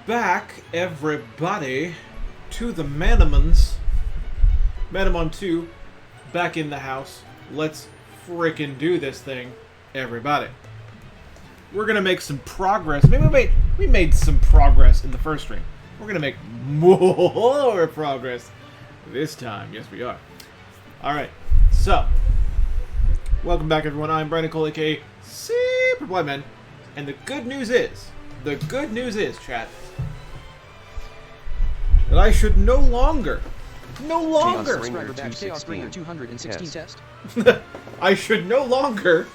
back, everybody, to the Manamons. Manamon 2, back in the house. Let's frickin' do this thing, everybody. We're gonna make some progress. Maybe we made some progress in the first stream. We're gonna make more progress this time. Yes, we are. Alright, so, welcome back, everyone. I'm Brandon Cole, aka Superblindman. And the good news is, chat, that I should no longer I should no longer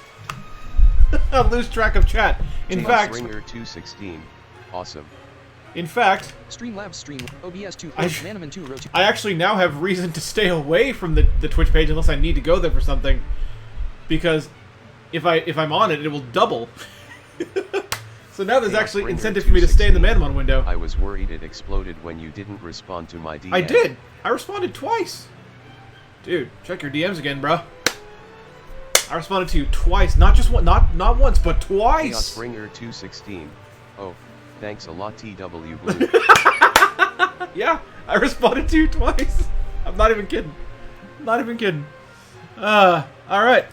lose track of chat. In fact, Ringer 216, awesome. In fact, Streamlabs stream OBS 2 Manamon 2 row 2. I actually now have reason to stay away from the Twitch page unless I need to go there for something, because if I'm on it, it will double. So now there's actually incentive for me to stay in the Manamon window. I was worried it exploded when you didn't respond to my DM. I did. I responded twice. Dude, check your DMs again, bro. I responded to you twice, not just one, not once, but twice. Chaos Ringer 216. Oh, thanks a lot, TW Blue. Yeah, I responded to you twice. I'm not even kidding. All right.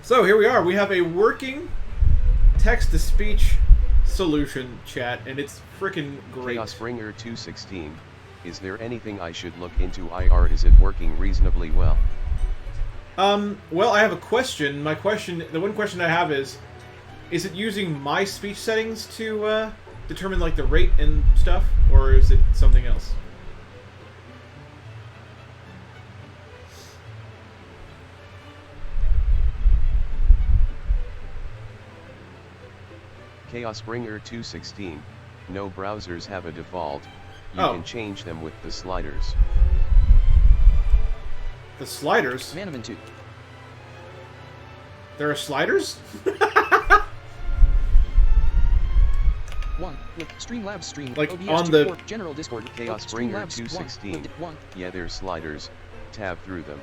So here we are. We have a working text-to-speech solution, chat, and it's freaking great. Chaos Ringer 216. Is there anything I should look into IR? Is it working reasonably well? Well, I have a question. The one question I have is it using my speech settings to, determine, like, the rate and stuff, or is it something else? Chaos Ringer 216. No browsers have a default. You can change them with the sliders. The sliders? Manamon 2. There are sliders? 1. Look, Streamlabs stream. Like OBS on 2, the 4, General Discord. Chaos Ringer 216. 1. Yeah, there's sliders. Tab through them.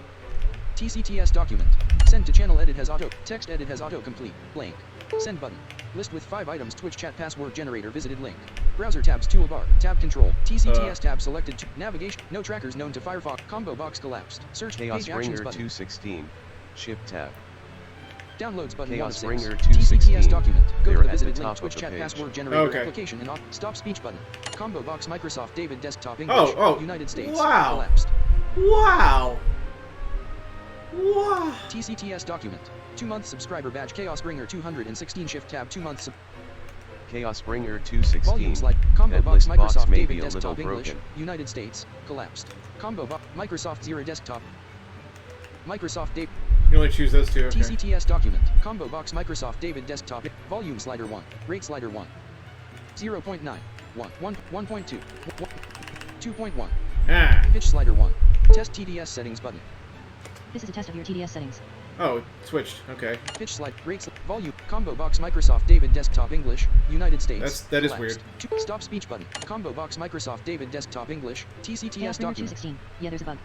TCTS document. Send to channel edit has auto. Text edit has auto complete. Blank. Send button. List with 5 items. Twitch chat password generator visited link. Browser tabs toolbar. Tab control. TCTS tab selected. Navigation. No trackers known to Firefox. Combo box collapsed. Search Chaos page Ringer actions button. 216. Shift tab. Downloads button. Chaos 1 of 6. Ringer 216. TCTS document. Go to They're the at visited the link. top Twitch of the chat page. password generator Okay. application and off. Stop speech button. Combo box Microsoft David desktop English. Oh, United States. wow. Collapsed. Wow. Wow. TCTS document. 2-month subscriber badge. Chaos Bringer 216 shift tab. 2 months. Chaos Ringer 216. Volumes like combo that box list box Microsoft may David be a little desktop English. broken. United States. Collapsed. Combo box Microsoft Zero desktop. Microsoft David. You only choose those two, okay. TCTS document. Combo box Microsoft David desktop. Volume slider 1. Rate slider 1. 0.9. 1. 1.2. 2.1. Ah. Pitch slider 1. Test TDS settings button. This is a test of your TDS settings. Oh, it switched. Okay. Pitch slide. Rate volume. Combo box Microsoft David desktop English. United States. That is Collapsed. weird. Stop speech button. Combo box Microsoft David desktop English. Chaos TCTS Bringer document. 216. Yeah, there's a bug.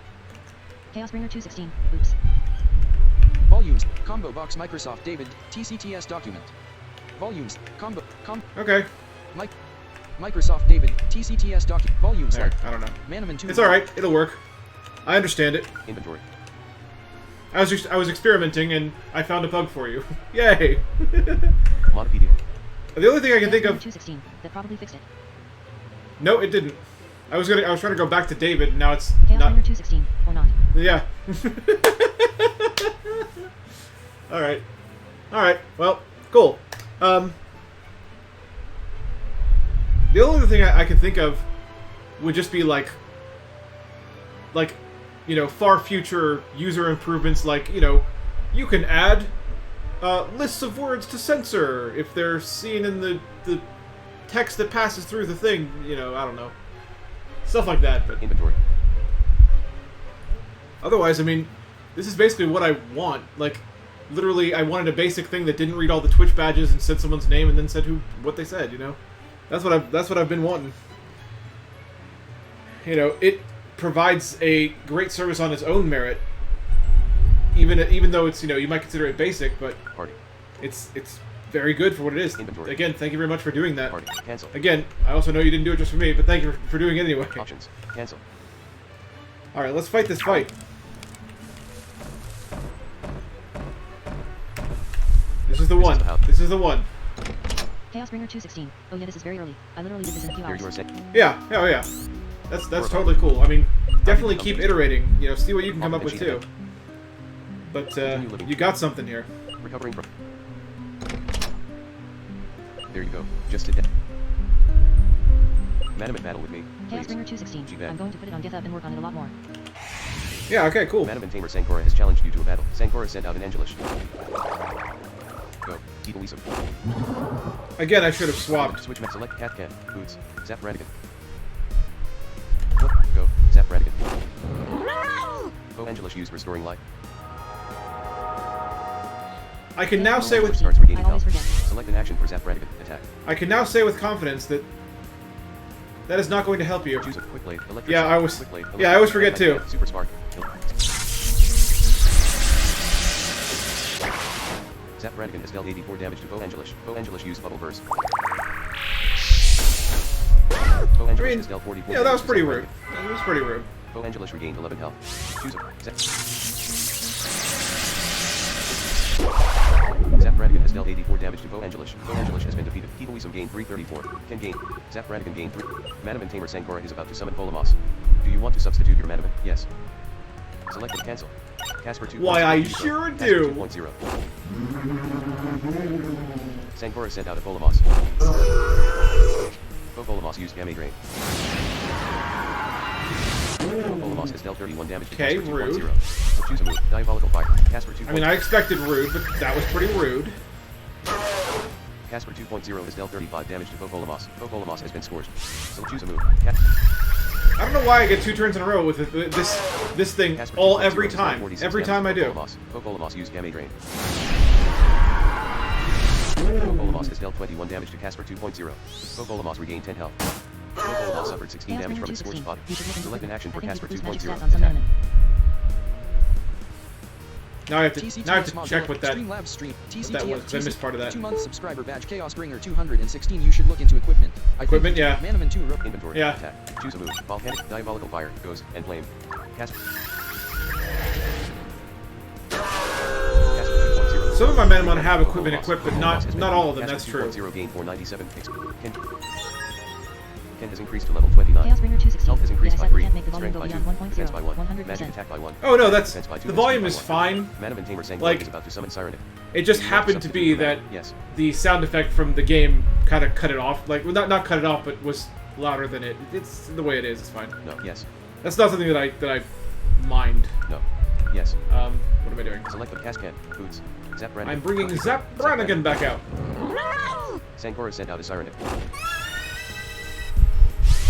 Chaos Bringer 216. Oops. Volumes. Combo box Microsoft David. TCTS document. Volumes. Okay. Microsoft David. TCTS document. Volumes. There. I don't know. Manamon 2. It's alright. It'll work. I understand it. Inventory. I was experimenting and I found a bug for you. Yay! Monopedia. The only thing I can think Chaos of... Bringer 216. That probably fixed it. No, it didn't. I was trying to go back to David, and now it's Chaos not... Bringer 216. Or not. Yeah. Alright. Alright, well, cool. The only other thing I can think of would just be like, you know, far future user improvements, like, you know, you can add lists of words to censor if they're seen in the text that passes through the thing, you know, I don't know. Stuff like that, but... Inventory. Otherwise, I mean, this is basically what I want. Like, literally, I wanted a basic thing that didn't read all the Twitch badges and said someone's name and then said what they said, you know? That's what I've been wanting. You know, it provides a great service on its own merit, even though it's, you know, you might consider it basic, but Party. it's very good for what it is. Inventory. Again, thank you very much for doing that. Party. Cancel. Again, I also know you didn't do it just for me, but thank you for doing it anyway. Options. Cancel. Alright, let's fight this fight. This is the one. This is the one. Chaos Bringer 216. Oh yeah, this is very early. I literally did this in a few Here hours. you are set. Yeah, oh yeah. That's totally cool. I mean, definitely keep iterating. You know, see what you can come up with too. But you got something here. Recovering from. There you go. Just did that. Manamon battle with me. Chaos Please. Bringer 216. G-Bag. I'm going to put it on GitHub and work on it a lot more. Yeah. Okay. Cool. Manamon tamer Sankora has challenged you to a battle. Sankora sent out an Angelish. Go. Eat Elisa. Again, I should have swapped. Switch map. Select Cat Cat. Boots. Zap Radigan. Go. Zap Radigan. Oh, Angelish use restoring life. I can now say with Starts regaining I always health. forget. Select an action for Zap Radigan. Attack. I can now say with confidence that that is not going to help you. Choose a quick blade. Electric Yeah, shock, I was- quick blade, yeah, I always forget too. Super spark. Zap Radigan has dealt 84 damage to Bo Angelish. Bo Angelish used bubble burst. Bo Angelish has dealt 44 Yeah, that was damage to pretty Zap rude. That was pretty rude. Radigan. Bo Angelish regained 11 health. Choose a Zap Radigan has dealt 84 damage to Bo Angelish. Bo Angelish has been defeated. Keepoism gained 334. Can gain. Zap Radigan gained 3. Manamon tamer Sankora is about to summon Polamos. Do you want to substitute your Manamon? Yes. Select and cancel. Casper 2. Why, I Casper sure 2.0. do. 2.0. Sankora sent out a Polamos. Polamos used Gamma Drain. Polamos has dealt 31 damage to Okay, Casper 2.0. rude. So choose a move. Diabolical Fire. Casper 2.0. I mean, I expected rude, but that was pretty rude. Casper 2.0 has dealt 35 damage to Polamos. Polamos has been scorched. So choose a move. I don't know why I get 2 turns in a row with this thing Casper all 2.0 every has dealt time. 46 Every damage time I to do. Polamos used Gamma Drain. Polamos has dealt 21 damage to Casper 2.0. Polamos regained 10 health. Polamos suffered 16 Chaos damage Bringer from its scorched 216. body. You should look into Select an it. action I for think Casper you can boost magic 2.0. stats on some Attack. Manamon. Now I have to TCTS check what that Stream Labs stream. was, 'cause I missed part of that. 2-month subscriber badge Chaos Bringer 216. You should look into equipment. Equipment, yeah. Manamon 2 rope. Inventory. Yeah. Attack. Choose a move. Volcanic, Diabolical Fire, Ghost, and Flame. Casper. Casper 2.0. Some of my Manamon have equipment equipped, but not all of them. That's true. 2.0 gained 497. Ken has increased to level 29. Chaos Bringer 216. Health has increased Yeah, by I sadly 3. can't make the volume Strength go by 2. beyond 1.0. Defense by 1. 100%. Magic attack by 1. Oh no, that's Defense by 2. the volume Defense is by 1. fine. Manamon tamer Sankora Like, is about to summon Sirenet. It just Do you want happened to substitute be your that Manamon? Yes. the sound effect from the game kind of cut it off. Like, well, not cut it off, but was louder than it. It's the way it is. It's fine. No. Yes. That's not something that I mind. No. Yes. What am I doing? Select the Cascan. Boots. Zap Brannigan. I'm bringing Zap Brannigan back out. Sankora sent out a Sirenet.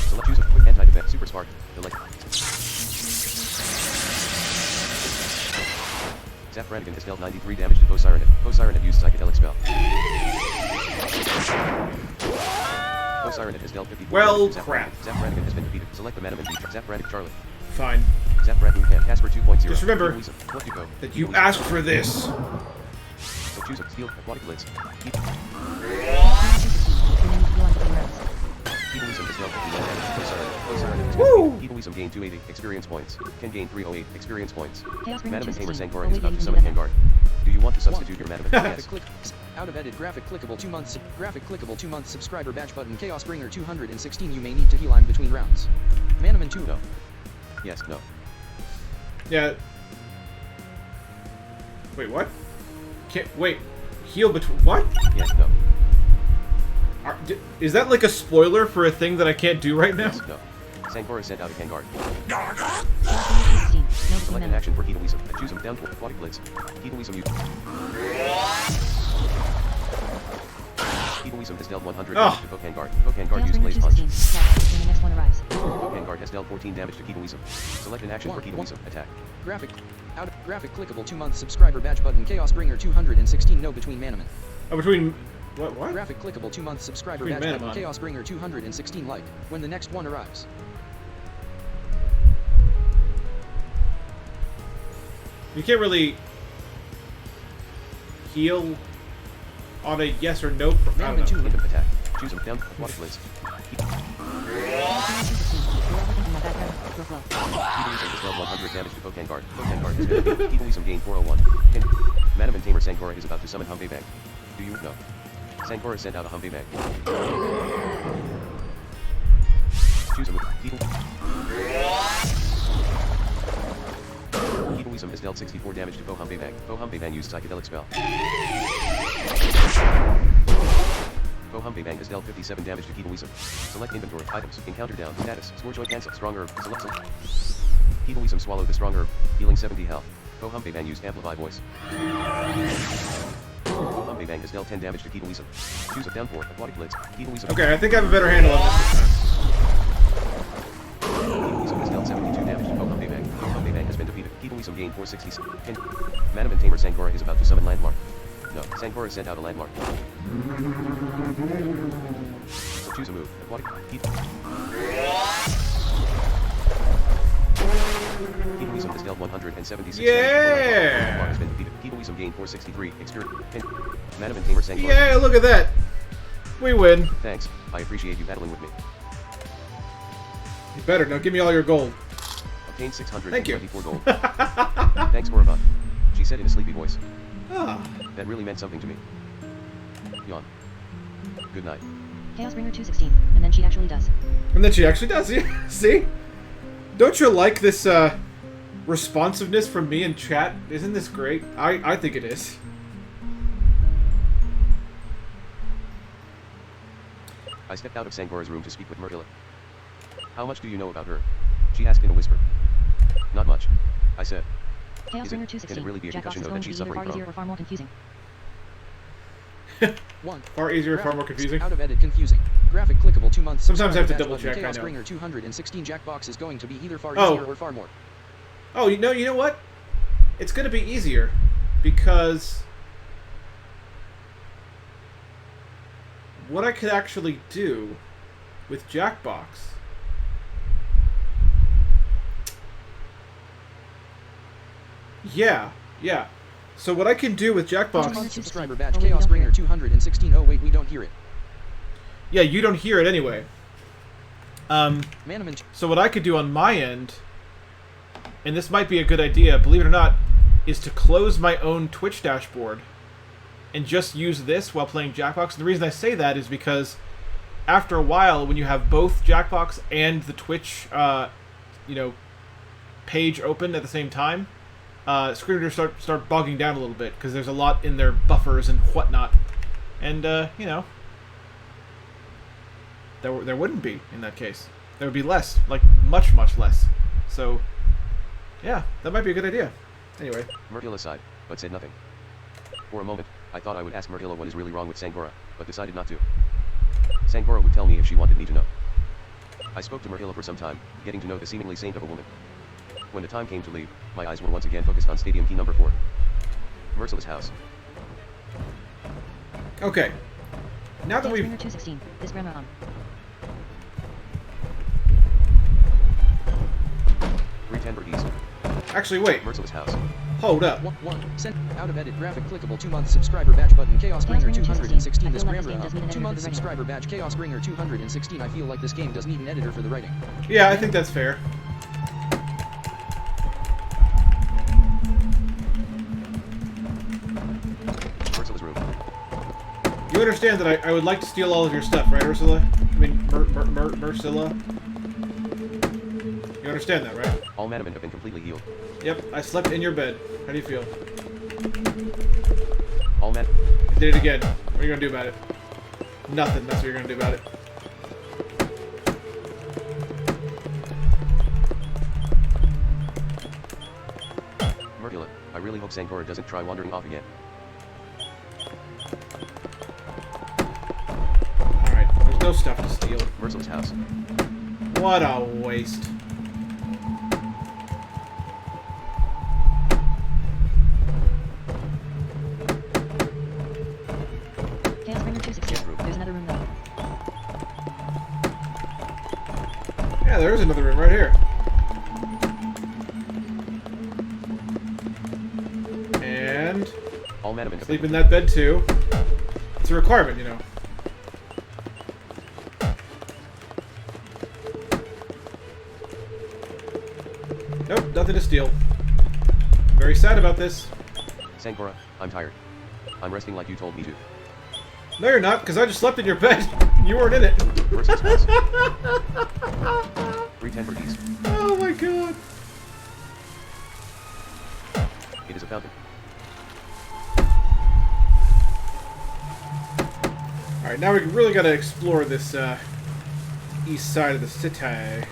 Select choose a quick anti-defense super spark. Delete. Zap Brannigan has dealt 93 damage to Bo Sirenet. Bo Sirenet used psychedelic spell. Bo Sirenet has dealt 54 Well, damage to Zap crap. Brannigan. Zap Brannigan has been defeated. Select the Manamon feature. Zap Brannigan Charlie. Fine. Zap Brannigan can Casper 2.0. Just remember What you go. that you asked for this. So choose a steel aquatic lids. Hedonism has dealt 51 damage to Bo Sirenet. Bo Sirenet has Woo! been defeated. Hedonism gained 280 experience points. Can gain 308 experience points. Chaos Bringer Manamon tamer 216. Sankora Oh, is wait, about you to can summon do that Vanguard. Do you want to substitute your Manamon? Graphic Yes. click. Out of edit graphic clickable 2 months. Graphic clickable 2 months subscriber badge button. Chaos Bringer 216. You may need to heal I'm between rounds. Manamon 2. No. Yes, no. Yeah. Wait, what? Can't wait. Heal between what? Yes, no. Is that like a spoiler for a thing that I can't do right now? Yes, no. Sankora sent out a Vanguard. Chaos Bringer 216. No between Select an Manamon. action for Hedonism. Choose him down to aquatic blitz. Hedonism used. Hedonism has dealt 100 damage to Vanguard. Vanguard Chaos used Bringer Blaze Punch. 216. Next, when the next one arrives. Vanguard has dealt 14 damage to Hedonism. Select an action for Hedonism. Attack. Graphic. Out of graphic clickable 2 months subscriber badge button. Chaos Bringer 216. No between Manamon. Oh, between what? Graphic clickable 2 months subscriber Between badge button. Manamon. Chaos Bringer 216 like when the next one arrives. You can't really heal on a yes or no. I Manamon don't 2 know. Hit him. Attack. Choose him. Down. Aquatic Blitz. Keep is dealt 100 damage to Pokan Guard. Pokan Guard is going to be. Keep Wisdom gain 401. Manamon Tamer Sangora is about to summon Humvee Bang. Do you know? Sangora sent out a Humvee Bang. Choose a move. Keep Wisdom has dealt 64 damage to Bo Humvee Bang. Bo Humvee Bang used Psychedelic Spell. Bo Humvee Bang has dealt 57 damage to Keep Wisdom. Select inventory, items, encounter down, status, Scorejoy cancel, strong herb, select. Keep Wisdom swallow the strong herb, healing 70 health. Bo Humvee Bang used Amplify Voice. Bo Humvee Bang has dealt 10 damage to Keep Wisdom. Choose a downpour, Aquatic Blitz, Keep Wisdom. Okay, I think I have a better handle on this Keep Wisdom has dealt 72 damage to Bo Humvee Bang. Bo Humvee Bang has been defeated. Keep Wisdom gain 466. Manamon Tamer Sangora is about to summon Landmark. No, Sangora sent out a Landmark. So choose a move. Aquatic. Keep Wisdom has dealt 176 Yeah! Landmark has been defeated. Keep Wisdom gain 463. Experience. Manamon Tamer Sangora. Yeah, look at that. We win. Thanks. I appreciate you battling with me. You better now give me all your gold. Obtain 624 Thank you. gold. Thanks, Korobot. She said in a sleepy voice. Ah. That really meant something to me. Yawn. Good night. Chaosbringer 216, and then she actually does. And then she actually does. Yeah. See? Don't you like this responsiveness from me in chat? Isn't this great? I think it is. I stepped out of Sangora's room to speak with Myrtilla. How much do you know about her? She asked in a whisper. Not much. I said. Chaosbringer Can it 216. really be a Jackbox concussion is though going that to be she's either suffering far easier from? or far more confusing. 1. Far easier, far more confusing. Out of edit confusing. Graphic clickable 2 months. Sometimes I have to subscriber double badge button, check, I know. Chaosbringer 216 Jackbox is going to be either far Oh. easier or far more. Oh, you know what? It's going to be easier because what I could actually do with Jackbox. Yeah. So what I can do with Jackbox. Subscriber badge Chaosbringer 216. Oh wait, we don't hear it. Yeah, you don't hear it anyway. Manamon. So what I could do on my end, and this might be a good idea, believe it or not, is to close my own Twitch dashboard and just use this while playing Jackbox. And the reason I say that is because after a while, when you have both Jackbox and the Twitch, page open at the same time, screen readers start bogging down a little bit because there's a lot in their buffers and whatnot, and there wouldn't be in that case. There would be less, like much less. So, yeah, that might be a good idea. Anyway. Myrtilla sighed, but said nothing. For a moment, I thought I would ask Myrtilla what is really wrong with Sangora, but decided not to. Sangora would tell me if she wanted me to know. I spoke to Myrtilla for some time, getting to know the seemingly saint of a woman. When the time came to leave, my eyes were once again focused on stadium key number 4. Myrtilla's house. Okay. Now that we've... Chaosbringer 216, this grammar on. Retenberg East. Actually, wait. Myrtilla's house. Hold up. 1. Send out of edit graphic clickable 2 months subscriber badge button Chaosbringer 216 this grammar on. 2 months subscriber badge Chaosbringer 216. I feel like this game does need an editor for the writing. Yeah, I think that's fair. Myrtilla's room. You understand that I would like to steal all of your stuff, right, Ursula? I mean, Myrcilla? You understand that, right? All Manamon have been completely healed. Yep, I slept in your bed. How do you feel? All man. I did it again. What are you gonna do about it? Nothing. That's what you're gonna do about it. Myrtilla, I really hope Sangora doesn't try wandering off again. Alright, there's no stuff to steal. Myrtilla's house. What a waste. Chaosbringer 216, there's another room though. Yeah, there is another room right here. And All Manamon have sleep been in that bed too. It's a requirement, you know. Nope, nothing to steal. Very sad about this. Sangora, I'm tired. I'm resting like you told me to. No, you're not, because I just slept in your bed. You weren't in it. First expense. 310 for these. Oh my god. It is a fountain. Alright, now we really gotta explore this east side of the city.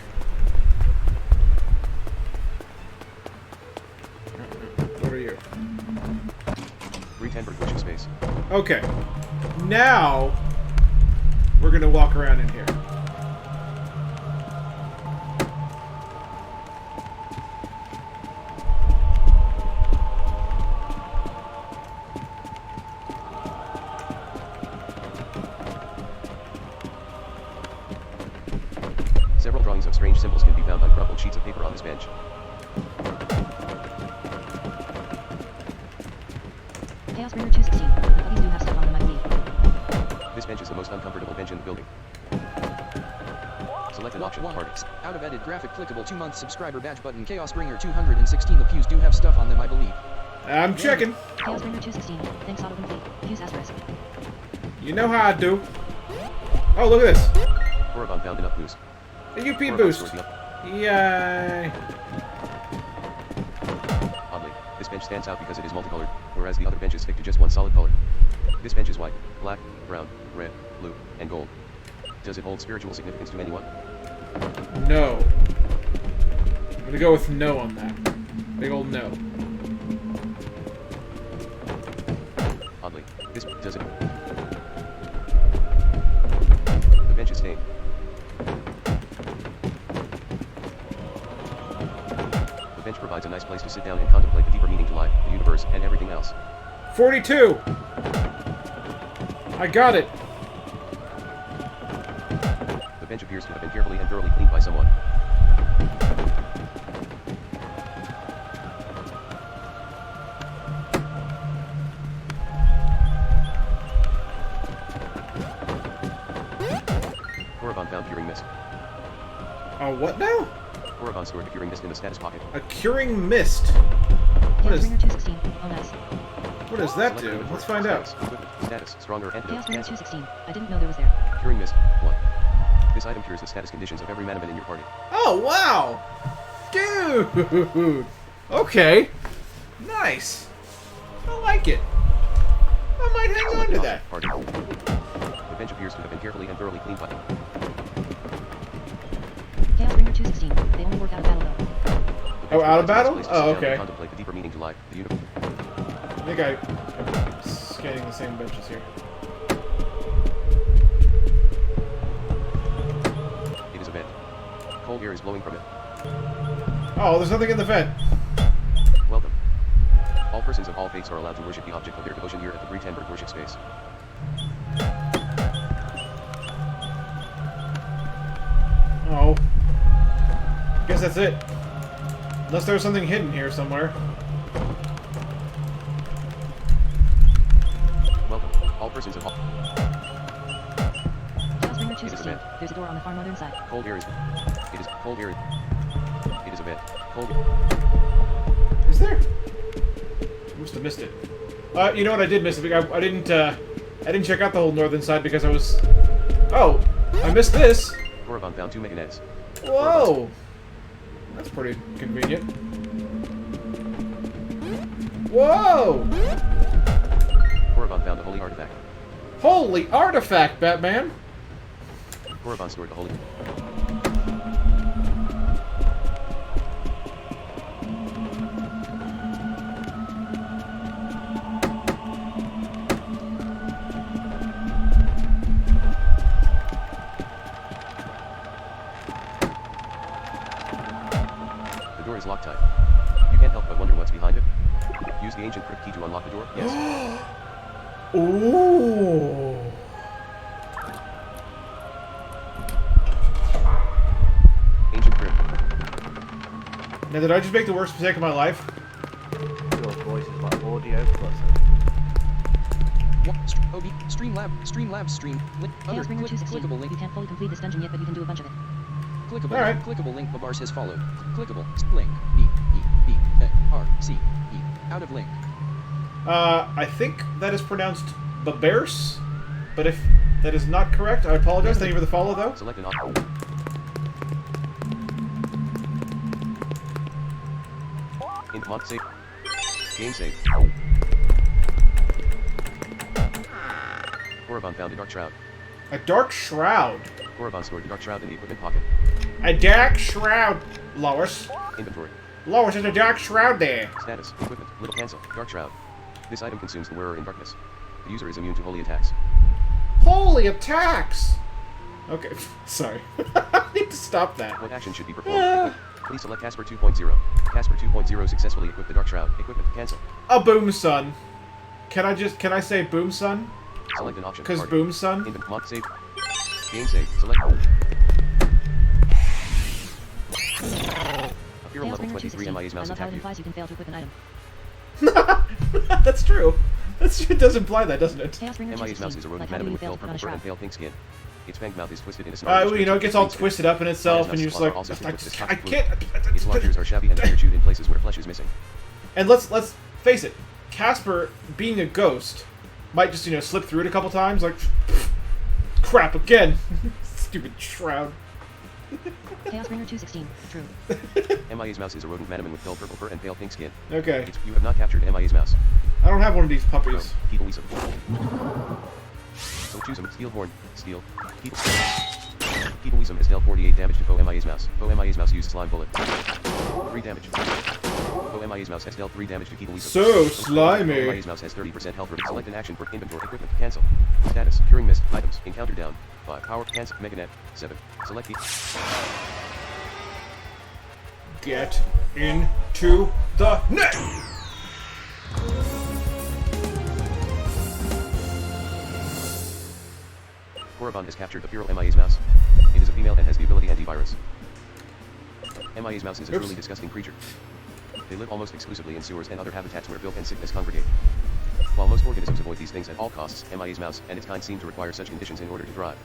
What are you? 310 for pushing space. Okay. Now we're gonna walk around in here. Several drawings of strange symbols can be found on crumpled sheets of paper on this bench. Chaos Bringer 216. The puppies do have stuff on them, I believe. This bench is the most uncomfortable bench in the building. Select an option. Party. Out of edit graphic clickable 2-month subscriber badge button. Chaos Bringer 216. The pews do have stuff on them, I believe. I'm checking. Chaos Bringer 216. Thanks, autocomplete. Fuse asterisk. You know how I do. Oh, look at this. Korriban found enough clues. A UP Korriban boost. stored the up- Yay. Oddly, this bench stands out because it is multicolored, whereas the other benches stick to just one solid color. This bench is white, black, brown, red, blue, and gold. Does it hold spiritual significance to anyone? No. I'm gonna go with no on that. Big old no. Oddly, this does it. The bench is stained. The bench provides a nice place to sit down and contemplate the deeper meaning to life, the universe, and everything else. 42. I got it. The bench appears to have been carefully and thoroughly cleaned by someone. Korriban found curing mist. Oh, what now? Korriban stored the curing mist in the status pocket. A curing mist. What Chaos is? Bringer 216. Oh, nice. What does that Select do? report. Let's find out. Status, equipment, status, stronger Chaos antidote, Bringer cancel. 216. I didn't know there was there. Curing mist, 1. This item cures the status conditions of every Manamon in your party. Oh, wow. Dude. Okay. Nice. I like it. I might hang on to that. Party. The bench appears to have been carefully and thoroughly cleaned by. Chaos Bringer 216. They only work out of battle, though. The bench Oh, out of provides a nice battle? place to Oh, sit down okay. and contemplate the deeper meaning to life, the universe. I think I'm scanning the same benches here. It is a vent. Cold air is blowing from it. Oh, there's nothing in the vent. Welcome. All persons of all faiths are allowed to worship the object of their devotion here at the Bretenberg worship space. Oh. Guess that's it. Unless there was something hidden here somewhere. Welcome. All persons of all. Chaos Bringer It is a 216. vent. There's a door on the far northern side. Cold air is. It is cold air. It is a vent. Cold. Is there? I must have missed it. You know what? I did miss it. I didn't check out the whole northern side because I was. Oh, I missed this. Korriban found 2 meganets. Whoa, that's pretty convenient. Whoa! Korriban found a holy artifact. Holy artifact, Batman! Korriban stored the holy. The door is locked tight. You can't help but wonder what's behind it. Use the ancient crypt key to unlock the door. Yes. Ooh. Ancient crypt. Now, did I just make the worst mistake of my life? Your voice is like audio plus. OB, Streamlabs stream, link, other, Chaos Bringer click, 216. clickable link, You can't fully complete this dungeon yet, but you can do a bunch of it. clickable, Alright. clickable link, Babars has followed. Clickable, link, B, R, C, E, out of link. I think that is pronounced Babers, but if that is not correct, I apologize. Thank you for the follow, though. Select an option. In mod save. Game save. Korriban found a dark shroud. A dark shroud. Korriban stored the dark shroud in the equipment pocket. A dark shroud, Lois. Inventory. Lois, there's a dark shroud there. Status. Equipment. Little cancel. Dark shroud. This item consumes the wearer in darkness. The user is immune to holy attacks. Holy attacks! Okay, sorry. I need to stop that. What action should be performed? Please select Casper 2.0. Casper 2.0 successfully equipped the dark shroud. Equipment. Cancel. A boom sun. Can I say boom sun? Select an option. Because Party. boom sun? Invent mod save. Game save. Select. Appear Chaos level Bringer 23 216. MIA's I mouse love how it attack you. implies you can fail to equip an item. That's true. It does imply that, doesn't it? Chaos Bringer MIA's mouse 216. is a rodent Like how do Manamon you with fail pale to put on purple a fur and shroud? pale pink skin. Its fanged mouth is twisted in a You snarl. know, it gets all twisted up in itself, and you're just like, I can't. Its largers are shabby and chewed in places where flesh is missing. And let's face it, Casper, being a ghost, might just slip through it a couple times, like, crap again. Stupid shroud. Chaos Bringer 216. True. MIA's mouse is a rodent Manamon with pale purple fur and pale pink skin. Okay, You have not captured MIA's mouse. I don't have one of these puppies. Keep Wisdom. So choose him. Steel horn. Steel. Keep Wisdom has dealt 48 damage to foe MIA's mouse. Foe MIA's mouse used slime bullet. 3 damage. Foe MIA's mouse has dealt 3 damage to Keep Wisdom. So slimy. Foe MIA's mouse has 30% health. Select an action for inventory equipment. Cancel. Status. Curing mist. Items. Encounter down. 5. Power. Cancel. Meganet. 7. Select the. Get into the net! Korriban has captured the feral MIA's mouse. It is a female and has the ability antivirus. MIA's mouse is a Oops. truly disgusting creature. They live almost exclusively in sewers and other habitats where filth and sickness congregate. While most organisms avoid these things at all costs, MIA's mouse and its kind seem to require such conditions in order to thrive.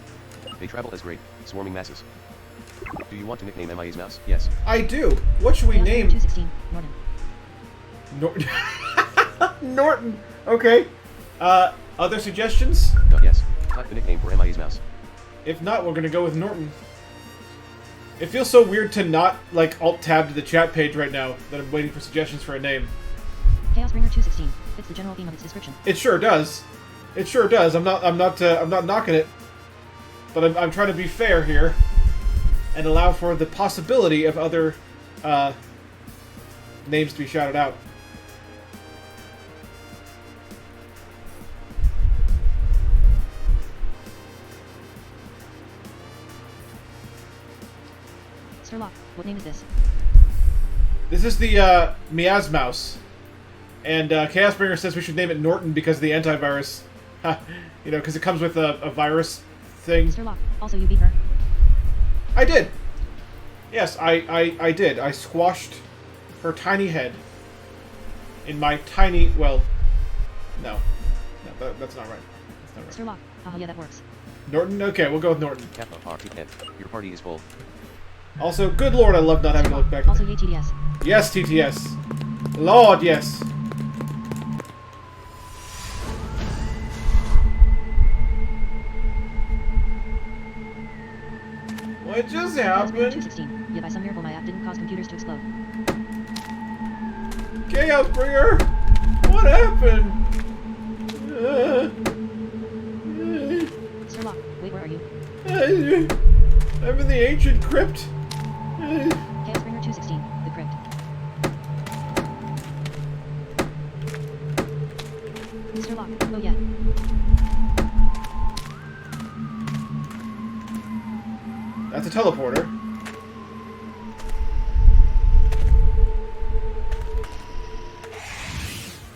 They travel as great, swarming masses. Do you want to nickname MIA's mouse? Yes. I do. What should we Chaos name? Bringer 216. Norton. Norton. Okay. Other suggestions? No, yes. Type the nickname for MIA's mouse. If not, we're gonna go with Norton. It feels so weird to not, alt-tab to the chat page right now that I'm waiting for suggestions for a name. Chaos Bringer 216. Fits the general theme of its description. It sure does. It sure does. I'm not knocking it. But I'm trying to be fair here. And allow for the possibility of other, names to be shouted out. Sturlock, what name is this? This is the, Miaz Mouse. And, Chaosbringer says we should name it Norton because of the antivirus. Because it comes with a virus thing. Sturlock, also you beat her. I did. Yes, I did. I squashed her tiny head in my tiny, well, no, that's not right. That's not right. Sturlock, haha, yeah, that works. Norton? Okay, we'll go with Norton. Kappa RTN. Your party is full. Also, good lord, I love not having to look back. Also, yay TDS. Yes, TTS. Lord, yes. What just Chaos Bringer happened? 216. Yet by some miracle my app didn't cause computers to explode. Chaosbringer! What happened? Sturlock, wait, where are you? I'm in the ancient crypt. Chaos Bringer 216. The crypt. Sturlock, oh yeah. That's a teleporter.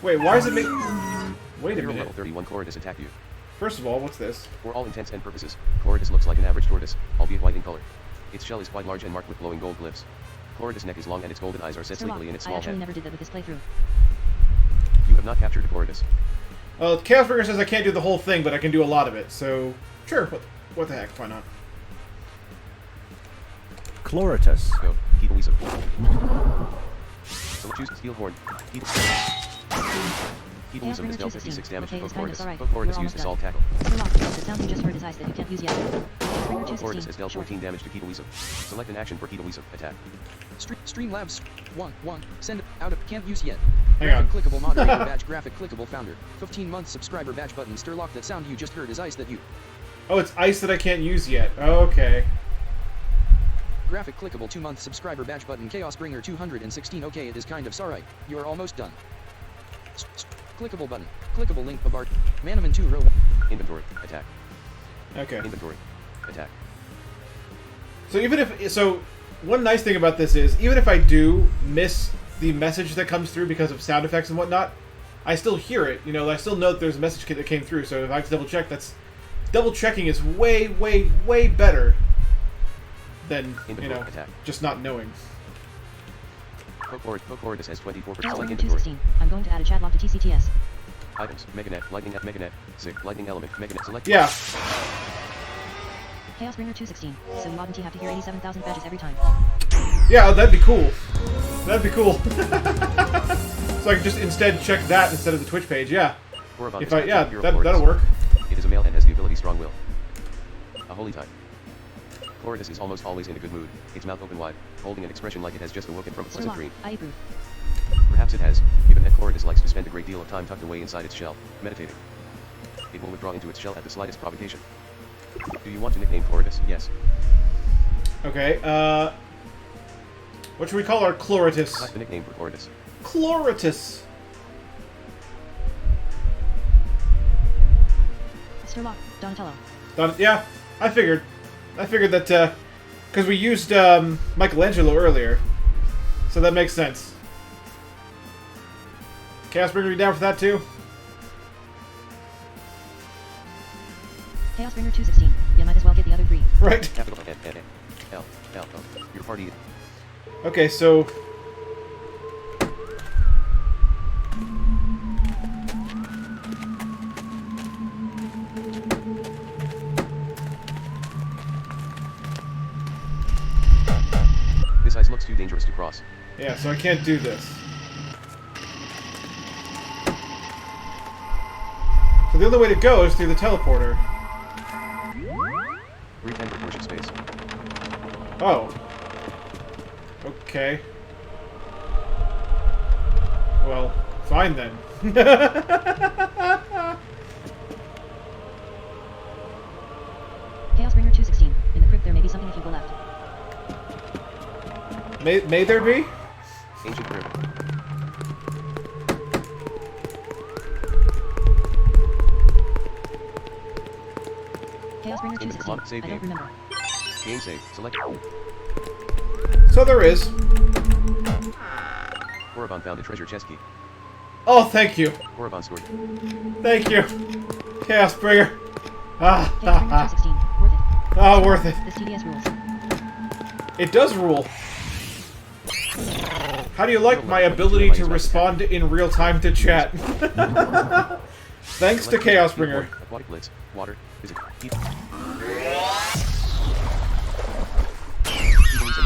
Wait, why does it make... Wait a Hero minute. level 31 Chloridus attack you. First of all, what's this? For all intents and purposes, Chloridus looks like an average tortoise, albeit white in color. Its shell is quite large and marked with glowing gold glyphs. Chloridus' neck is long and its golden eyes are set sleepily in its Sturlock, I small actually head. never did that with this playthrough. You have not captured a Chloridus. Well, Chaosbringer says I can't do the whole thing, but I can do a lot of it, so... Sure, what the heck, why not? Chloritus. Go. Keep Lisa. So choose Steel Horn. Keep Lisa is dealt 56 damage to Poke Chloridus used Assault Tackle. The sound you just heard is ice that you can't use yet. Chaosbringer Chloridus 216. has dealt 14 damage to Keetalisa. Select an action for Keetalisa. Attack. Streamlabs 1 send out of can't use yet. Hang Graphic on. clickable moderator badge. Graphic clickable founder. 15 months subscriber badge button. Stirlock. That sound you just heard is ice that you. Oh, it's ice that I can't use yet. Okay. Graphic clickable 2 month subscriber badge button. Chaosbringer 216. Okay, it is kind of sorry. You are almost done. Clickable button. Clickable link. Babart. Manamon 2 row 1. Inventory. Attack. Okay. Inventory. Attack. So even if... So, one nice thing about this is, even if I do miss the message that comes through because of sound effects and whatnot, I still hear it. You know, I still know that there's a message that came through, so if I have to double check, that's... Double checking is way, way, way better than, you know, Attack. just not knowing. Poke Chloridus has 24%. Select Chaosbringer inventory. 216. I'm going to add a chat log to TCTS. Items. Meganet. Lightning at Meganet. Sick. Lightning element. Meganet. Select. Yeah. Chaosbringer 216. So you wouldn't have to hear 87,000 badges every time. Yeah, that'd be cool. That'd be cool. So I could just instead check that instead of the Twitch page, yeah. Korriban If I, is yeah, Hero that'll Chloridus. work. It is a male and has the ability Strong Will. A holy type. Chloridus is almost always in a good mood, its mouth open wide, holding an expression like it has just awoken from a pleasant Stirlock. dream. I approve. Perhaps it has, given that Chloridus likes to spend a great deal of time tucked away inside its shell, meditating. It will withdraw into its shell at the slightest provocation. Do you want to nickname Chloridus? Yes. Okay, what should we call our Chloritus? Select the nickname for Chloridus. Chloritus. Stirlock. Donatello. Yeah, I figured that, because we used, Michelangelo earlier. So that makes sense. Chaosbringer, you down for that too? Chaosbringer 216. You might as well get the other 3. Right. Capital N, L, L, O. Your party. Okay, so... This ice looks too dangerous to cross. Yeah, so I can't do this. So the only way to go is through the teleporter. Brief enter portion space. Oh. Okay. Well, fine then. Chaosbringer 216. In the crypt there may be something if you go left. May there be? Ancient prayer. Chaosbringer In the 216. clock, save I don't game. remember. Game save. Select. So there is. Korriban found a treasure chest key. Oh, thank you. Korriban scored. Thank you. Chaosbringer. Ah, Chaosbringer 216. Worth it. oh, worth it. This TDS rules. It does rule. How do you like my ability to respond in real time to chat? Thanks to Chaosbringer. Aquatic blitz. Water. Is it? Heat.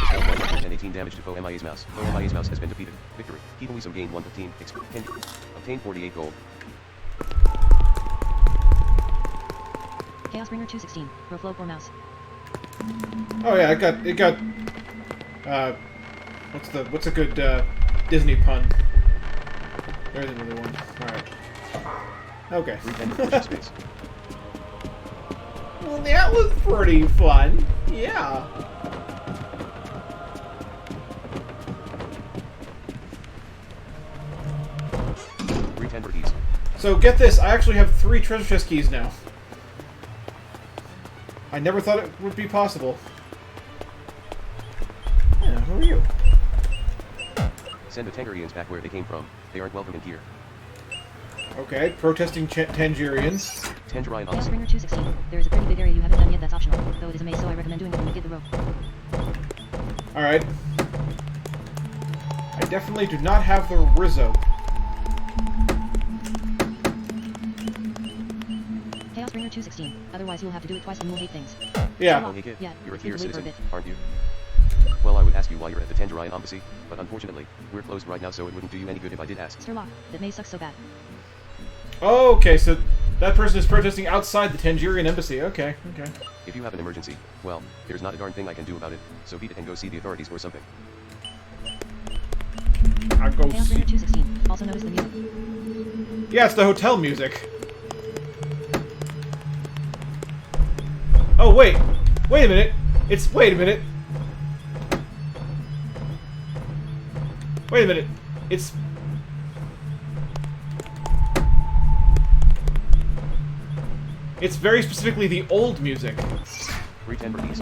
118 damage to foe MIA's mouse. Foe MIA's mouse has been defeated. Victory. Keetalisa gained 115. Obtain 48 gold. Chaosbringer 216. Pro flow mouse. Oh yeah, it got. What's a good Disney pun? There's another one. All right. Okay. Brief enter portion space. Well, that was pretty fun. Yeah. Brief enter keys. So get this, I actually have 3 treasure chest keys now. I never thought it would be possible. Yeah, who are you? Send the Tangarians back where they came from. They aren't welcome in here. Okay, protesting Tangerians. Tangerine Odyssey. Chaosbringer 216. There is a pretty big area you haven't done yet that's optional. Though it is a maze, so I recommend doing it when you get the rope. Alright. I definitely do not have the Rizzo. Bringer 216. Otherwise you'll have to do it twice and you'll hate things. Yeah. Oh, hey kid, Yeah, you're a if you Theer could wait for a citizen, bit. aren't you? Well, I would ask you why you're at the Tangerine Embassy, but unfortunately, we're closed right now, so it wouldn't do you any good if I did ask. Sturlock, that may suck so bad. Oh, okay, so that person is protesting outside the Tangerian embassy. Okay, okay. If you have an emergency, well, there's not a darn thing I can do about it, so beat it and go see the authorities or something. I'll go Chaos see. Bringer 216. Also notice the music. Yeah, it's the hotel music. Oh, wait. Wait a minute. Wait a minute. Wait a minute. It's very specifically the old music. 310 rupees.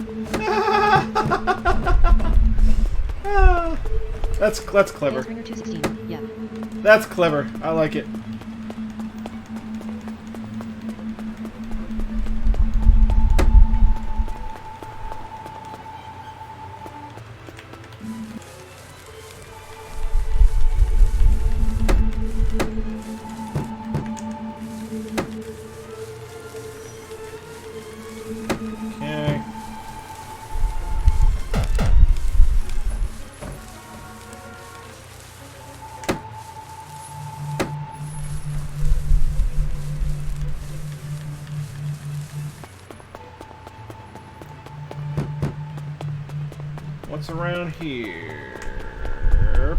That's clever. Chaos Bringer 216. Yeah. That's clever. I like it. Okay. What's around here?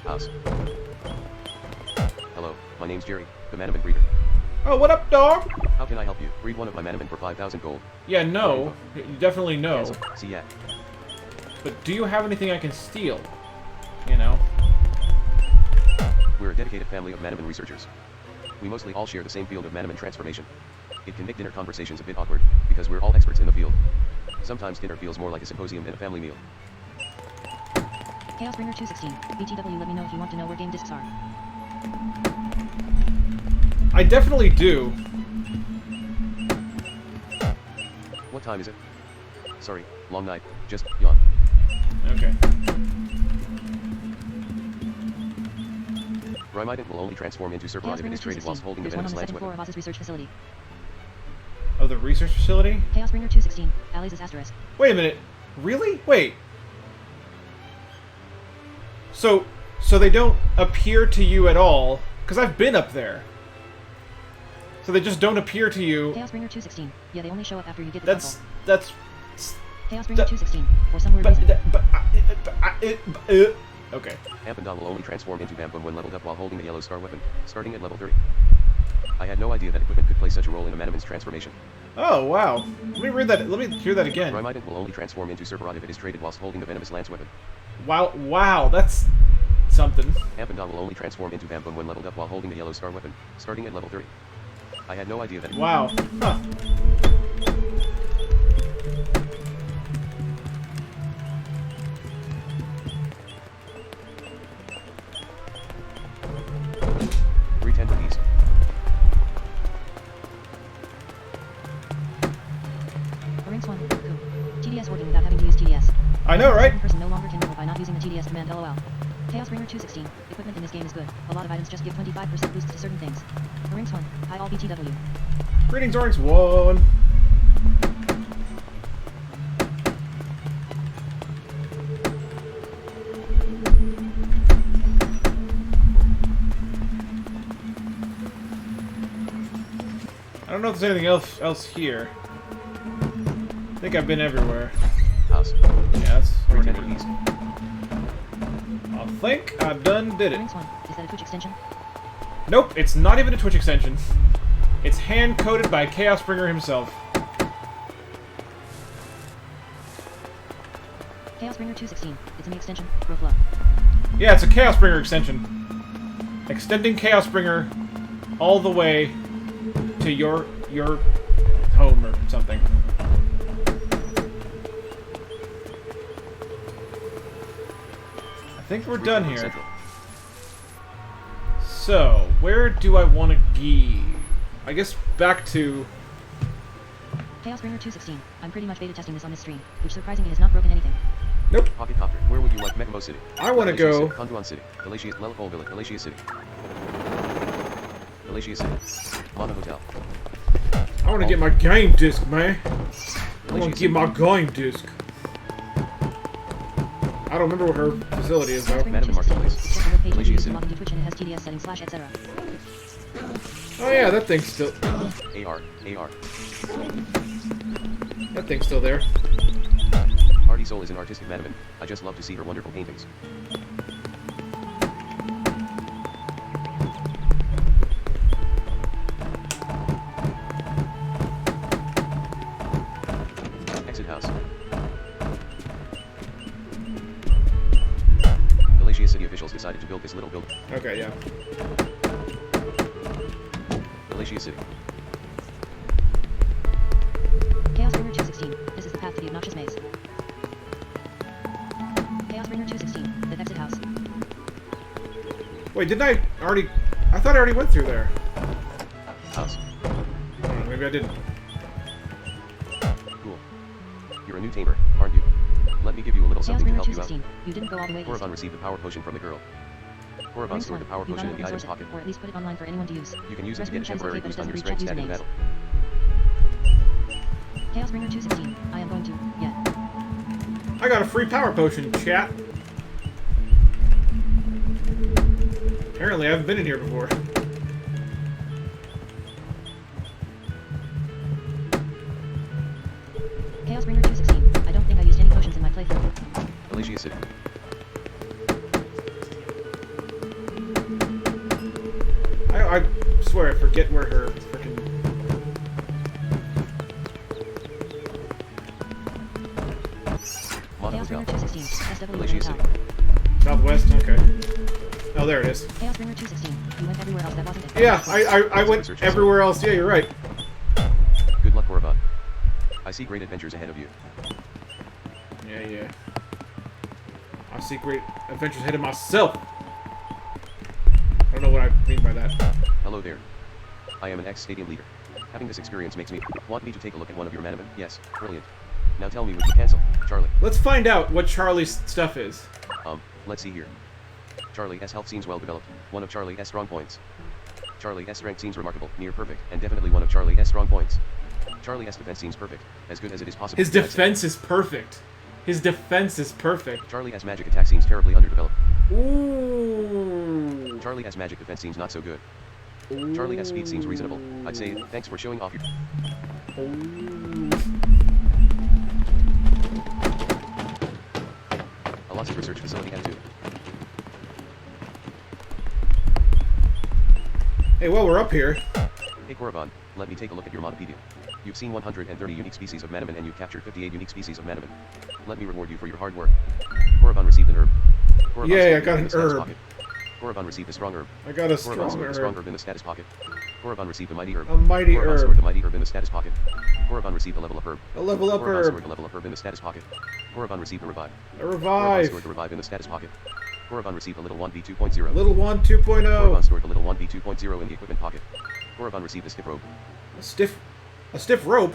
House. Hello, my name's Jerry, the Manamon breeder. Oh, what up, dog? How can I help you? Breed one of my Manamon for 5,000 gold. Yeah, no. You definitely no. Cancel. See ya. But do you have anything I can steal? You know? We're a dedicated family of Manamon researchers. We mostly all share the same field of Manamon transformation. It can make dinner conversations a bit awkward, because we're all experts in the field. Sometimes dinner feels more like a symposium than a family meal. Chaos Bringer 216. BTW, let me know if you want to know where game discs are. I definitely do. What time is it? Sorry, long night, just yawn. Okay. Rhymident will only transform into Chaos Superblindman if Bringer it is traded whilst 216. holding the There's one on venomous the lance second floor weapon. of Oz's research facility. Oh, the research facility? Chaos Bringer 216. Allies is asterisk. Wait a minute. Really? Wait. So they don't appear to you at all? Because I've been up there. So they just don't appear to you. Chaos Bringer 216. Yeah, they only show up after you get the That's puzzle. Chaos Bringer that- 216. For some weird reason. Okay. Ampendon will only transform into Vampum when leveled up while holding the yellow star weapon, starting at level 30. I had no idea that equipment could play such a role in a Manamon's transformation. Oh, wow. Let me read that. Let me hear that again. Rhymident will only transform into Superrod if it is traded whilst holding the venomous lance weapon. Wow, wow, that's something. Ampendon will only transform into Vampum when leveled up while holding the yellow star weapon, starting at level 30. I had no idea that. Wow. Huh. $310. Ranks 1. Cool. TDS working without having to use TDS. I know, right? One person no longer can move by not using the TDS command LOL. Chaos Bringer 216. Equipment in this game is good. A lot of items just give 25% boosts to certain things. Ranks 1. Hi all BTW. Greetings, Oryx 1. I don't know if there's anything else here. I think I've been everywhere. House. Yeah, that's $310. I think I done did it. Ranks 1. Is that a Twitch extension? Nope, it's not even a Twitch extension. It's hand-coded by Chaos Bringer himself. Chaos Bringer 216. It's an extension. Grow flow. Yeah, it's a Chaos Bringer extension. Extending Chaos Bringer all the way to your home or something. I think we're done here. Central. So, where do I want to go? I guess back to... Chaos Bringer 216. I'm pretty much beta testing this on this stream, which surprisingly has not broken anything. Nope. Pocket Copter. Where would you like Mekamo City? I want to Galatia go... City, Konduan City, Galatia, Lelapole Village, Galatia City. Galatia City. Mana Hotel. I want to get my game disc, man. I want Galatia to get my game disc. I don't remember what her facility is, though. Manamon Marketplace. Galatia City. Log into Twitch and it has TDS settings / etc. Oh yeah, that thing's still... AR. That thing's still there. Artie Soul is an artistic Manamon. I just love to see her wonderful paintings. Exit house. Galatia City officials decided to build this little building. Okay, yeah. Galatia City. Chaos Bringer 216. This is the path to the obnoxious maze. Chaos Bringer 216. The exit house. Wait, didn't I already... I thought I already went through there. House. Maybe I didn't. Cool. You're a new tamer, aren't you? Let me give you a little Chaos something to Bringer help you out. 216. You didn't go all the way east. Korriban received the power potion from the girl. Korriban Rings stored the 1. power You potion gotta in the open item's source pocket. it, or at least put it online for anyone to use. You can use it to Rest get a room temporary chat is okay, but boost it on your doesn't strength reach stat in usernames. battle. Chaos Bringer 216. I am going to... Yeah. I got a free power potion, chat. Apparently, I haven't been in here before. Chaos Bringer 216. I don't think I used any potions in my playthrough. Galatia City. I swear I forget where her frickin'... Mana Chaos Hotel. Bringer 216. SW Galatia City. Southwest? Okay. Oh, there it is. Chaos Bringer 216. You went everywhere else that wasn't it. Yeah, I went everywhere else. Yeah, you're right. Good luck, Korriban. I see great adventures ahead of you. Yeah. I see great adventures ahead of myself. I don't know what I mean by that. Hello there. I am an ex-stadium leader. Having this experience makes me want me to take a look at one of your Manamon. Yes, brilliant. Now tell me, would you cancel, Charlie? Let's find out what Charlie's stuff is. Let's see here. Charlie S health seems well developed. One of Charlie S strong points. Charlie S strength seems remarkable, near perfect, and definitely one of Charlie S strong points. Charlie S defense seems perfect, as good as it is possible. His defense is perfect. His defense is perfect. Charlie S magic attack seems terribly underdeveloped. Ooh. Charlie S magic defense seems not so good. Charlie S speed seems reasonable. I'd say thanks for showing off your... A lots of research facility attitude. Hey, while we're up here, Hey Korriban, let me take a look at your Monopedia. You've seen 130 unique species of Manamon and you've captured 58 unique species of Manamon. Let me reward you for your hard work. Korriban received an herb. Korriban Yay, I stored got in an the status herb. pocket. Korriban received a strong herb. I got a Korriban strong stored a strong herb. herb in the status pocket. Korriban received a mighty herb. A mighty Korriban herb. stored the mighty herb in the status pocket. Korriban received a level up herb. A level up Korriban stored herb. the level up herb in the status pocket. Korriban received a revive. A Korriban revive. stored the revive in the status pocket. Korriban received a little 1v 2.0. Little one Korriban 2.0. stored the little 1v 2.0 in the equipment pocket. Korriban received a stiff robe. A stiff rope.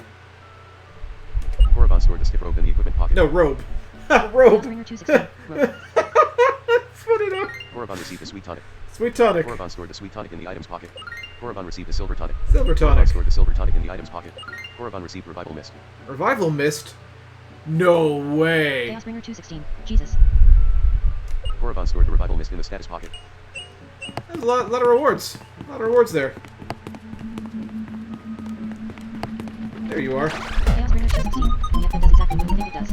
Korriban stored the stiff robe in the equipment pocket. No, robe. Chaos Robe. Bringer 216. Rope. Put it up. Korriban received a sweet tonic. Sweet tonic. Korriban stored the sweet tonic in the items pocket. Korriban received a silver tonic. Silver Korriban tonic. stored the silver tonic in the items pocket. Korriban received revival mist. Revival mist. No way. Chaos Bringer 216. Jesus. Korriban stored the revival mist in the status pocket. There's a lot of rewards. A lot of rewards there. There you are. Chaos Bringer 216. And yet that does exactly what you think it does.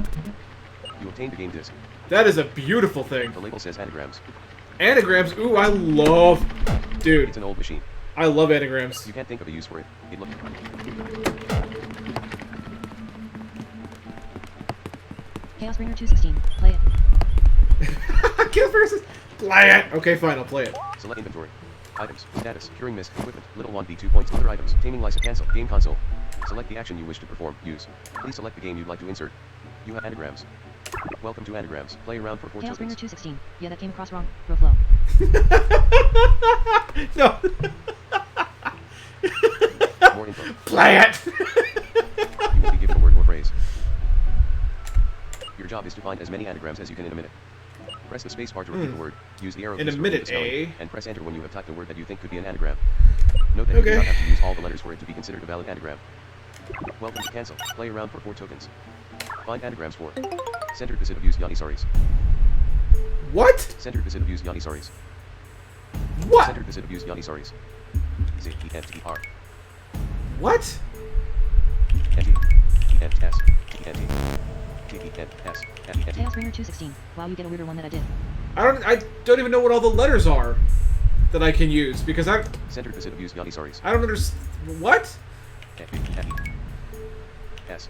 You obtained the game disc. That is a beautiful thing. The label says anagrams. Anagrams. Ooh, I love... Dude, It's an old machine. I love anagrams. You can't think of a use for it. It looked... Chaos Bringer 216. Play it. Kill versus... Play it! Okay, fine, I'll play it. Select inventory. Items. Status. Curing mist. Equipment. Little 1v 2 points. Other items. Taming license. Cancel. Game console. Select the action you wish to perform. Use. Please select the game you'd like to insert. You have anagrams. Welcome to anagrams. Play around for 4 Chaos Bringer tokens. 216. Yeah, that came across wrong. Grow flow. No. More info. Play it! You will be given a word or phrase. Your job is to find as many anagrams as you can in a minute. Press the space bar to repeat the word. Use the arrow In keys a to repeat minute, the spelling, eh? and press enter when you have typed a word that you think could be an anagram. Note that you do Okay. not have to use all the letters for it to be considered a valid anagram. Welcome to cancel. Play around for 4 tokens. Find anagrams for. Centered visit abuse Yanisaris. What? Centered visit abuse Yanisaris. What? Centered visit abuse Yanisaris. Z-E-N-T-R. What? N-T-E-N-S. T-E-N-T. T-E-N-S. N-E-N-T. Chaos Ringer 216. Wow, you get a weirder one that I did. I don't even know what all the letters are that I can use because Centered visit abuse Yanisaris. I don't understand. What? S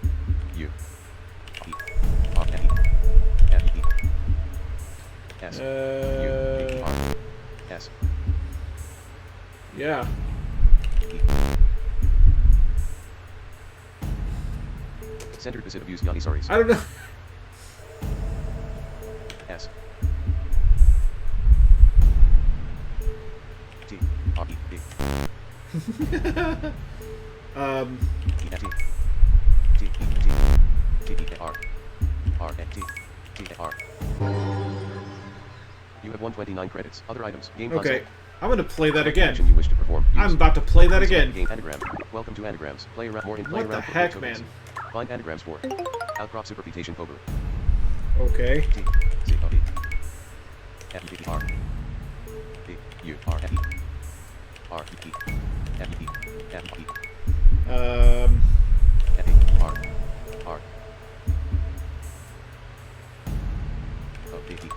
U E R N E N E S U E R S Yeah. E. Centered visit abuse Yanisaris. I don't know. S T R E B E N T T E T T E R R N T T E R. You have 129 credits. Other items. Game console. Okay, I'm gonna play that Select the action again. you wish to perform. I'm Use. about to play that Please select again. Game anagram. Welcome to anagrams. Play around more in play What the around for heck, tokens. man? Find anagrams for. Outcrop superfetation Pogu. Okay. T C O E F E R B U R F E R E E F E F E F E R R O B E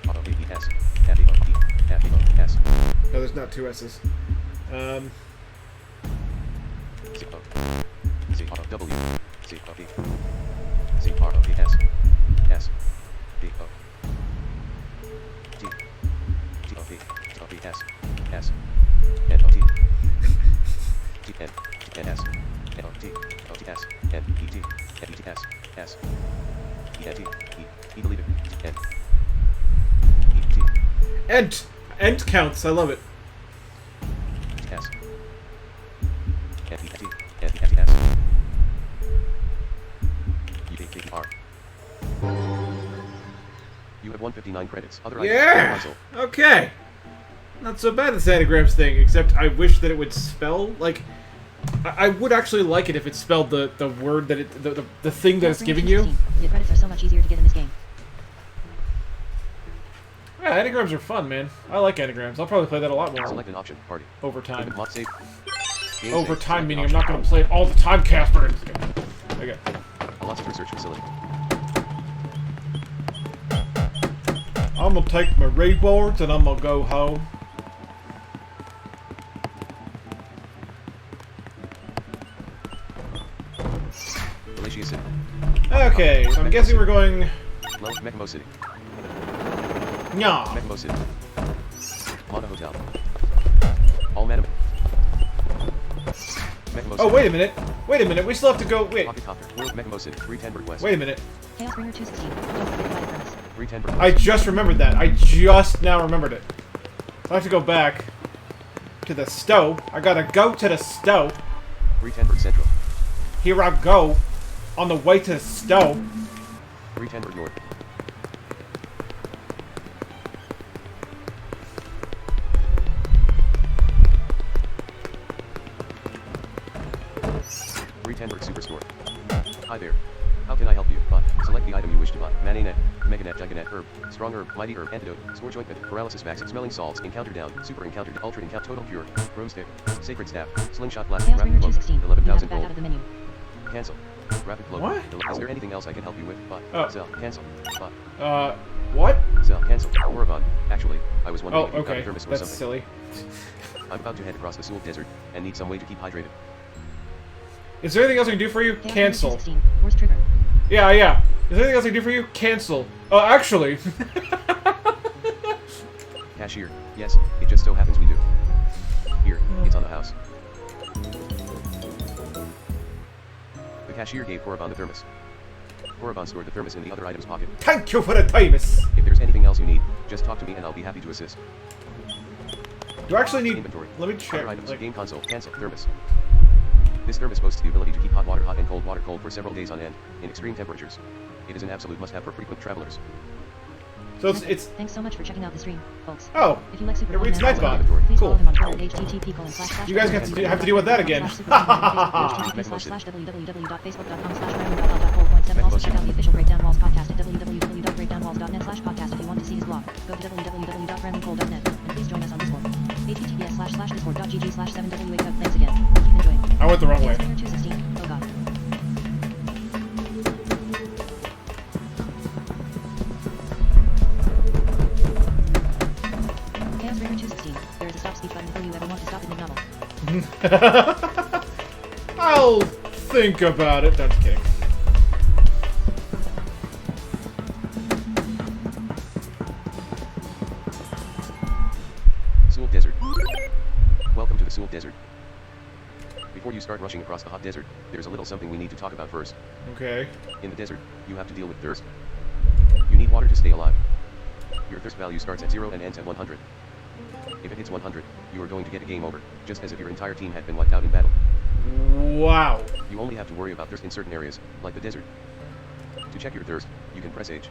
R O B E S F E O E F E O S No, there's not 2 S's. C O C R O W C O E C R O E S S B O T T O E T O E S S N O T T N T N S N O T O T S N E T N E T S S E N T E E deleted N E T Ent counts. I love it. S N E T N E T S U D K E R. You have 159 credits. Other items. Yeah. Console. Okay. Not so bad this anagrams thing, except I wish that it would spell like. I would actually like it if it spelled the word that it the thing that Chaos it's Ringer giving you. 216. The credits are so much easier to get in this game. Yeah, anagrams are fun, man. I like anagrams. I'll probably play that a lot more Select an option. Party. over time. Open mod save. Game Over save. time, Select meaning I'm option. not going to play it all the time, Casper. Okay. A lots of research facility. I'm going to take my rewards and I'm going to go home. Glacier City. Okay, so I'm guessing we're going. Low Mechamo City. Nya. Mechamo City. Mana Hotel. All Manamon. Mechamo Oh, City. wait a minute. Wait a minute. We still have to go. Wait. Pocket Copter. World Mechamo City. 310 request. Wait a minute. Chaos Ringer 216. Don't forget to buy the premise. 310 request. I just remembered that. I just now remembered it. So I have to go back to the stove. I gotta go to the stove. 310 Central. Here I go. On the way to the stove. 310 North. Superstore. Hi there. How can I help you? Buy. Select the item you wish to buy. Mananet, Meganet, Giganet, Herb, Strong Herb, Mighty Herb, Antidote, Scorch Ointment, Paralysis Max, Smelling Salts, Encounter Down, Super Encounter, Ultra Encounter, Total Cure, Broomstick, Sacred Staff, Slingshot Blast, Chaos Rapid Ringer Cloak, 216. You have 11,000 to back out gold. of the menu. Cancel. Rapid Cloak. What? Is there anything else I can help you with? Buy. Oh. Sell. Cancel. Buy. What? Sell. Cancel. Oregon. Actually, I was wondering Oh, if you got a okay. thermos or That's something. silly. I'm about to head across the Sewell Desert and need some way to keep hydrated. Is there anything else I can do for you? Chaos Ringer Cancel. 216. Where's Trigger? Yeah, yeah. Is there anything else I can do for you? Cancel. Oh, actually. Cashier. Yes, it just so happens we do. Here, it's on the house. The cashier gave Korriban the thermos. Korriban stored the thermos in the other item's pocket. Thank you for the thermos. If there's anything else you need, just talk to me and I'll be happy to assist. Do I actually need... Inventory. Let me check. Other items. Like, Game console. Cancel. Thermos. This thermos boasts the ability to keep hot water hot and cold water cold for several days on end, in extreme temperatures. It is an absolute must-have for frequent travelers. So it's Thanks so much for checking out the stream, folks. oh, If you like it reads Superblindman, Nightbot. please follow Cool. him on Twitter at http:// You guys have to deal with that again. www.facebook.com/random.l.poll.7. Also check out the official Breakdown Walls podcast at www.breakdownwalls.net/podcast. If you want to see his blog, go to www.randompoll.net and please join us on Discord. https://discord.gg/7wa. Thanks again. Keep enjoying. I went the wrong way. Chaos Bringer 216. Oh god. Chaos Bringer 216. There is a stop speed button before you ever want to stop in the novel. I'll think about it. That's kidding. Sewell Desert. Welcome to the Sewell Desert. Before you start rushing across the hot desert, there's a little something we need to talk about first. Okay. In the desert, you have to deal with thirst. You need water to stay alive. Your thirst value starts at 0 and ends at 100. If it hits 100, you are going to get a game over, just as if your entire team had been wiped out in battle. Wow. You only have to worry about thirst in certain areas, like the desert. To check your thirst, you can press H.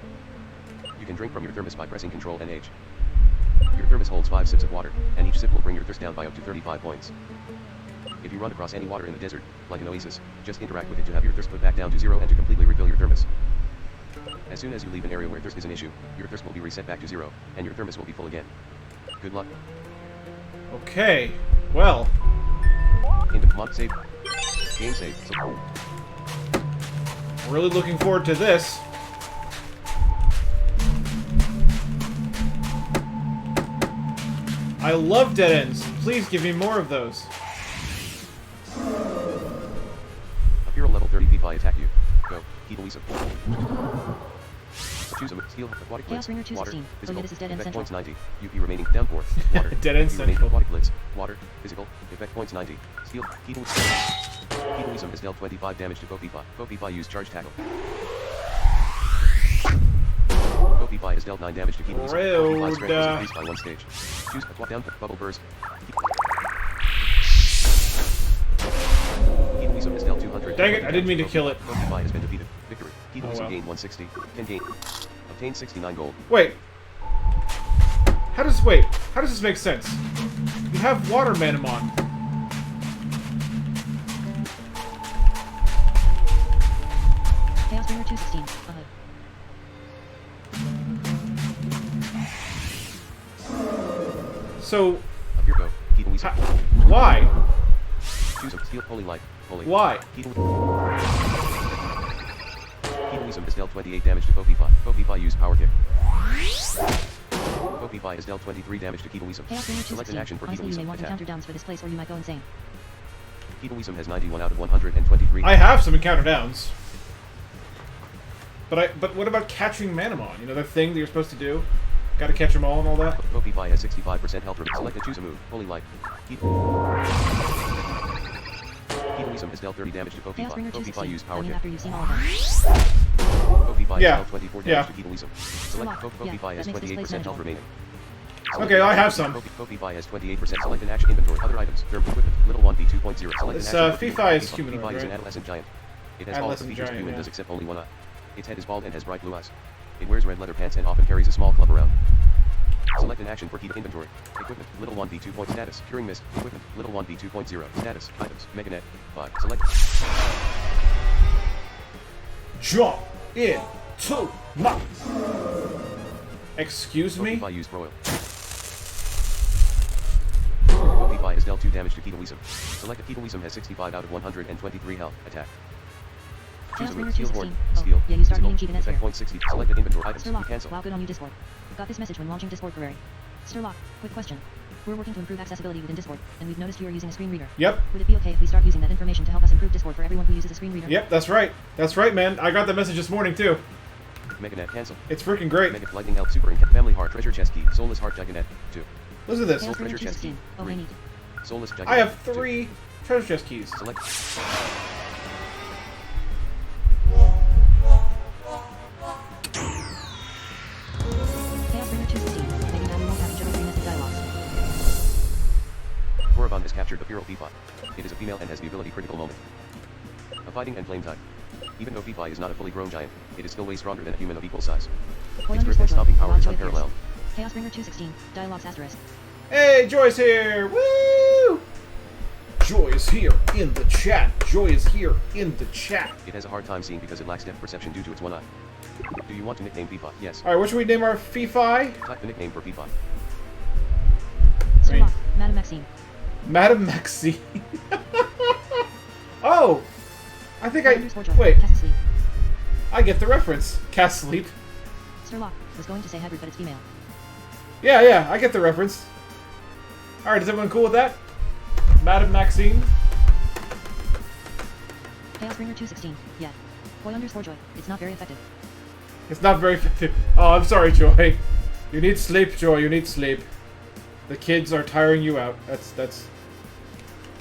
You can drink from your thermos by pressing Ctrl and H. Your thermos holds 5 sips of water, and each sip will bring your thirst down by up to 35 points. If you run across any water in the desert, like an oasis, just interact with it to have your thirst put back down to 0 and to completely refill your thermos. As soon as you leave an area where thirst is an issue, your thirst will be reset back to 0, and your thermos will be full again. Good luck. Okay. Well. Into mod save. Game save. Really looking forward to this. I love dead ends. Please give me more of those. A hero level 30 P5 attack you. Go. Keep Louisa. Choose a steel, aquatic blitz, Chaos Ringer water, 216. physical, Oh, yeah, this is Dead End effect Central. points 90, UP remaining, down 4, water, Dead End UP remaining, Central. aquatic blitz, water, physical, effect points 90, steel, Keep Louisa has dealt 25 damage to Popifi. Popifi used charge tackle. Popifi has dealt 9 damage to Keep Louisa. Popifi's strength is increased by 1 stage. Choose a down, bubble burst. Keep Louisa has dealt 200. Dang it, I didn't mean to kill it. Popifi has been defeated. Victory. Keep Louisa well. gained 160. Can gain. Obtain 69 gold. Wait. How does this make sense? You have water Manamon. Chaos Bringer 216. Ahead. So, Up your go. Keep Louisa. why? Choose a steel holy light. Holy. Why? Keep Louisa has dealt 28 damage to Popifi. Popifi used power kick. Popifi has dealt 23 damage to Keep Louisa. Chaos Bringer Select an 216. action for Keep Honestly, you may Louisa. want to Attack. counter downs for this place or you might go insane. Keep Louisa has 91 out of 123. I have some encounter downs. But what about catching Manamon? You know, that thing that you're supposed to do? Gotta catch them all and all that? Popifi has 65% health remaining. Select a choose a move. Holy light. Keep Louisa has dealt 30 damage to Chaos Popifi. Bringer Popifi 216. used I power mean kick. after you've seen all of them. Popifi has Yeah. dealt 24 Yeah. damage to Keep Louisa. Select Yeah, Popifi that has makes this place 28% health manageable. remaining. Okay, I have some. Popifi has 28%. Select an action inventory. Other items. Thermal equipment. Little 1 V2.0. Select This, an action. Fifi is humanoid, Popifi is an right? adolescent giant. It has all the Adolescent features giant, human yeah. does except only one eye. Its head is bald and has bright blue eyes. It wears red leather pants and often carries a small club around. Select an action for keep inventory. Equipment. Little 1 V2 point status. Curing mist. Equipment. Little 1 V2.0. Status. Items. Meganet. 5. Select. Jump in to my... Excuse me? Popifi used royal. Popifi has dealt 2 damage to Keetowism. Select a Keetowism has 65 out of 123 health. Attack. Choose Chaos a Bringer move. Steel horn. 216. Oh, Steel. yeah, you start Physical. needing cheap events Effect here. point 60. Selected inventory items. Sturlock, Cancel. wow, good on you, Discord. Got this message when launching Discord query. Sturlock, quick question. We're working to improve accessibility within Discord, and we've noticed you are using a screen reader. Yep. Would it be okay if we start using that information to help us improve Discord for everyone who uses a screen reader? Yep, that's right. That's right, man. I got that message this morning, too. Meganet. Cancel. It's freaking great. Mega Lightning Health Super Inc. Family Heart Treasure Chest Key. Soulless Heart Giganet. 2. Listen to this. Chaos Bringer Treasure chest 216. key. Oh, hey, 3. neat. Soulless Giganet. I have 2. 3 treasure chest keys. Select. Chaos Bringer 216. Maybe now we won't have each other pre-nested dialogues. Korriban has captured the Feral P5. It is a female and has the ability Critical Moment. A fighting and flame type. Even though Peepi is not a fully grown giant, it is still way stronger than a human of equal size. Boy Its grip and underscore stomping joy. power is Joy appears. unparalleled. Chaos Bringer 216. Dialogues asterisk. Hey, Joy's here! Woo! Joy is here in the chat. Joy is here in the chat. It has a hard time seeing because it lacks depth perception due to its one eye. Do you want to nickname Peepi? Yes. Alright, what should we name our Fifi? Type the nickname for Peepi. Sherlock. Madam Maxine. Madam Maxine. Oh! I think Boy underscore joy. Wait, Cast asleep. I get the reference. Cast sleep. Sherlock. Was going to say hybrid, but it's female. Yeah, I get the reference. Alright, is everyone cool with that? Madam Maxine? Chaos Bringer 216. Yeah. Boy underscore joy. It's not very effective. It's not very effective. Oh, I'm sorry, Joy. You need sleep, Joy. You need sleep. The kids are tiring you out. That's...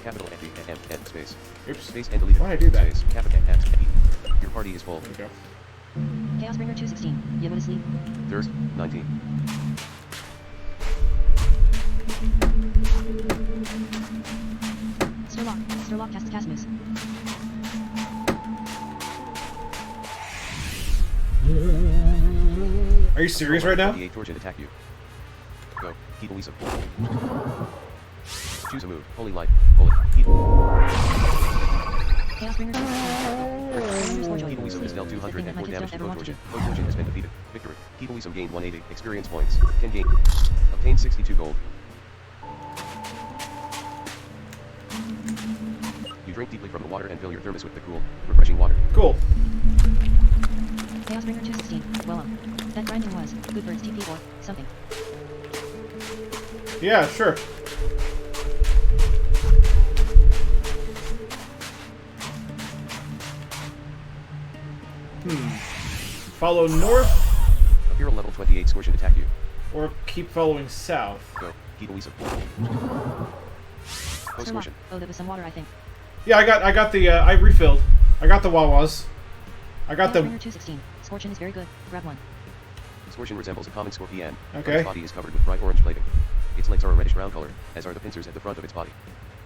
Capital F space. Oops. Space and delete. Why'd I do that? Space. Capital F. Your party is full. There we go. Chaos Bringer 216. You go to sleep. Thirst, 19. Sherlock. Sherlock cast Casmus. Are you serious right now? 28 torch and attack you. Go. Keep Elisa. Choose a move. Holy light. Holy. Keep. Chaos Bringer 216. Keep Elisa has dealt 204 kids damage don't to ever both want to torsion. Both torsion has been defeated. Victory. Keep Elisa gained 180 experience points. 10 gain. Obtain 62 gold. You drink deeply from the water and fill your thermos with the cool, refreshing water. Cool. Chaos Bringer 216. Well, that grinding was good for its TP or something. Yeah, sure. Follow north Hero level 28 scorch and attack you. or keep following south? Go. Keep Elisa. Post Sherlock. scorch. Oh, there was some water, I think. Yeah, I got the, I refilled. I got the Wawas. I got Chaos the... Bringer 216. Scorchin is very good. Grab one. Scorpion resembles a common scorpion. Okay. Its body is covered with bright orange plating. Its legs are a reddish-brown color, as are the pincers at the front of its body.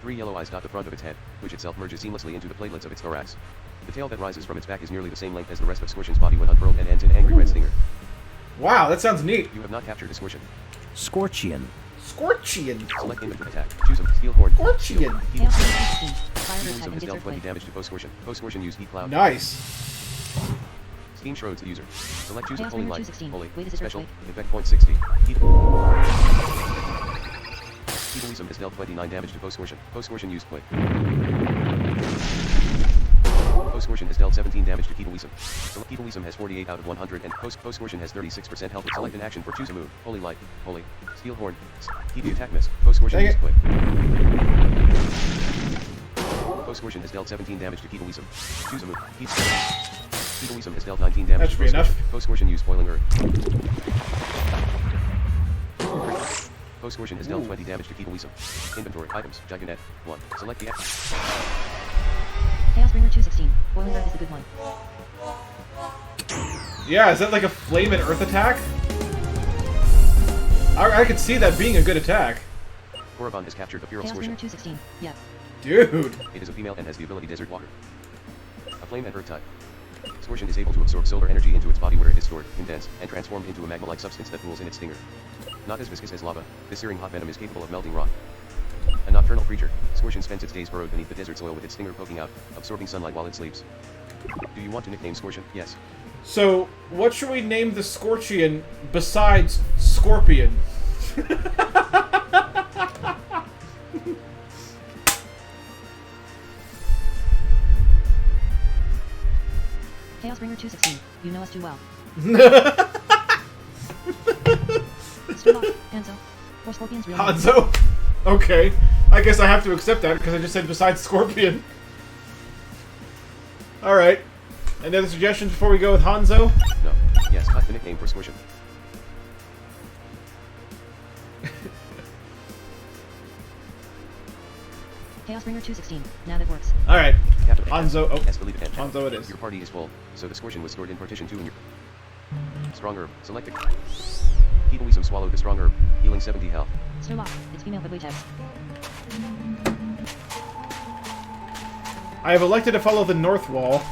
3 yellow eyes dot the front of its head, which itself merges seamlessly into the platelets of its thorax. The tail that rises from its back is nearly the same length as the rest of Scorpion's body when unfurled and ends in angry red stinger. Wow, that sounds neat. You have not captured a Scorpion. Scorchion. Scorchion. Select inventory attack. Choose a steel horn. Scorchion. Steel. Chaos Bringer 216. Fire Heat attack Wisdom and has gives dealt 20 earthquake. damage to Post Scorpion. Post Scorpion use Heat Cloud. Nice. Steam Shrodes the user. Select choose Chaos Holy Bringer Light. 216. Holy. Wait, is it Special. earthquake? Effect point 60. Heat. Heat Wisdom has dealt 29 damage to Post Scorpion. Post Scorpion use Quick. Post Scorpion has dealt 17 damage to Keeble Wisdom. Select Keeble Wisdom has 48 out of 100 and Post Scorpion has 36% health. Select an action for choose a move. Holy Light. Holy. Steel Horn. Keep the attack miss. Post Scorpion Dang use it. Quick. Post Scorpion has dealt 17 damage to Keeble Wisdom. Choose a move. Keeble Wisdom has dealt 19 damage That to should be Post enough. Scorpion. Post Scorpion use Boiling Earth. Post Scorpion has dealt 20 damage to Keeble Wisdom. Inventory items. Giganet. 1. Select the action. Chaos Bringer 216. Boiling Earth is the good one. Yeah, is that like a flame and earth attack? I could see that being a good attack. Korriban has captured a feral Chaos Bringer Scorpion. 216. Yeah. Dude. It is a female and has the ability Desert Water. A flame and earth type. Scorpion is able to absorb solar energy into its body where it is stored, condensed, and transformed into a magma-like substance that pools in its stinger. Not as viscous as lava, this searing hot venom is capable of melting rock. A nocturnal creature, Scorpion spends its days burrowed beneath the desert soil with its stinger poking out, absorbing sunlight while it sleeps. Do you want to nickname Scorpion? Yes. So, what should we name the Scorchion besides Scorpion? Chaos Bringer 216. You know us too well. Sherlock. Hanzo. Or Scorpion's real name. Hanzo? Okay. I guess I have to accept that because I just said besides Scorpion. Alright. Any other suggestions before we go with Hanzo? No. Yes, type the nickname for Scorpion. Chaos Bringer 216. Now that works. Alright. Capital Hanzo. Oh, Escalated and Hanzo it is. Your party is full, so the Scorpion was stored in partition 2 in your... Strong herb. Select the... Keeble Wisdom swallowed the strong herb, healing 70 health. Sherlock. It's female but wait tabs. I have elected to follow the north wall.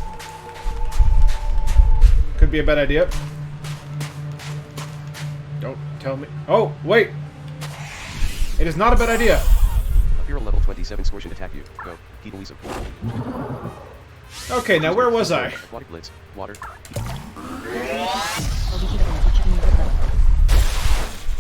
be a bad idea. Don't tell me. Oh, wait! It is not a bad idea. A hero level 27 score should attack you. Go. Keep Elysium. Okay, now where was I? Aquatic Blitz. Water.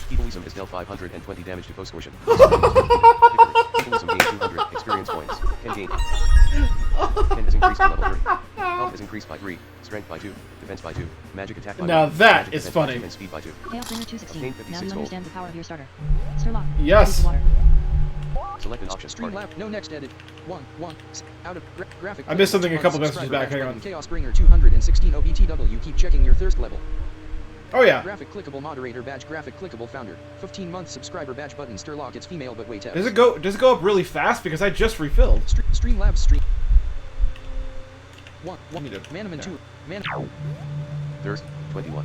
Keep Elysium has dealt 520 damage to foe scorpion. Keep Elysium gained 200 experience points. Ken gain. Ken has increased to level 30. Health has increased by 3. Strength by 2. Defense by 2. Magic attack by 1. Now that magic is defense by funny. 2 and speed by 2. Chaos Bringer 216. Obtain Now 56 you gold. understand the power of your starter. Stirlock. Yes. Water. Select an option. Stream Party. lab, no next edit. Out of graphic. I missed something a couple Subscriber messages back, badge hang button, on. Chaos Bringer 216 OBTW. Keep checking your thirst level. Oh yeah. Graphic clickable moderator badge. Graphic clickable founder. 15-month subscriber badge button. Stirlock. It's female, but wait. Does it go up really fast? Because I just refilled. Streamlabs stream. One. need to- Manamon yeah. 2. Man. Thirst. 21.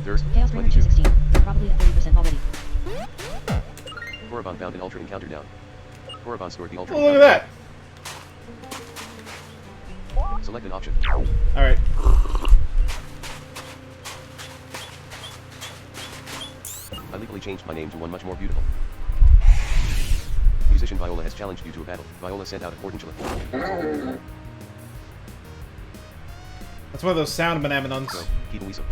Thirst. Chaos Bringer 22. 216. Probably at 30% already. Korriban found an ultra encounter down. Korriban stored the ultra Oh, look at encounter. Select an option. that. Alright. I legally changed my name to one much more beautiful. Musician Viola has challenged you to a battle. Viola sent out a Portentula. That's one of those sound Manamons. Go. Keep Elysium.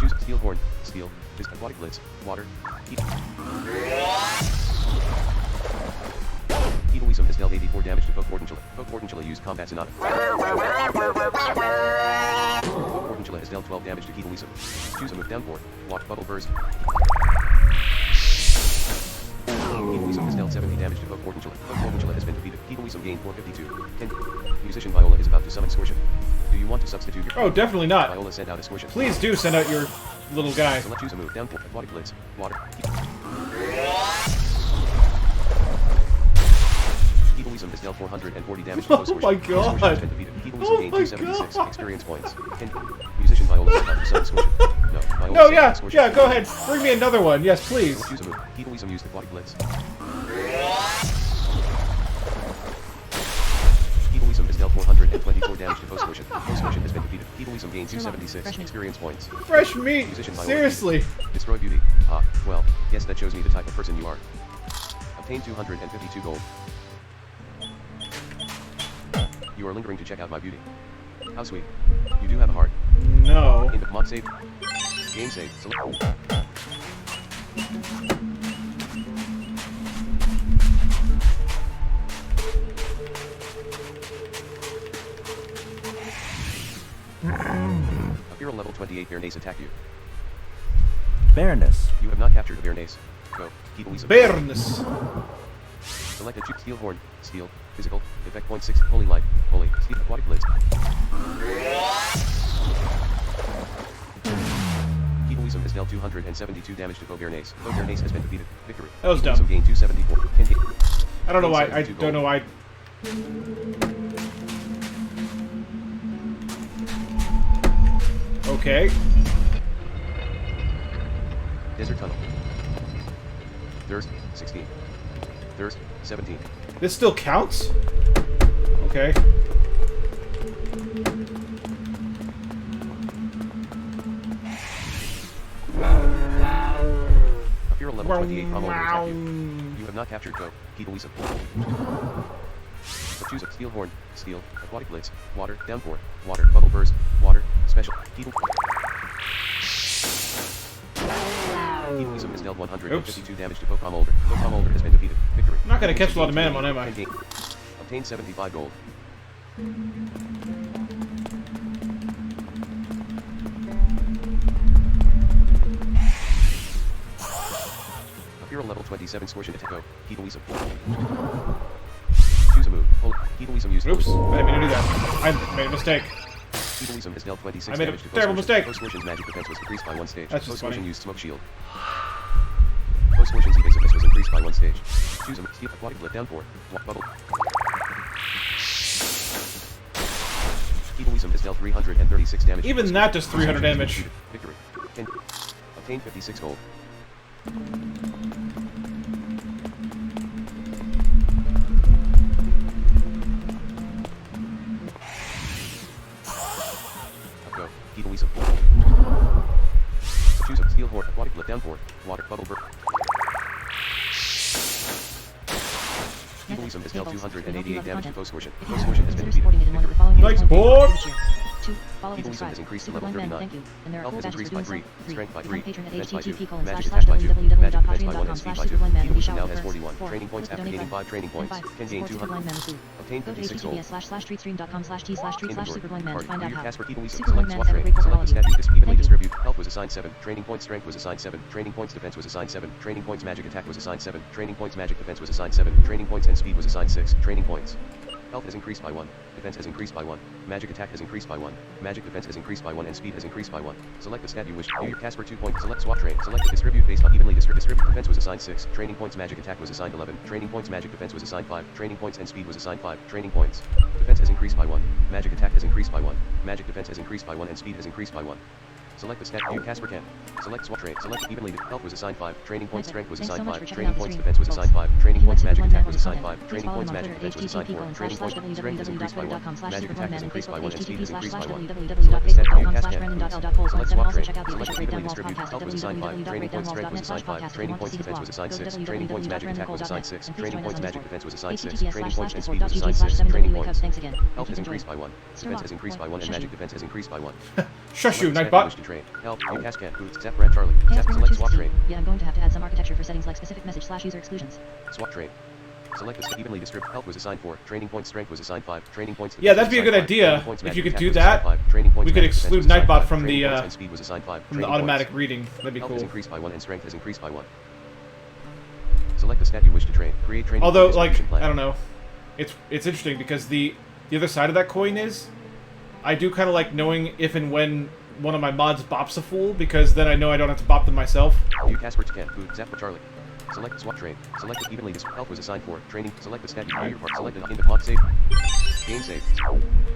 Choose Steel Horn. Steel. Is Aquatic Blitz. Water. Keep Elysium has dealt 84 damage to Folk Portentula. Folk Portentula used Combat Sonata. Folk Portentula has dealt 12 damage to Keep Elysium. Choose a move downpour. Watch Bubble Burst. Keep Elysium has dealt 70 damage to Folk Portentula. Folk Portentula has been defeated. Keep Elysium gained 452. Musician Viola is about to summon Scorpion. Do you want to substitute your... Oh, definitely not. Viola sent out a Scorpion. Please do send out your little guy. Select choose a move downpour. Aquatic Blitz. Water. Keep Elysium has dealt 440 damage to Oh Scorpion. my God. Has been defeated. Keep Elysium Oh gained my 276 God. experience points. Musician Viola is about to summon Scorpion. No, Viola No, sent yeah, out Scorpion. yeah, go ahead. Bring me another one. Yes, please. Choose a move. Keep Elysium used Aquatic Blitz. Keep Elysium has dealt 424 damage to Foe Scorpion. Foe Scorpion has been defeated. Keep Elysium gained 276 experience points. Fresh meat. Musician Viola Seriously. defeated. Destroy beauty. Ah, well, yes, that shows me the type of person you are. Obtain 252 gold. You are lingering to check out my beauty. How sweet. You do have a heart. No. End of mod save. Game save. Select. A hero level 28 Bearnace attack you. Baroness. You have not captured a Bearnace. Go. Keep Elysium. Baroness. Select a choose Steel Horn. Steel. Physical. Effect point 6. Holy Light. Holy. Steel. Aquatic Blitz. Keep Elysium has dealt 272 damage to Foe Bearnace. Foe Bearnace has been defeated. Victory. That was Keep dumb. Elysium gained 274. Ken gain. I don't know why. I 72 don't know gold. why. Okay. Desert Tunnel. Thirst. 16. Thirst. 17. This still counts? Okay. A hero level 28 Pommel will attack you. You have not captured Go. Keep Elysium. So choose a Steel Horn. Steel. Aquatic Blitz. Water. Downpour. Water. Bubble Burst. Water. Special. Keep Elysium has dealt 152 damage to Foe Pomolder. Foe Pomolder has been defeated. Victory. I'm not gonna catch a lot of Manamon, am I? Ken gain. Obtain 75 gold. A hero level 27 Scorpion attack. Go. Keep Elysium. Choose a move. Hold. Keep Elysium used. Oops. I didn't mean to do that. I made a mistake. Keep Elysium has dealt 26 I made a damage to Foe terrible Scorpion. mistake. Foe Scorpion's magic defense was decreased by one stage. That's Foe just Scorpion funny. used Smoke Shield. Foe Scorpion's evasiveness was increased by one stage. Choose a move. Steel. Aquatic Blitz. Downpour. Bubble. Keep Elysium has dealt 336 damage. to Even Foe that Scorpion. does 300 Foe Scorpion damage. has been defeated. Victory. Ken. Obtain 56 gold. A Keetowism. Choose a steel horn, aquatic blip, downpour, water, bubble burst. Keetowism has dealt 288 damage to Post-Scortion. Post-Scortion has been defeated. Nice board! Keetowism has increased to level 39. Health has increased by 3, strength by 3, patron at defense by 2, http:// magic attack by 2, magic defense by 1 and www.patreon.com/superblindman speed by 2. Keetowism now has shower 41 curse. training points after gaining 5 training points. Can gain 200. Obtain Go to 56 gold. https://treatstream.com/t/superblindman to find out how. Casper Keetowism. Superblindman, Select swap ever trade. grateful for all Select the of you. stat evenly Thank you. distribute. Health was assigned 7. Training points strength was assigned 7. Training points defense was assigned 7. Training points magic attack was assigned 7. Training points magic defense was assigned 7. Training points and speed was assigned 6. Training points. Health has increased by 1. Defense has increased by 1. Magic attack has increased by 1. Magic defense has increased by 1 and speed has increased by 1. Select the stat you wish. View your Casper 2 point. Select swap trade. Select the distribute based on evenly distribute. Defense was assigned 6. Training points magic attack was assigned 11. Training points magic defense was assigned 5. Training points and speed was assigned 5. Training points. Defense has increased by 1. Magic attack has increased by 1. Magic defense has increased by 1 and speed has increased by 1. Select the stat. View Casper can. Select swap trade. Select evenly. Health was assigned 5. Training points strength was Thanks so assigned much for 5. checking Training out the points stream, defense was folks. assigned 5. Training If you points like magic Superblindman attack was bonus assigned content, 5. please Training follow points him on magic Twitter defense was assigned 4. Training points strength has increased by 1. Magic attack has increased by 1 and speed has increased by 1. Select the stat. View Casper. Select swap trade. Select evenly distribute. Health was assigned 5. Training points strength was assigned 5. Training points defense was assigned 6. Training points magic attack was assigned 6. Training points magic defense was assigned 6. Training points and speed was assigned 6. Training points. Thanks again. Health has increased by 1. Defense has increased by 1 and magic defense has increased by 1. Shush you, Select the stat Nightbot! wish to trade. Help. View Cascan. Boots. Zap Brad Charlie. Chaos Zap Bringer select swap 260. trade. Yeah, I'm going to have to add some architecture for settings like specific message/user exclusions. Swap trade. Select the evenly distribute. Health was assigned 4. Training points strength was assigned 5. Training points. Yeah, defense that'd be a was good assigned 5. idea. Training points If magic you could attack do was assigned that, 5. Training points we could magic defense exclude was assigned Nightbot 5. from Training the, points and speed was assigned 5. from the Training automatic points. reading. That'd be Health cool. has increased by 1 and strength has increased by 1. Select the stat you wish to trade. Create training. Although, point like, distribution plan. I don't know. It's interesting because the other side of that coin is, I do kind of like knowing if and when one of my mods bops a fool, because then I know I don't have to bop them myself. View Casper to Ken. Food. Zap for Charlie. Select the swap trade. Select the evenly distribute. Health was assigned 4. Training. Select the stat you view your part. Select the mod save. Game save.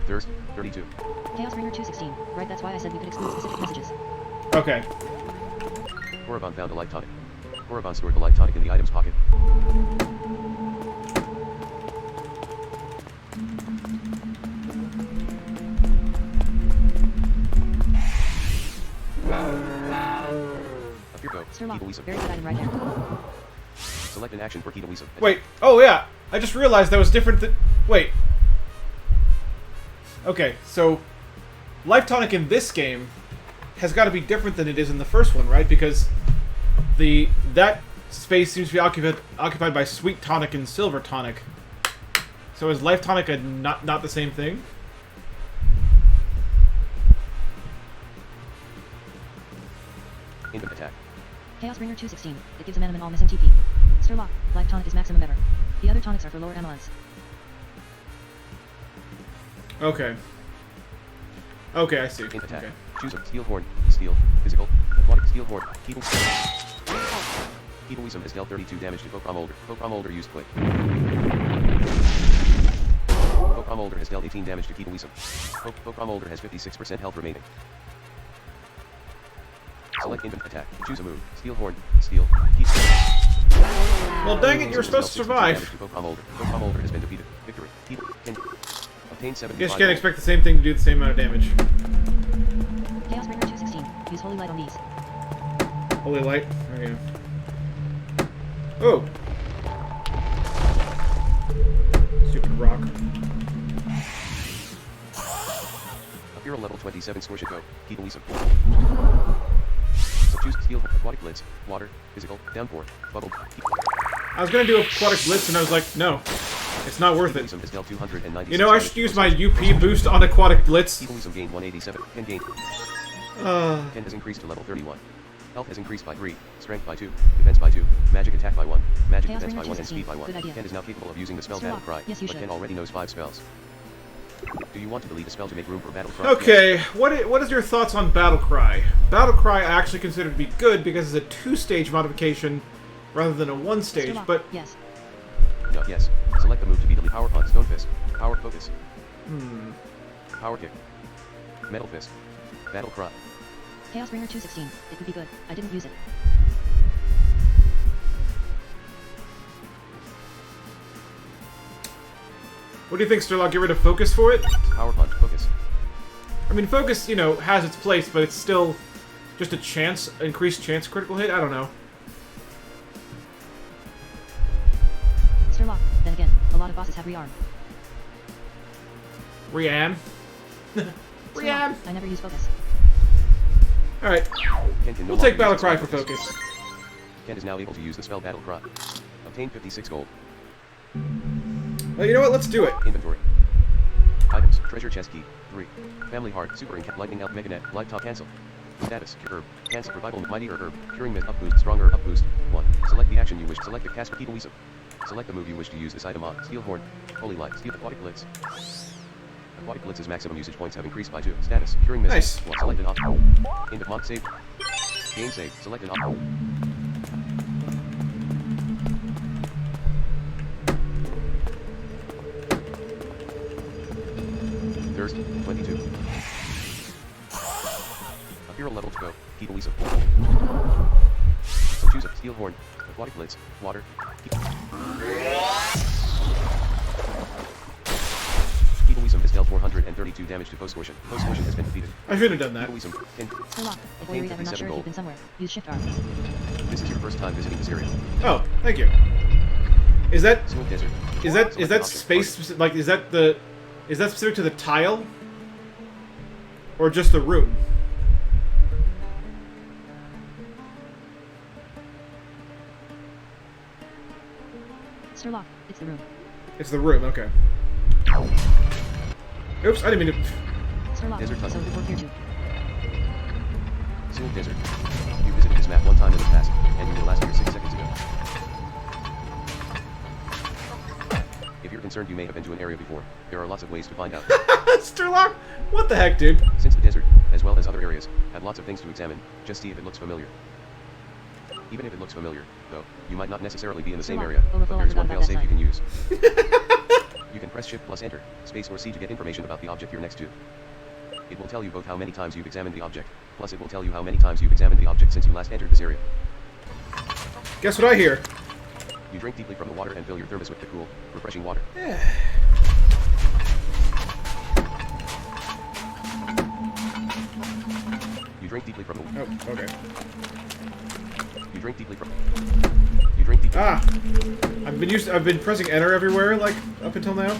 Thirst. 32. Chaos Bringer 216. Right, that's why I said we could exclude specific messages. Okay. Korriban found a light tonic. Korriban stored the light tonic in the item's pocket. Up here go. Sir Locke, Keetowism. very good item right there. Select an action for Keetowism. Wait. Oh, yeah. I just realized that was different than... Wait. Okay, so... Life Tonic in this game has got to be different than it is in the first one, right? Because that space seems to be occupied by Sweet Tonic and Silver Tonic. So is Life Tonic not the same thing? Infant attack. Chaos Bringer 216. It gives a Manamon all missing TP. Sir Locke, Life Tonic is maximum ever. The other tonics are for lower amelons. Okay. Okay, I see. Infant attack. Okay. Choose a steel horn. Steel. Physical. Aquatic steel horn. Keetowism has dealt 32 damage to Pokemon Molder. Pokemon Molder used quick. Pokemon Molder has dealt 18 damage to Keetowism. Pokemon Molder has 56% health remaining. Select infant attack. Choose a move. Steel horn. Steel. Well, dang it, you were supposed to survive. Pokemon Molder has been defeated. Victory. Obtain 75. Guess you can't expect the same thing to do the same amount of damage. Chaos Bringer 216. Use Holy Light on these. Holy light. Okay. Oh. Stupid rock. Hero level 27 score should go. Keetowism. So choose steel, aquatic blitz, water, physical, downpour, bubble. I was gonna do Aquatic Blitz and I was like, no. It's not worth it. Keetowism has dealt 296 You know, I damage should to use my Post-Scortion. UP boost on Aquatic Blitz. Keetowism gained 187. Ken gained. Ken has increased to level 31. Health has increased by 3, strength by 2, defense by 2, magic attack by 1, magic Chaos defense by Bringer 1 and speed by 1. 216. Good idea. Ken is now capable of using the spell Sir Battle Locke, Cry, yes, you but should. Ken already knows 5 spells. Do you want to delete a spell to make room for Battle Cry? Okay, what is your thoughts on Battle Cry? Battle Cry I actually consider to be good because it's a 2-stage modification rather than a 1-stage, Sir Locke, but... yes. No, yes. Select the move to be delete. Power Punch, Stone Fist, Power Focus, Power Kick, Metal Fist, Battle Cry. Chaos Bringer 216. It could be good. I didn't use it. What do you think, Sturlock? Get rid of Focus for it? Power Punch, Focus. I mean, focus, you know, has its place, but it's still just a chance, increased chance critical hit. I don't know. Sturlock. Then again, a lot of bosses have rearm. Rian. Rian. I never use focus. All right. Ken can no We'll take longer Battle use Cry the for spell focus. Ken is now able to use the spell Battle Cry. Obtain 56 gold. Well, you know what? Let's do it. Inventory. Items. Treasure chest key. 3. Family heart. Super and lightning out. Meganet. Light top cancel. Status. Herb. Cancel. Revival. Mightier herb. Curing myth. Up boost. Stronger. Up boost. 1. Select the action you wish. Select the cast for Keto Weasel. Select the move you wish to use this item on. Steel horn. Holy light. Steel aquatic blitz. Aquatic blitz's maximum usage points have increased by 2. Status. Curing myth. Nice. 1. Select an option. End of month save. Game save. Select an option. Thirst, 22. A hero level to go. Keto Weasel. So choose a steel horn, aquatic blitz, water. Keto Weasel has dealt 432 damage to Post Squishin. Post Squishin has been defeated. I should have done that. Keto Weasel, Sturlock. If you're ever not sure if you've been somewhere, use shift arm. This is your first time visiting this area. Oh, thank you. Is that Smooth desert. is that space specific, like is that specific to the tile or just the room? Sturlock. It's the room. It's the room. Okay. Oops, I didn't mean to. Sturlock. Desert tunnel. So good work here too. Smooth desert. You visited this map one time in the past, and you were last here 6 seconds ago. If you're concerned you may have been to an area before, there are lots of ways to find out. Sturlock? What the heck, dude? Since the desert, as well as other areas, have lots of things to examine, just see if it looks familiar. Even if it looks familiar, though, you might not necessarily be in the same area, but there's one failsafe you can use. You can press Shift plus Enter, Space or C to get information about the object you're next to. It will tell you both how many times you've examined the object, plus it will tell you how many times you've examined the object since you last entered this area. Guess what I hear? You drink deeply from the water and fill your thermos with the cool, refreshing water. Yeah. You drink deeply from the... Oh, okay. You drink deeply from... You drink deeply... Ah! I've been pressing enter everywhere, like, up until now.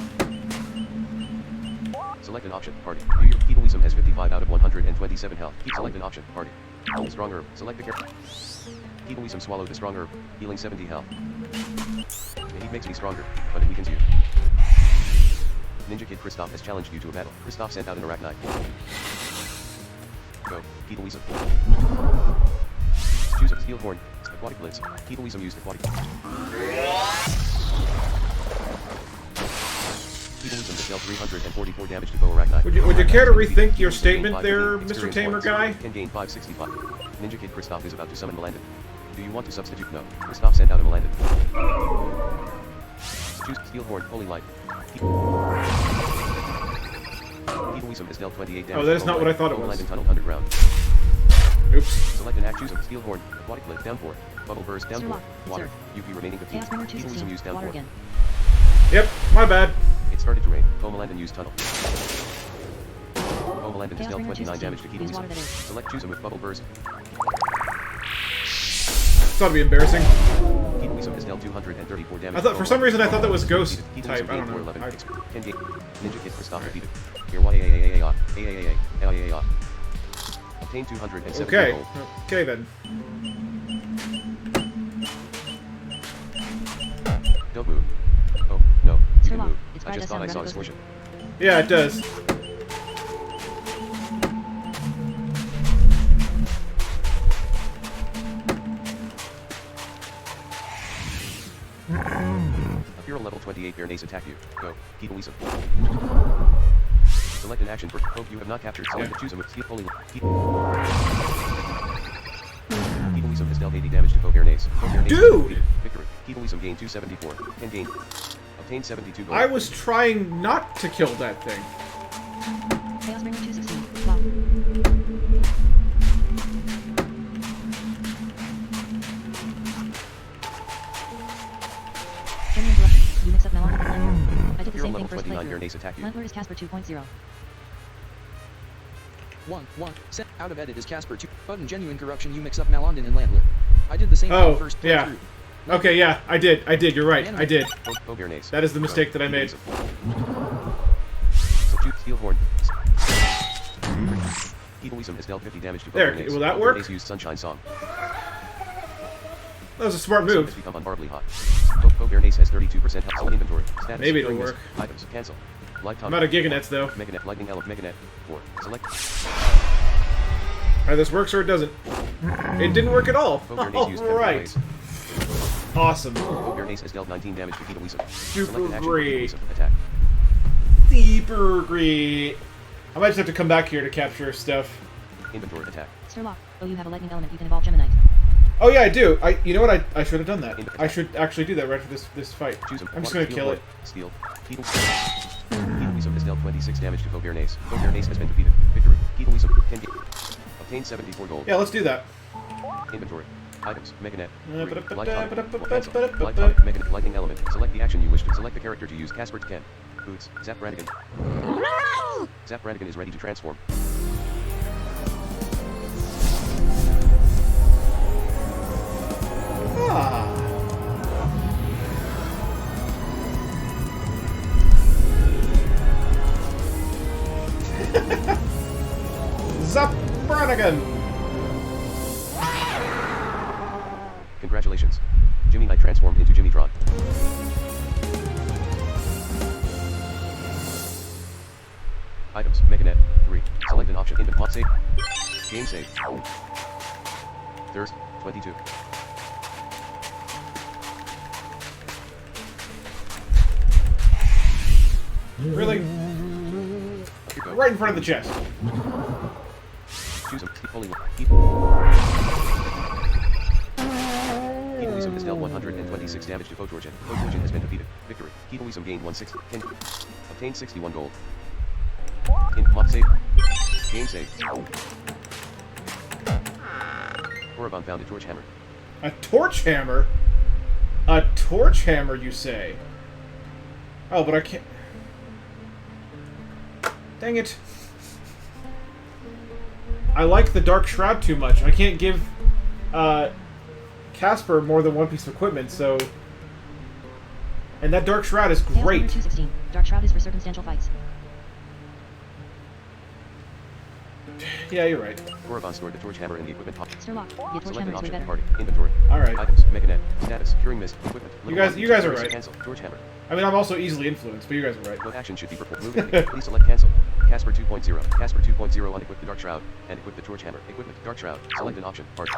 Select an option, party. Your Keto has 55 out of 127 health. Select an option, party. Strong herb. Select the character. Keto swallow the strong herb, healing 70 health. The heat makes me stronger, but it weakens you. Ninja Kid Kristoff has challenged you to a battle. Kristoff sent out an arachnite. Go, Keto Choose a steel horn, aquatic blitz. Keto used aquatic. Keto has dealt 344 damage to bow arachnite. Would you care to rethink your statement there, Mr. Tamer guy? Can gain 565. Ninja Kid Kristoff is about to summon Melandon. Do you want to substitute? No. Kristoff sent out a Melandon. Choose steel horn, holy light. Keto has dealt 28 damage. Oh, that is not what I thought it was. Melandon tunnel underground. Oops. Select an act. Choose a steel horn, aquatic blitz down 4, bubble burst down 4, Sturlock, water. sir. UP remaining 15. Chaos Bringer Keto 216. used down Water 4. again. Yep, my bad. It started to rain. Melandon used tunnel. Melandon has Chaos dealt Bringer 29 damage to 216. Keto Use water that is. Select choose with bubble burst. This ought to be embarrassing. Keto has dealt 234 damage. I thought for some reason I thought that was ghost Keto type. I don't know. 411. I- Can gain. Ninja Kid Kristoff defeated. Here AAAA. Obtain 270 Okay. gold. Okay then. Don't move. Oh, no. You can Sturlock, move. it's I bright just as thought I hell, saw a Rabbit goes squishin. Yeah, it does. A hero level 28 bear nace attack you. Go. Keto Weasel. Select an action for hope you have not captured. Select choose a move. Keep holy. Keto Weasel has dealt 80 damage to bow bear nace. Bow bear nace Dude! defeated. Victory. Keto Weasel gain 274. Can gain. Obtain 72 gold. I was trying not to kill that thing. Chaos Bringer 216. Wow. Genuine direction. You mix up Melon with Lantern. I did the Hero same level thing first 29 bear playthrough. nace attack you. Lantern is Casper 2.0. 1. Send out of edit is Casper 2. Button genuine corruption. You mix up Malondon and Landler. I did the same Oh, thing first. yeah. Through. Okay, yeah, I did. You're right. I did. Ogre-nace. That is the mistake that I made. So Steel Horn. Evil Weasel has dealt 50 damage to There, Ogre-nace. will that work? Ogre-nace used Sunshine Song. That was a smart Some move. has become unbearably hot. Ogre-nace has 32% health. Select inventory. Status. Maybe it'll During work. this, items. Cancel. Lifetime. I'm out of Giganets, though. Meganet. Lightning Element. Meganet. 4. Select. Either this works or it doesn't. It didn't work at all. Ogre-nace used Alright. Awesome. Ogre-nace has dealt 19 damage to Evil Weasel. Super Select an action for great. Evil Weasel. Attack. Super great. I might just have to come back here to capture stuff. Inventory. Attack. Sturlock. Oh, you have a lightning element. You can evolve Gemini. Oh yeah, I do. You know what? I should have done that. I should actually do that right after this fight. Choose him. I'm just Water, gonna steel, kill it. Steel. Evil Weasel has dealt 26 damage to Ogre-nace. Ogre-nace has been defeated. Victory. Evil Weasel can get. Obtain 74 gold. Yeah, let's do that. Inventory. Items. Meganet. ba-da-ba-da, Lifetime. ba-da-ba-da, Cancel. ba-da-ba-da. Lifetime. Meganet. Lightning element. Select the action you wish to. Select the character to use. Casper to Ken. Boots. Zap Brannigan. Zap Brannigan is ready to transform. Ah. Zap Brannigan. Congratulations. Jimmy Knight transformed into Jimmytron. Items. Meganet. 3. Select an option. Invent. Mod save. Game save. Thirst. 22. Really? Here go. Right in front of the chest. Choose him. Keep pulling. Keep. Evil Weasel has dealt 126 damage to Photorgen. Photorgen has been defeated. Victory. Evil Weasel gained 160. Obtained 61 gold. In mod save. Game save. Korriban found a torch hammer. A torch hammer? A torch hammer, you say? Oh, but I can't... Dang it. I like the Dark Shroud too much. I can't give Casper more than one piece of equipment, so... And that Dark Shroud is Chaos Bringer great. 216. Dark Shroud is for circumstantial fights. Yeah, you're right. Korriban stored the torch hammer in the equipment pocket. Sturlock. The torch Select hammer an is way option. better. Party. Inventory. Alright. Items. Meganet. Status. Curing mist. Equipment. You guys are right. Cancel. Torch hammer. I mean, I'm also easily influenced, but you guys are right. What action should be performed? Move it. Please select cancel. Casper 2.0. Casper 2.0 unequip the Dark Shroud and equip the Torch Hammer. Equipment. Dark Shroud. Select an option. Part.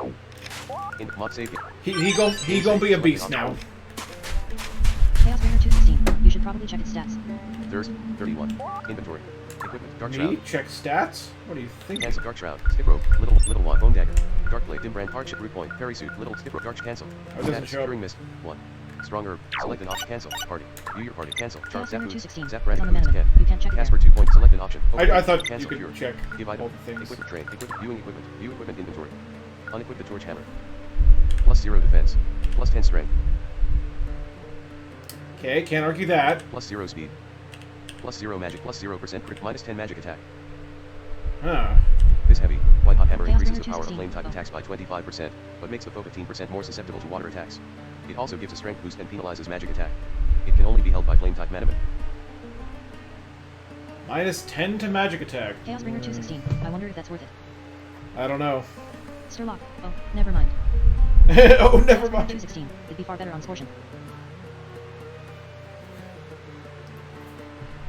In mod save. He gon' be a beast now. Chaos Bringer 216. You should probably check its stats. Thirst. 31. Inventory. Equipment. Dark Me? Shroud. Check stats? What do you think? Cancel. Dark Shroud. Skip rope. Little wand. Bone dagger. Dark blade. Dim brand. Hardship. Root point. Fairy suit. Little skip rope. Dark cancel. Oh, it doesn't Status. show up. Curing mist. 1. Strong herb. Select an option. Cancel. Party. View your party. Cancel. Charge. Chaos Zap Bringer food. 216. Zap It's brand on the foods. Manamon. Can. You can't check it Casper there. 2. Select an option. I thought Cancel. you could Cure. check Give all item. the things. Equipment train. Equipment. Viewing equipment. View equipment inventory. Unequip the Torch Hammer. Plus 0 defense. Plus 10 strength. Okay, can't argue that. Plus 0 speed. Plus 0 magic. Plus 0% crit. Minus 10 magic attack. Huh. This heavy, white hot hammer Chaos increases the Bringer power of 216. flame type Oh. attacks by 25%, but makes the foe 15% more susceptible to water attacks. It also gives a strength boost and penalizes magic attack. It can only be held by flame type Manamon. Minus 10 to magic attack. Chaos Bringer 216. I wonder if that's worth it. I don't know. Sturlock. Oh, never mind. Oh, never Chaos Bringer mind. 216. It'd be far better on Scorpion.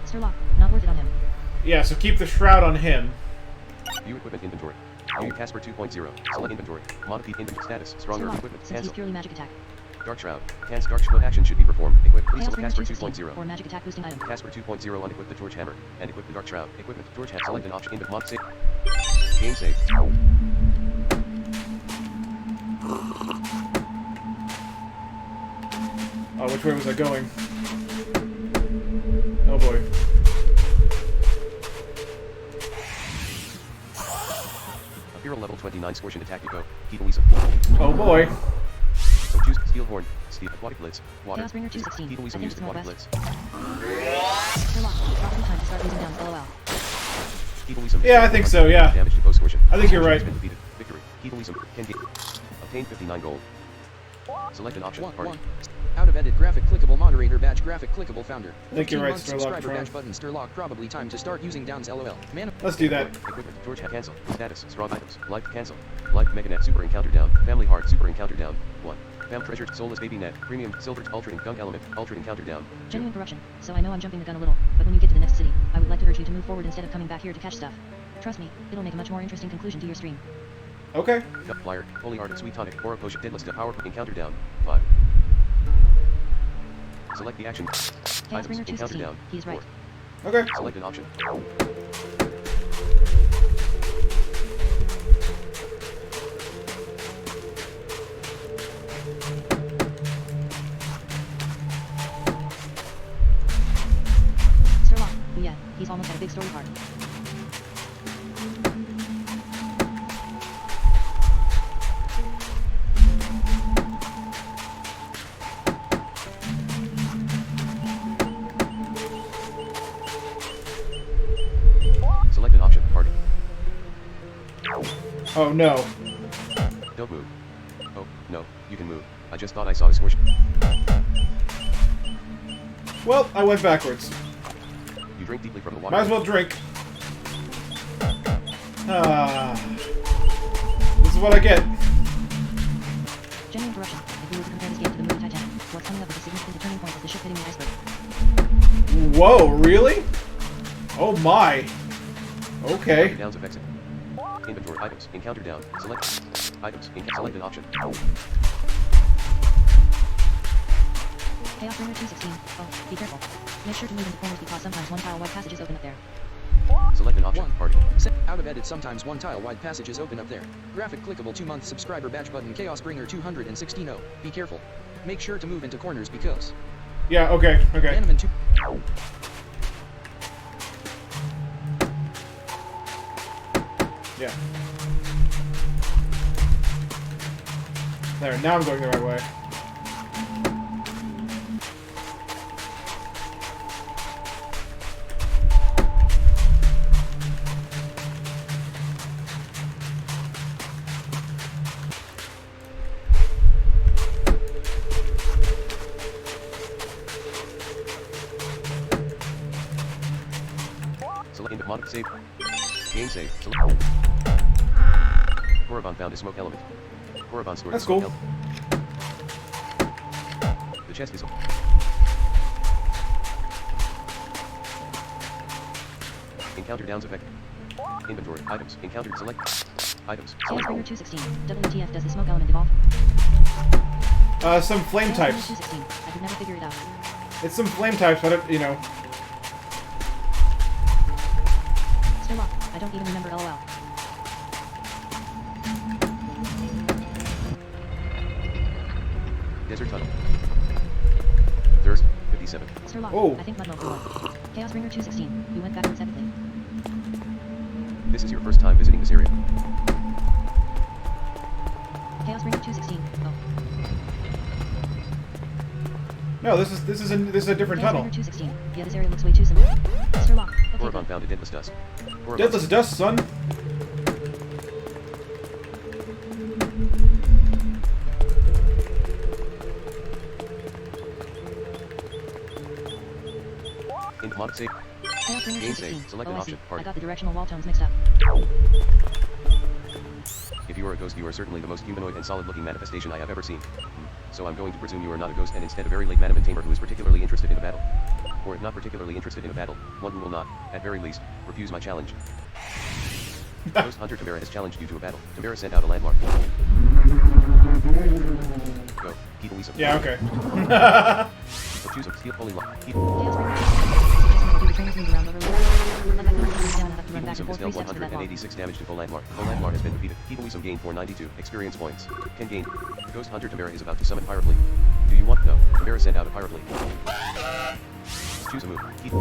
Sturlock. Not worth it on him. Yeah, so keep the shroud on him. View equipment inventory. View Casper 2.0. Select inventory. Modify inventory status. Stronger Sturlock. equipment. Since he's Cancel. purely magic attack. Dark Shroud. Cancel. Dark Shroud action should be performed. Equip. Please Chaos select Bringer Casper 216. 2.0. Or magic attack boosting item. Casper 2.0 unequip the Torch Hammer and equip the Dark Shroud. Equipment. Torch Hammer. Select an option. Invent mod save. Game save. Oh, which way was I going? Oh boy. A hero level 29 Scorpion attack to go. Keep Elisa. Oh boy. So choose Steel Horn, Steel Aquatic Blitz, Water. Chaos Bringer 216. Keep Elisa I think used it's Aquatic Northwest. Blitz. Sturlock. It's probably time to start losing down. LOL. Yeah, I think so, yeah. Damage to post portion. I think you're Portion right. has been defeated. Victory. Hedonism. Can gain. Obtain 59 gold. Select an option. Party. Out of edit graphic clickable moderator badge graphic clickable founder. I think you're 15 right, month Sturlock subscriber Pro. badge button Sturlock probably time to start using downs lol. Man. Let's do that. Equipment. George hat cancel. Status. Strong items. Life cancel. Life Meganet super encounter down. Family heart super encounter down. 1. Fam treasured soulless baby net. Premium silver ultra gunk element. Ultra encounter down. 2. Genuine corruption, so I know I'm jumping the gun a little, but when you get to the next city, I would like to urge you to move forward instead of coming back here to catch stuff. Trust me, it'll make a much more interesting conclusion to your stream. Okay. Gut flyer. Holy art sweet tonic. Aura potion. Deadless power encounter down. 5. Select the action. Chaos Items. Bringer Encounter 216, down. he's right. 4. Okay. Select an option. Sturlock, yeah, he's almost at a big story part. Select an option. Party. Oh no. Don't move. Oh, no. You can move. I just thought I saw a squish. Well, I went backwards. You drink deeply from the water. Might as well drink. This is what I get. Genuine corruption, if we were to compare this game to the movie Titanic, what's coming up is a significant turning point as the ship hitting the iceberg. Whoa, really? Oh my. Okay. Downs of exit. Inventory items. Encounter down. Select items. Select an option. Chaos Bringer 216, oh, be careful. Make sure to move into corners because sometimes one tile wide passages open up there. Select an option. 1. Party. Out of edit sometimes one tile wide passages open up there. Graphic clickable 2 month subscriber badge button Chaos Bringer 216 oh. Be careful. Make sure to move into corners because. Yeah, okay, okay. Manamon 2. Yeah. There, now I'm going the right way. Select mod save. Game save. Select. Korriban found a smoke element. Korriban stored. That's a smoke cool. The chest is. Encounter downs effect. Inventory items. Encounter select items. Chaos Bringer 216, WTF does the smoke element evolve? Some flame Chaos Bringer types. 216, I could never figure it out. It's some flame types, but you know. Sturlock, I don't even remember LOL. Desert tunnel. Thirst 57. Sturlock, Oh. I think Mudmo cool. Chaos Bringer 216, we went backwards epically. This is your first time visiting this area. Chaos Bringer 216, oh. No, this is a different Chaos tunnel. Bringer 216, yeah, this area looks way too similar. Sturlock, okay, Korriban good. found a deadless dust. Korriban- Deadless dust, son. In mod save. Chaos Bringer Game 216, save. Select oh an I option. see, I Party. got the directional wall tones mixed up. If you are a ghost, you are certainly the most humanoid and solid-looking manifestation I have ever seen. So I'm going to presume you are not a ghost and instead a very late Manamon tamer who is particularly interested in a battle. Or if not particularly interested in a battle, one who will not, at very least, refuse my challenge. Ghost Hunter Tamara has challenged you to a battle. Tamara sent out a landmark. Go. Keep Elisa. Yeah, okay. So choose a steel pulling lock. Keep Chaos Bringer 216, just do the trainers move around over there. Let that gun move down and have to run back Elisa and has forth 3 dealt steps for that wall. 186 damage to full landmark. Full landmark has been defeated. Keep Elisa gained 492 experience points. Can gain. Ghost Hunter Tamara is about to summon Pyrofleet. Do you want? No. Tamara sent out a Pyrofleet. Choose a move. Keep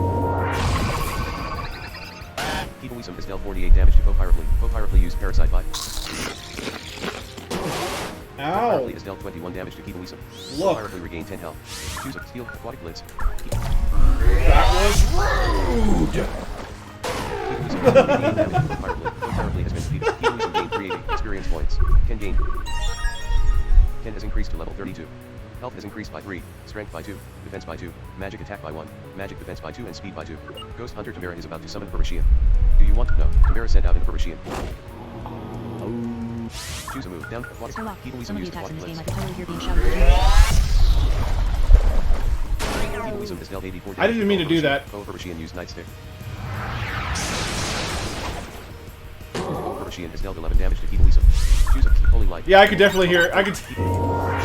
Elisa has dealt 48 damage to Foe Pyrofleet. Foe Pyrofleet used Parasite Bite. Ow. Pyrofleet has dealt 21 damage to Keep Elisa. Look. Pyrofleet regained 10 health. Choose a steel aquatic blitz. That was rude. Keep Elisa Terribly has been defeated. He loses gain 380 experience points. Ken gain. Ken has increased to level 32. Health has increased by 3, strength by 2, defense by 2, magic attack by 1, magic defense by 2 and speed by 2. Ghost Hunter Tamara is about to summon Parisian. Do you want to know? Tamara sent out in Parisian. Choose a move. Down. Mr. Locke, People some of the use attacks in this blitz. game I could totally hear being shouted. People has dealt 84 I didn't mean to do that. Parisian used nightstick. Parisian has dealt 11 damage to Keebelism. Choose a holy light. Yeah, I could definitely hear it. I could.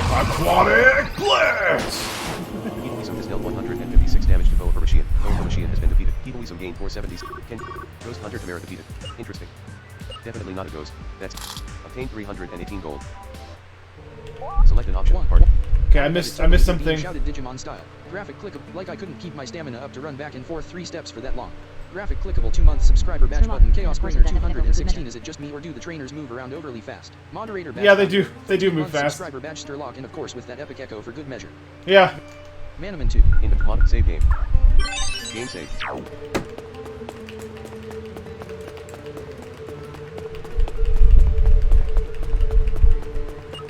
Aquatic Blitz! Keebelism has dealt 156 damage to Boa Parisian. Boa Parisian has been defeated. Keebelism gained 470. Ghost Hunter Tamara defeated. Interesting. Definitely not a ghost. That's obtained 318 gold. Select an option. Part. Okay, I missed something. Being shouted Digimon style. Graphic clickable. Like I couldn't keep my stamina up to run back and forth 3 steps for that long. Graphic clickable 2 months subscriber badge Locke, button Chaos of course Bringer it's beneficial for good 216. measure. Is it just me or do the trainers move around overly fast? Moderator badge. Yeah, they button. do. They do 2 move months fast. Subscriber badge Sturlock and of course with that epic echo for good measure. Yeah. Manamon 2. In the mod save game. Game save.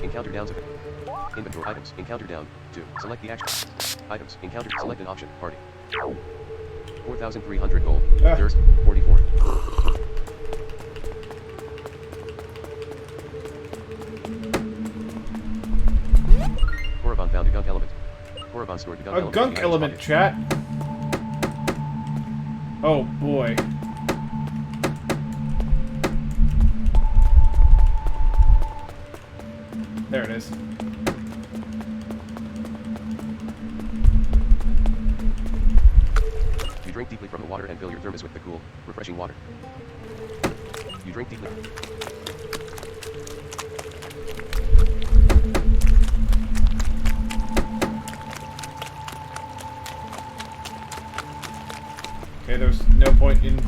Encounter down to inventory items. Encounter down to select the action. Items. Encounter. Select an option. Party. 4,300 gold. Ah. Thirst. 44. Korriban found a gunk element. Korriban stored the gunk A element. gunk element, chat. Oh boy. There it is. You drink deeply from the water and fill your thermos with the cool, refreshing water. You drink deeply. Okay, there's no point in...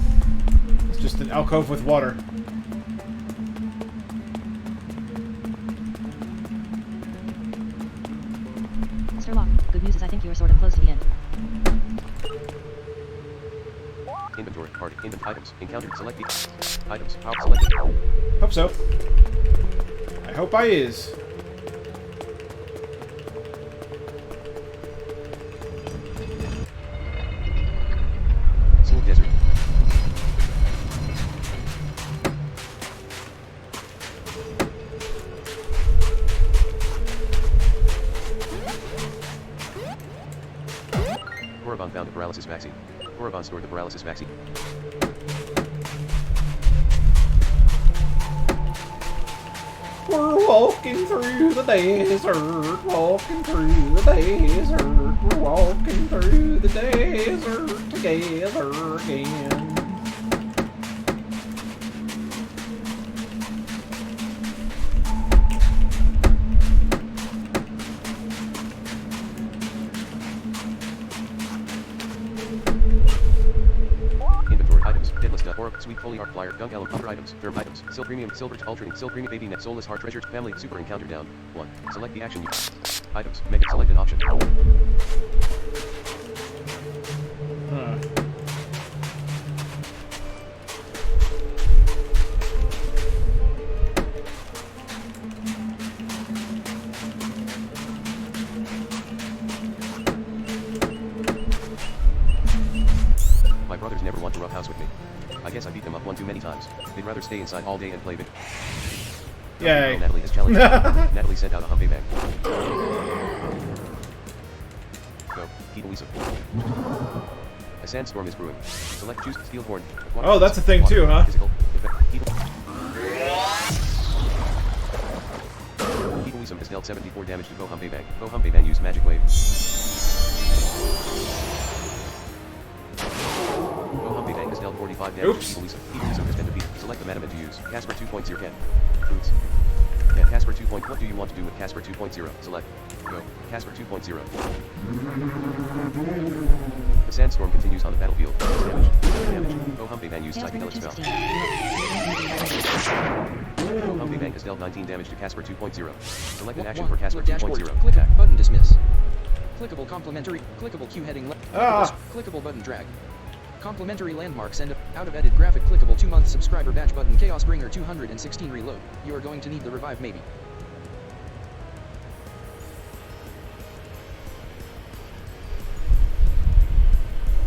It's just an alcove with water. Mr. Locke, good news is I think you are sort of close to the end. Inventory. Party. Items. Encounter. Select the items. Power selected. Hope so. I hope I is. Soul Desert. Korriban found the paralysis vaccine. Korriban stored the paralysis vaccine. We're walking through the desert, walking through the desert, we're walking through the desert together again. Inventory items. Deadless Duck. Orb. Sweet Foliar. Flyer. Gunk Element. Other items. Therm items. Sil Premium. Silver. Ultra. Sil Premium. Baby Net. Soulless Heart. Treasure. Family. Super Encounter down. 1. Select the action. Items. Mega. Select an option. My brothers never want to roughhouse with me. I guess I beat them up one too many times. They'd rather stay inside all day and play video. Yay. Natalie has challenged me. Natalie sent out a Humpy bag. Go. Keep Elisa. A sandstorm is brewing. Select choose steel horn. Oh, that's a thing too, huh? Physical. Effect. Keep Elisa has dealt 74 damage to Go Humpy bag. Go Humpy bag used magic wave. Go Humpy bag has dealt 45 damage Oops. to Keep Elisa. Keep Elisa has been defeated. Select the Manamon to use. Casper 2.0 Ken. Fruits. Ken Casper 2. What do you want to do with Casper 2.0? Select. Go. Casper 2.0. The sandstorm continues on the battlefield. Damage. Go Humpy bag used Chaos Bringer psychedelic spell. 216. Go Humpy bag has dealt 19 damage to Casper 2.0. Select an action 1. for Casper Dashboard. 2.0. Click Attack. button dismiss. Clickable complementary. Clickable Q heading left. Ah. Clickable button drag. Complimentary landmarks and out of edit graphic clickable 2-month subscriber badge button Chaos Bringer 216 reload. You are going to need the revive maybe.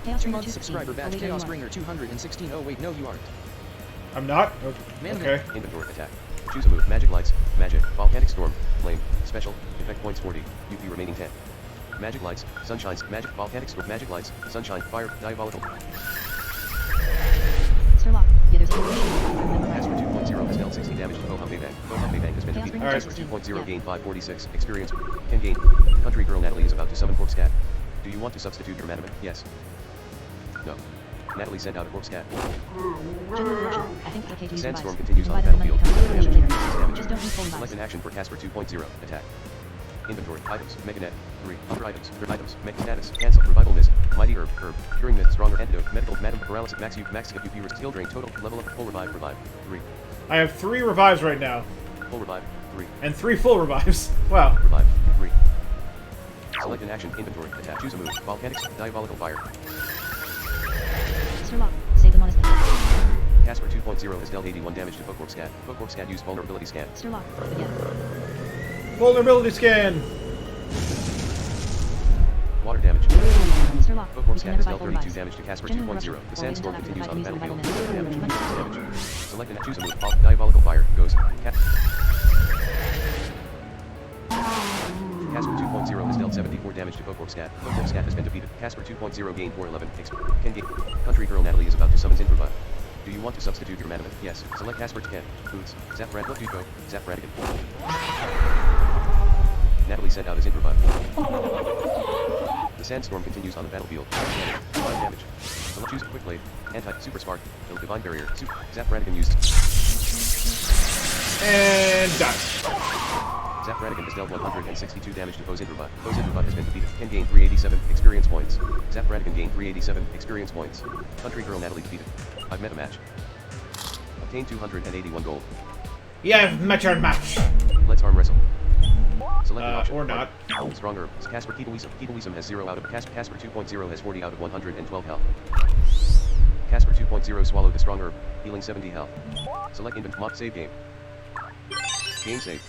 Chaos Bringer 2-month 216. subscriber Oh, badge wait, no, Chaos you are. Bringer 216. Oh wait, no you aren't. I'm not? Man, Okay. Inventory attack. Choose a move. Magic lights. Magic. Volcanic storm. Flame. Special. Effect points 40. UP remaining 10. Magic lights. Sunshines. Magic. Volcanic storm. Magic lights. Sunshine. Fire. Diabolical. Sturlock. Yeah, there's a remember Casper right. 2.0 has dealt 60 damage to Bohum Bank. Bohum Bank has been Chaos defeated. Bringer Casper 216. 2.0 Yeah. gained 546. Experience. Can gain. Country girl Natalie is about to summon Corpse Cat. Do you want to substitute your Manamon? Yes. No. Natalie sent out a Corpse Cat. General Russian. I think it's okay to use Sandstorm revives. continues on the Revive them when battlefield. they come later. Damage. Just don't use full Select revives. an action for Casper 2.0. Attack. Inventory. Items. Meganet. 3. Other items. Items. Mega status. Cancel. Revival mist. Mighty herb. Herb. Curing mist. Stronger antidote. Medical. Madam. Paralysis. Max UP. Max UP risk. Skill drain. Total. Level up. Full revive. Revive. 3. I have 3 revives right now. Full revive. 3. And 3 full revives. Wow. Revive. 3. Select an action. Inventory. Attack. Choose a move. Volcanic. Diabolical fire. Sturlock. Save them on his Casper 2.0 has dealt 81 damage to Bocorp's Cat. Bocorp's Cat used vulnerability scan. Sturlock. Again. Vulnerability scan. Water damage. Sturlock. Bocorp's You Cat can has never buy dealt full 32 revives. damage to Casper General 2.0. Russian. The Or sandstorm wait continues until on the after battlefield. revival Damage. mist. Damage. Select and choose a move. Diabolical fire. Goes. Casper 2.0 has dealt 74 damage to Bocorp's Cat. Bocorp's Cat has been defeated. Casper 2.0 gained 411. Can gain. Country girl Natalie is about to summon Inverba. Do you want to substitute your Manamon? Yes. Select Casper to Ken. Boots. Zap Radical Duco. Zap Radigan. Natalie sent out his Inverba. The sandstorm continues on the battlefield. Divine damage. Select choose quick blade. Anti super spark. Build divine barrier. Super. Zap Radigan used. And done. Zap Radigan has dealt 162 damage to Foe's Inverba. Foe's Inverba has been defeated. Can gain 387 experience points. Zap Radigan gained 387 experience points. Country girl Natalie defeated. I've met a match. Obtained 281 gold. Yeah, I've met your match. Let's arm wrestle. Select an option. Or not. Stronger. Casper Keetowism. Keetowism has 0 out of Casper 2.0 has 40 out of 112 health. Casper 2.0 swallowed the stronger. Healing 70 health. Select invent mod save game. Game save.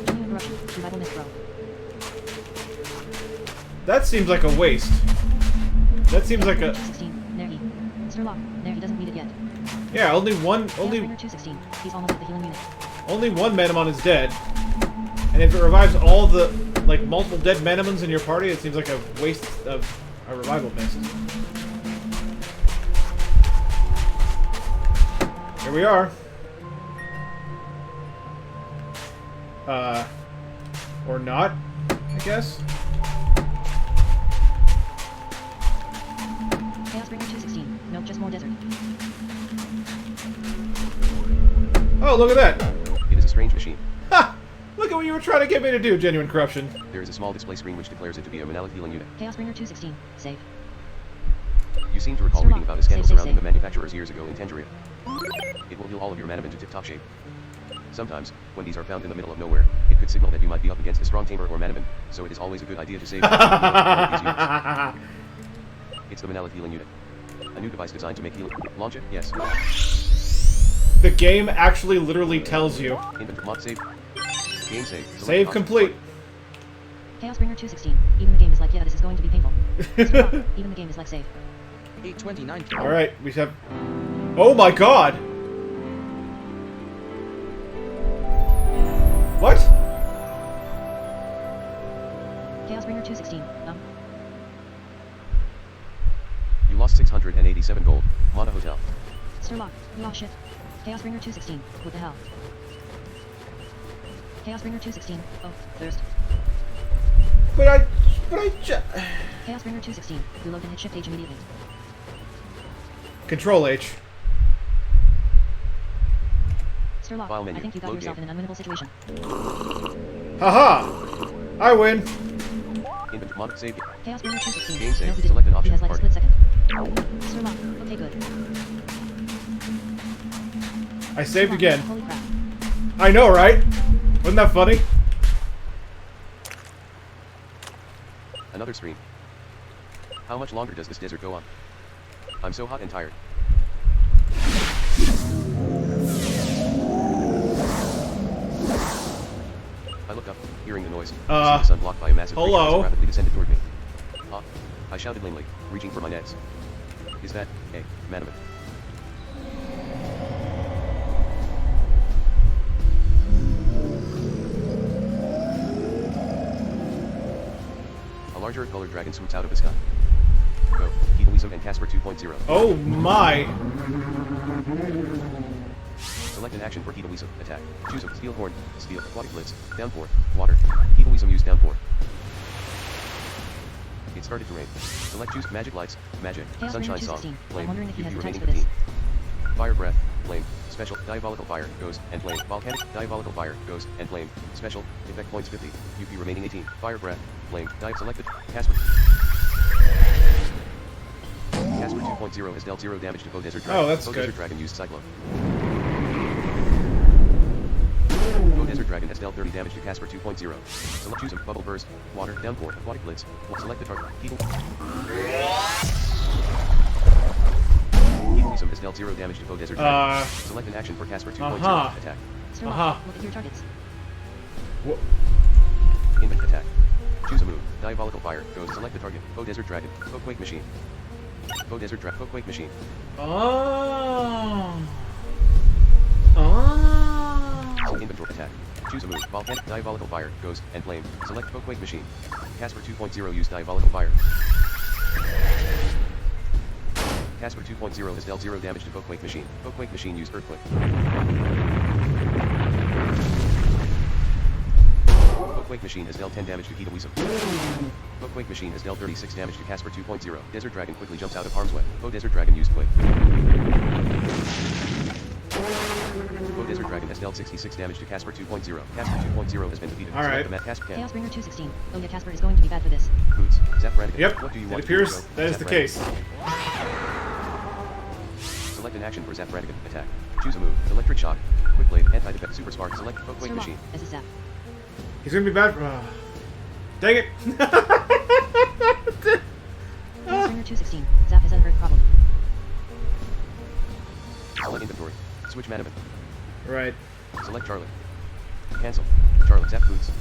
Genuine Russian. Revival mist bro. That seems like a waste. That seems like a... 16. There he. Sturlock. There he doesn't need it yet. Yeah, only one Chaos Only Bringer 216. He's almost at the healing unit. one Manamon is dead. And if it revives all the, like, multiple dead Manamons in your party, it seems like a waste of a revival mist. Here we are. Or not, I guess. Chaos Bringer 216. Nope, just more desert. Oh, look at that. It is a strange machine. Ha! Look at what you were trying to get me to do, Genuine Corruption. There is a small display screen which declares it to be a monolith healing unit. Chaos Bringer 216. Save. You seem to recall Sturlock. reading about a scandal Save, save, surrounding the save. manufacturers years ago in Tangeria. It will heal all of your Manamon to tip-top shape. Sometimes, when these are found in the middle of nowhere, it could signal that you might be up against a strong tamer or Manamon, so it is always a good idea to save these units. It's the monolith healing unit. A new device designed to make healing. Launch it? Yes. The game actually literally tells you. Inventory mod save. Game save. Select Save option. complete. Chaos Bringer 216. Even the game is like, yeah, this is going to be painful. Sturlock. Even the game is like, save. 829. Alright, we have... Oh my god! What? Chaos Bringer 216. You lost 687 gold. Mana Hotel. Sturlock. Oh shit. Chaos Bringer 216. What the hell? Chaos Bringer 216. Oh, thirst. But I Chaos Bringer 216. Reload and hit shift H immediately. Sturlock, File menu. I think you got Load yourself game. in an unwinnable situation. Haha! I win. Inventory mod save. Chaos Bringer 216. Game save. No, who didn't. Select an He option. has like a Party. split second. Sturlock, okay, good. I saved Sturlock, again. Holy crap. I know, right? Wasn't that funny? Another stream. How much longer does this desert go on? I'm so hot and tired. I looked up, hearing the noise. I see the sun blocked by a massive creature as it hello? rapidly descended toward me. Ah, I shouted lamely, reaching for my nets. Is that a Manamon? A larger colored dragon swoops out of the sky. Go, Hedonism and Casper 2.0. Oh my! Select an action for Hedonism. Attack. Choose a steel horn, steel, aquatic blitz, downpour, water. Hedonism use downpour. It started to rain. Select choose magic lights, magic, Chaos sunshine Bringer song, 216. I'm flame, wondering if he has UV the types remaining for this. 15. Fire breath, flame, special, diabolical fire, ghost, and flame. Volcanic, diabolical fire, ghost, and flame. Special, effect points 50. UV remaining 18. Fire breath, flame, dive selected. Casper. Casper 2.0 has dealt 0 damage to Poe Desert Dragon. Oh, that's Poe good. Desert Dragon used Cyclone. Poe Desert Dragon has dealt 30 damage to Casper 2.0. Select choose a bubble burst, water, downpour, aquatic blitz. Select the target. Hedonism has dealt 0 damage to Poe Desert Dragon. Select an action for Casper 2.0. Attack. Sturlock, look at your targets. Wha- Invent attack. Choose a move. Diabolical fire. Goes select the target. Poe Desert Dragon. Poe Quake Machine. Poe Desert Dragon. Poe Quake Machine. Oh. Oh. Inventory attack. Choose a move. Volcanic. Diabolical fire. Goes and flame. Select Poe Quake Machine. Casper 2.0 use diabolical fire. Casper 2.0 has dealt 0 damage to Poe Quake Machine. Poe Quake Machine use earthquake. Quake Machine has dealt 10 damage to Hedonism. Quake Machine has dealt 36 damage to Casper 2.0. Desert Dragon quickly jumps out of harm's way. Poe Desert Dragon used Quake. Poe Desert Dragon has dealt 66 damage to Casper 2.0. Casper 2.0 has been defeated. Alright. Casper Chaos Bringer 216. Oh yeah, Casper is going to be bad for this. Boots. Zap Radigan. Yep, What do you it want appears to do? that is Zap the Radigan. case. Select an action for Zap Radigan. Attack. Choose a move. Electric Shock. Quick Blade. Anti-defect. Super Spark. Select Poe Quake Sturlock, Machine. as a zap. He's gonna be bad for... dang it! Chaos Bringer 216. Zap has unearthed problem. Select inventory. Switch Manamon. Right. Select Charlie. Cancel. Charlie. Zap Boots.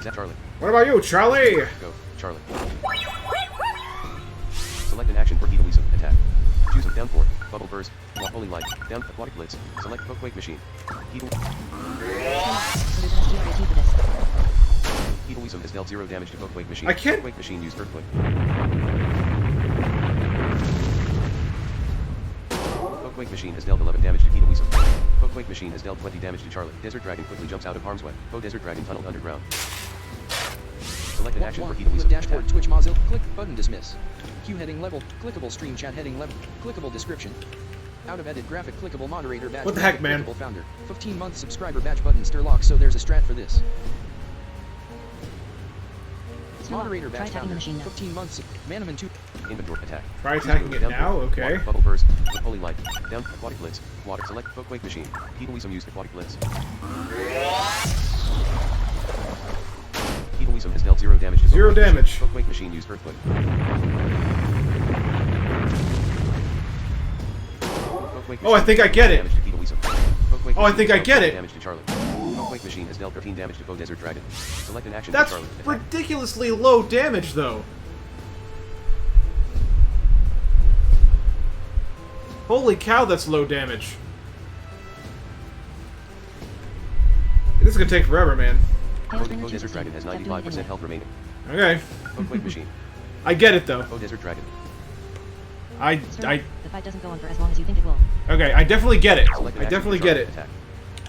Zap Charlie. What about you, Charlie? Go, Charlie. Select an action for Hedonism. Attack. Choose a downpour, bubble burst, holy light, down aquatic blitz. Select Poe Quake Machine. Sturlock, so there's an STRAT for this. Hedonism has dealt 0 damage to Poe Quake Machine. I can't- Poe Quake Machine used earthquake. Poe Quake Machine has dealt 11 damage to Hedonism. Poe Quake Machine has dealt 20 damage to Charlie. Desert Dragon quickly jumps out of harm's way. Poe Desert Dragon tunneled underground. Select an action for Click Hedonism. dashboard Attack. Twitch Mozilla. Click button dismiss. Q heading level. Clickable stream chat heading level. Clickable description. Out of edit graphic clickable moderator badge. What the heck, graphic, man? Clickable founder. 15-month subscriber badge button Sturlock. So there's a strat for this. Moderator Try badge attacking the founder. machine now. 15 months. Manamon 2. Inventory attack. Try Choose a attacking move. it Downpour, now? Okay. water, bubble burst. Holy light. Down aquatic blitz. Water. Select Poe Quake Machine. Hedonism used aquatic blitz. Hedonism has dealt 0 damage to Poe 0 Quake damage. Machine. Poe Quake Machine used earthquake. Poe Quake Oh, I Machine think I has get dealt it. damage to Hedonism. Poe Quake Oh, I Machine think I has get dealt it. damage to Charlie. Poe Quake Machine has dealt 13 damage to Poe Desert Dragon. Select an action That's for Charlie. Attack. ridiculously low damage, though. Holy cow, that's low damage. This is gonna take forever, man. Chaos Poe Bringer Desert 216. Dragon has Stop doing it 95% anyway. health remaining. Okay. Poe Quake Machine. I get it, though. Poe Desert Dragon. Sturlock, the fight doesn't go on for as long as you think it will. Okay, I definitely get it. Select an I action definitely for get Charlie. it. Attack.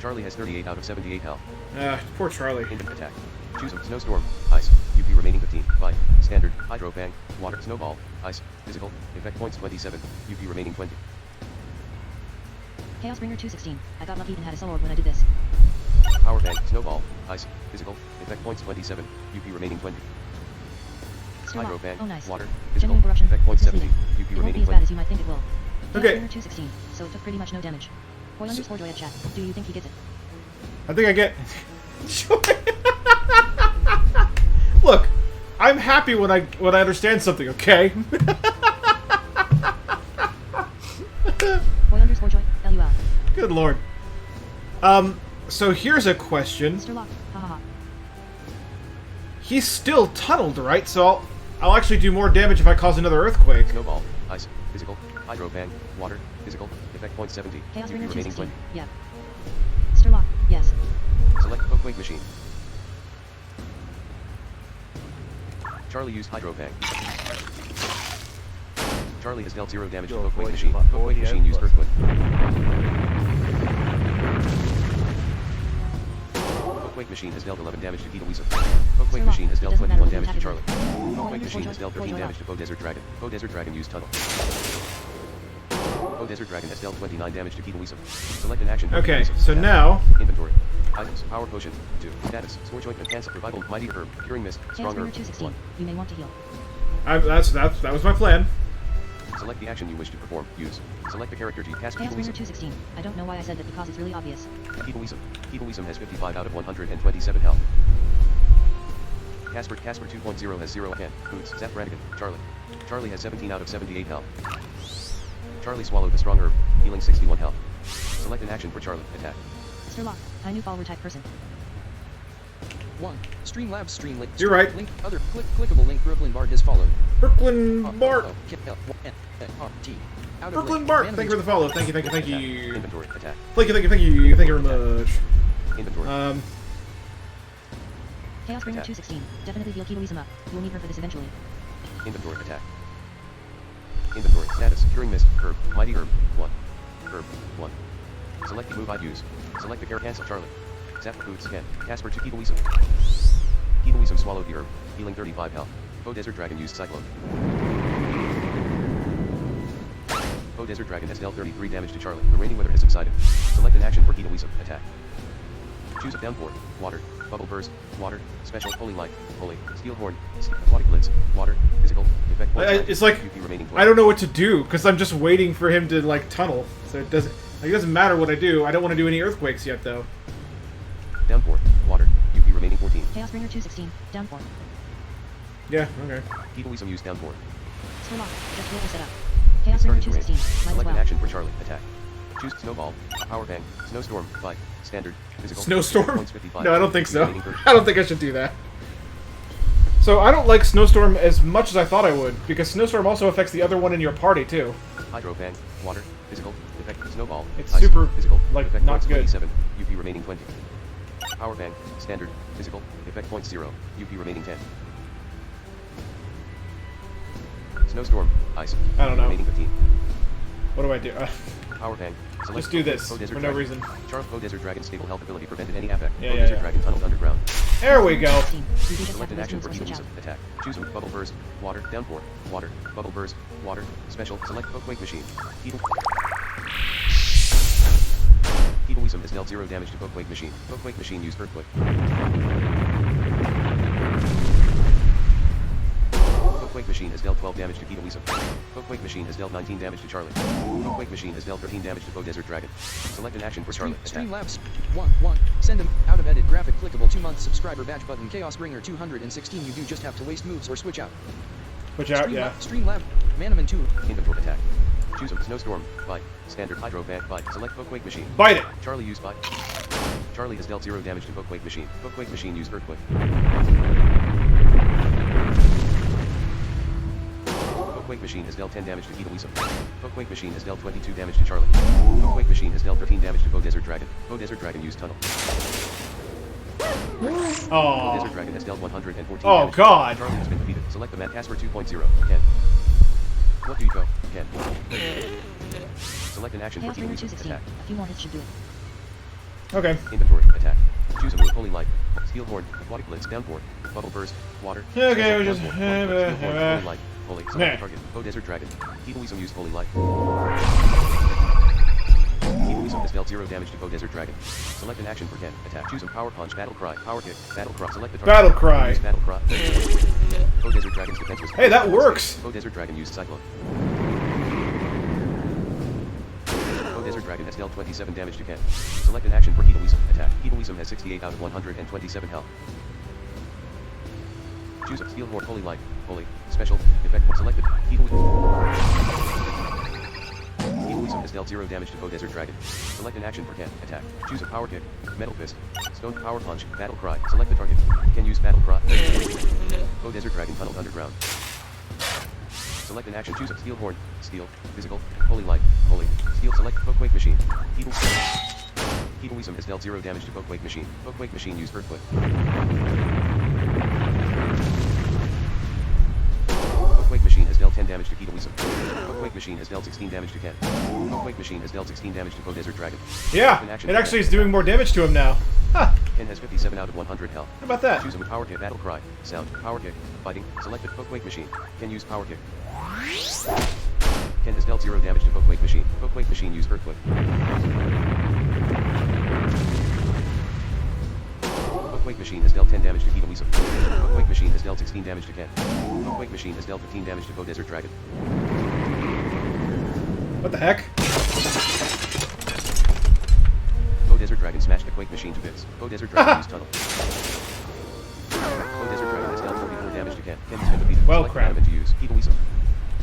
Charlie has 38 out of 78 health. Poor Charlie. Invent attack. Choose a snowstorm, ice, UV remaining 15, bite, standard, hydro bang, water, snowball, ice, physical, effect points 27, UV remaining 20. Chaos Bringer 216. I got lucky and had a soul orb when I did this. Power Bang, Snowball, Ice, Physical, Effect points 27, UP remaining 20. Stir Hydro lock. Bang, Oh nice. Water, Genuine Physical, corruption. Effect points 70, Misleading. UP It won't remaining be as bad 20. as you might think it will. Chaos Okay. Bringer 216. So it took pretty much no damage. Boy underscore joy at chat. Do you think he gets it? I think I get. Look, I'm happy when I understand something. Okay. Boy underscore joy. LUL. Good lord. So here's a question. Stir lock. Ha ha ha. He's still tunneled, right? So I'll actually do more damage if I cause another earthquake. Snowball, Ice, Physical, Hydro Bang, Water, Physical, Effect points 70, Chaos UP Bringer remaining 216. 20. Yeah. Stir lock. Yes. Select Earthquake Machine. Charlie used Hydro Bang. Charlie has dealt 0 damage to Earthquake Machine. Earthquake Machine used Earthquake. Earthquake Machine has dealt 11 damage to Keto Weasel. Earthquake Machine has dealt 21 damage to Charlie. Earthquake Machine has dealt 13 damage to Bo Desert Dragon. Bo Desert Dragon used Tunnel. Bo Desert Dragon has dealt 29 damage to Keto Weasel. Select an action. Okay, Weasel. so Tab. now Inventory. Items. Power Potion. 2. Status. Scorch Ointment. Cancel. Revival. Mighty Herb. Curing Mist. Chaos Strong Bringer Herb. 216. 1. You may want to heal. that was my plan. Select the action you wish to perform. Use. Select the character to cast Chaos Keto Bringer Weasel. 216. I don't know why I said that because it's really obvious. Keto Weasel has 55 out of 127 health. Casper 2.0 has 0 again. Boots. Zap Radigan. Charlie has 17 out of 78 health. Charlie swallowed the strong herb, healing 61 health. Select an action for Charlie. Attack. Stir lock. I new follower type person. 1. Streamlabs stream link. You're right. Link other clickable link Brooklyn Bart has followed. Brooklyn Bart. Brooklyn Bart. Thank you for the follow. Thank you. Inventory. Attack. Thank you very much. Inventory. Chaos Bringer Attack. 216. Definitely heal Keto Weasel up. You'll need her for this eventually. Inventory. Attack. Inventory. Status. Curing Mist. Herb. Mighty Herb. 1. Herb. 1. Select the move I'd use. Select the care. Cancel Charlie. Zap Boots again. Casper to Keto Weasel. Keto Weasel swallowed the herb, healing 35 health. Bo Desert Dragon used Cyclone. Bo Desert Dragon has dealt 33 damage to Charlie. The rainy weather has subsided. Select an action for Keto Weasel. Attack. Choose a downpour. Water. Bubble Burst. Water. Special. Holy Light. Holy. Steel Horn. Aquatic Blitz. Water. Physical. Effect. It's like UP remaining 12. I don't know what to do because I'm just waiting for him to like tunnel. So it doesn't matter what I do. I don't want to do any earthquakes yet though. Downpour. Water. UP remaining 14. Chaos Bringer 216. Down 4. Yeah. Okay. Keto Weasel used Downpour. Stir lock. Just roll the setup. Chaos Bringer Starting to rain. 216. Might as Select an well. action for Charlie. Attack. Choose Snowball. Power Bang. Snowstorm. Fight. Standard. Physical. Snowstorm? Points 55. No, I don't think so. Remaining 30. I don't think I should do that. So I don't like Snowstorm as much as I thought I would because Snowstorm also affects the other one in your party too. Hydro Bang. Water. Physical. Effect. Snowball. It's Ice, super, Physical. like, Effect not points good. 27. UP remaining 20. Power Bang. Standard. Physical. Effect points 0. UP remaining 10. Snowstorm. Ice. I don't know. Remaining 15. What do I do? Power Bang. Select Just do this, Bo Desert for no Dragon. reason. Charles Bo Desert Dragon's stable health ability prevented any affect. Yeah, Bo yeah, Desert yeah. Dragon tunneled underground. There we go. 16. You do just have Select to an waste action moves for or Keto switch Weasel. out. Attack. Choose a Bubble Burst. Water. Downpour. Water. Bubble Burst. Water. Special. Select Earthquake Machine. Keto Weasel has dealt 0 damage to Earthquake Machine. Earthquake Machine used Earthquake. Earthquake Machine has dealt 12 damage to Keto Weasel. Earthquake Machine has dealt 19 damage to Charlie. Earthquake Machine has dealt 13 damage to Bo Desert Dragon. Select an action for Charlie. Attack. Streamlabs 1. Send them out of edit graphic clickable 2-month subscriber badge button Chaos Bringer 216. You do just have to waste moves or switch out. Watch out, yeah. Streamlab Manamon 2. Inventory attack. Choose a Snowstorm. Bite. Standard Hydro Bang. Bite. Select Earthquake Machine. Bite it. Charlie used Bite. Charlie has dealt 0 damage to Earthquake Machine. Earthquake Machine used Earthquake. Earthquake Machine has dealt 10 damage to Keto Weasel. Earthquake Machine has dealt 22 damage to Charlie. Earthquake Machine has dealt 13 damage to Bo Desert Dragon. Bo Desert Dragon used Tunnel. Bo Oh. Desert Dragon has dealt 114 Oh damage. God. Charlie has been defeated. Select the Mad Casper 2.0. Ken. What do you go? Ken. Select an action for Chaos Keto Bringer Weasel. 216. Attack. A few more hits should do it. Okay. Inventory. Attack. Choose a move. Holy Light. Steel Horn. Aquatic Blitz. Downpour. Bubble Burst. Water. Okay, Special, we just- Downpour, Steel Horn, Holy Light. Holy. Select the target. Bo Desert Dragon. Keto Weasel used Holy Light. Keto Weasel has dealt 0 damage to Foe Desert Dragon. Select an action for Ken. Attack. Choose a Power Punch, Battle Cry, Power Kick, Battle Cry. Select the target. Battle Cry. Use Battle Cry. Foe Desert Dragon's defense was... Hey, that works! Foe Desert Dragon used Cyclone. Foe Desert Dragon has dealt 27 damage to Ken. Select an action for Heatalism. Attack. Heatalism has 68 out of 127 health. Choose a Steel Horde, Holy Light, Holy, Special, Effect, selected, Heatalism has dealt 0 damage to Foe Desert Dragon. Select an action for Ken. Attack. Choose a Power Kick, Metal Fist, Stone Power Punch, Battle Cry. Select the target. Ken use Battle Cry. Foe Desert Dragon tunneled underground. Select an action. Choose a Steel Horde, Steel, Physical, Holy Light, Holy, Steel. Select Foequake Machine. Heatalism has dealt 0 damage to Foequake Machine. Foequake Machine used Earthquake. Foequake Machine has dealt 10 damage to Heatalism. Foequake Machine has dealt 16 damage to Ken. Foequake Machine has dealt 16 damage to Foe Desert Dragon. Yeah, it actually is doing more damage to him now. Huh. Ken has 57 out of 100 health. How about that? Choose a Power Kick, Battle Cry, Sound, Power Kick, Fighting, selected Foequake Machine. Ken use Power Kick. Ken has dealt 0 damage to Foequake Machine. Foequake Machine use Earthquake. Foequake Machine has dealt 10 damage to Heatalism. Foequake Machine has dealt 16 damage to Ken. Foequake Machine has dealt 15 damage to Foe Desert Dragon. What the heck? Foe Desert Dragon smashed the Quake Machine to bits. Foe Desert Dragon used Tunnel. Foe Desert Dragon has dealt 44 damage to Ken. Ken has been defeated. Well, Select crap. Manamon to use. Heatalism.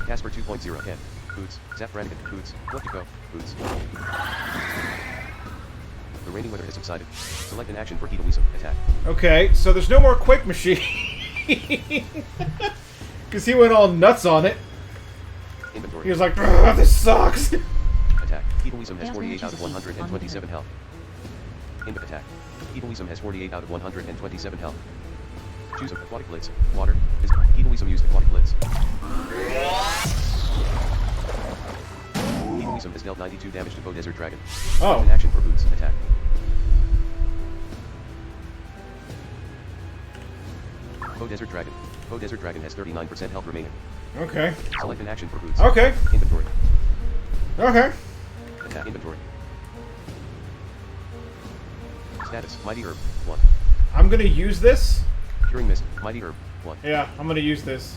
Casper 2.0. Ken. Boots. Zap Brannigan. Boots. Leftico. Boots. The raining weather has subsided. Select an action for Heatalism. Attack. Okay, so there's no more Quake Machine. Because he went all nuts on it. Inventory. He was like, "Ugh, this sucks." Attack. Heatalism has 48 out of 127 health. Attack. Heatalism has 48 out of 127 health. Choose a Aquatic Blitz. Water. Heatalism used Aquatic Blitz. Heatalism has dealt 92 damage to Foe Desert Dragon. Oh. An action for Boots. Attack. Foe Desert Dragon. Foe Desert Dragon has 39% health remaining. Okay. Select an action for Boots. Okay. Inventory. Okay. Attack. Inventory. Status. Mighty Herb. 1. I'm gonna use this. Curing Mist. Mighty Herb. 1. Yeah, I'm gonna use this.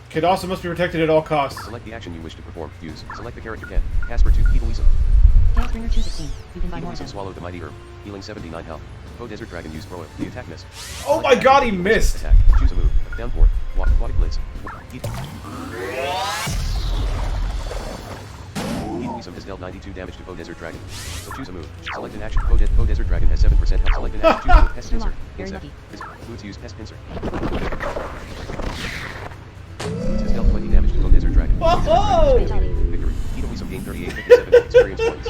Kid also must be protected at all costs. Select the action you wish to perform. Use. Select the character Ken. Casper 2. Heatalism. Chaos Bringer 216. You can buy more of Heatalism them. swallowed the Mighty Herb. Healing 79 health. Foe Desert Dragon used Broil. The attack miss. Oh my god, he missed! Attack. Choose a move. Downpour. Walk. Aquatic Blitz. Heatalism has dealt 92 damage to Foe Desert Dragon. So choose a move. Select an action. Foe Desert Dragon has 7% health. Select an action. Choose a move. Pest Pincer. Very Insect. lucky. Boots use Pest Pincer. Boots has dealt 20 damage to Foe Desert Dragon. Whoa! Fatality. Victory. Heatalism gained 3857 experience points.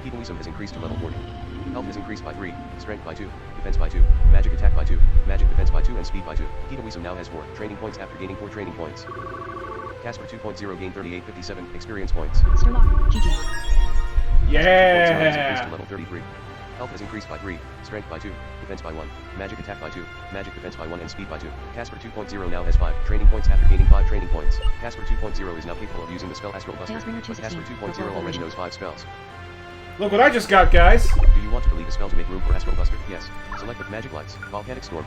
Heatalism has increased to level 40. Health has increased by 3, Strength by 2, Defense by 2, Magic Attack by 2, Magic Defense by 2 and Speed by 2. Heatalism now has 4 training points after gaining 4 training points. Casper 2.0 gained 3857 experience points. Sturlock. GG. Yeah! To level 33. Health has increased by 3, Strength by 2, Defense by 1, Magic Attack by 2, Magic Defense by 1 and Speed by 2. Casper 2.0 now has 5 training points after gaining 5 training points. Casper 2.0 is now capable of using the spell Astral Buster, Chaos Bringer but Casper 216. 2.0 already knows 5 spells. Look what I just got, guys! Do you want to delete a spell to make room for Astral Buster? Yes. Select the Magic Lights, Volcanic Storm,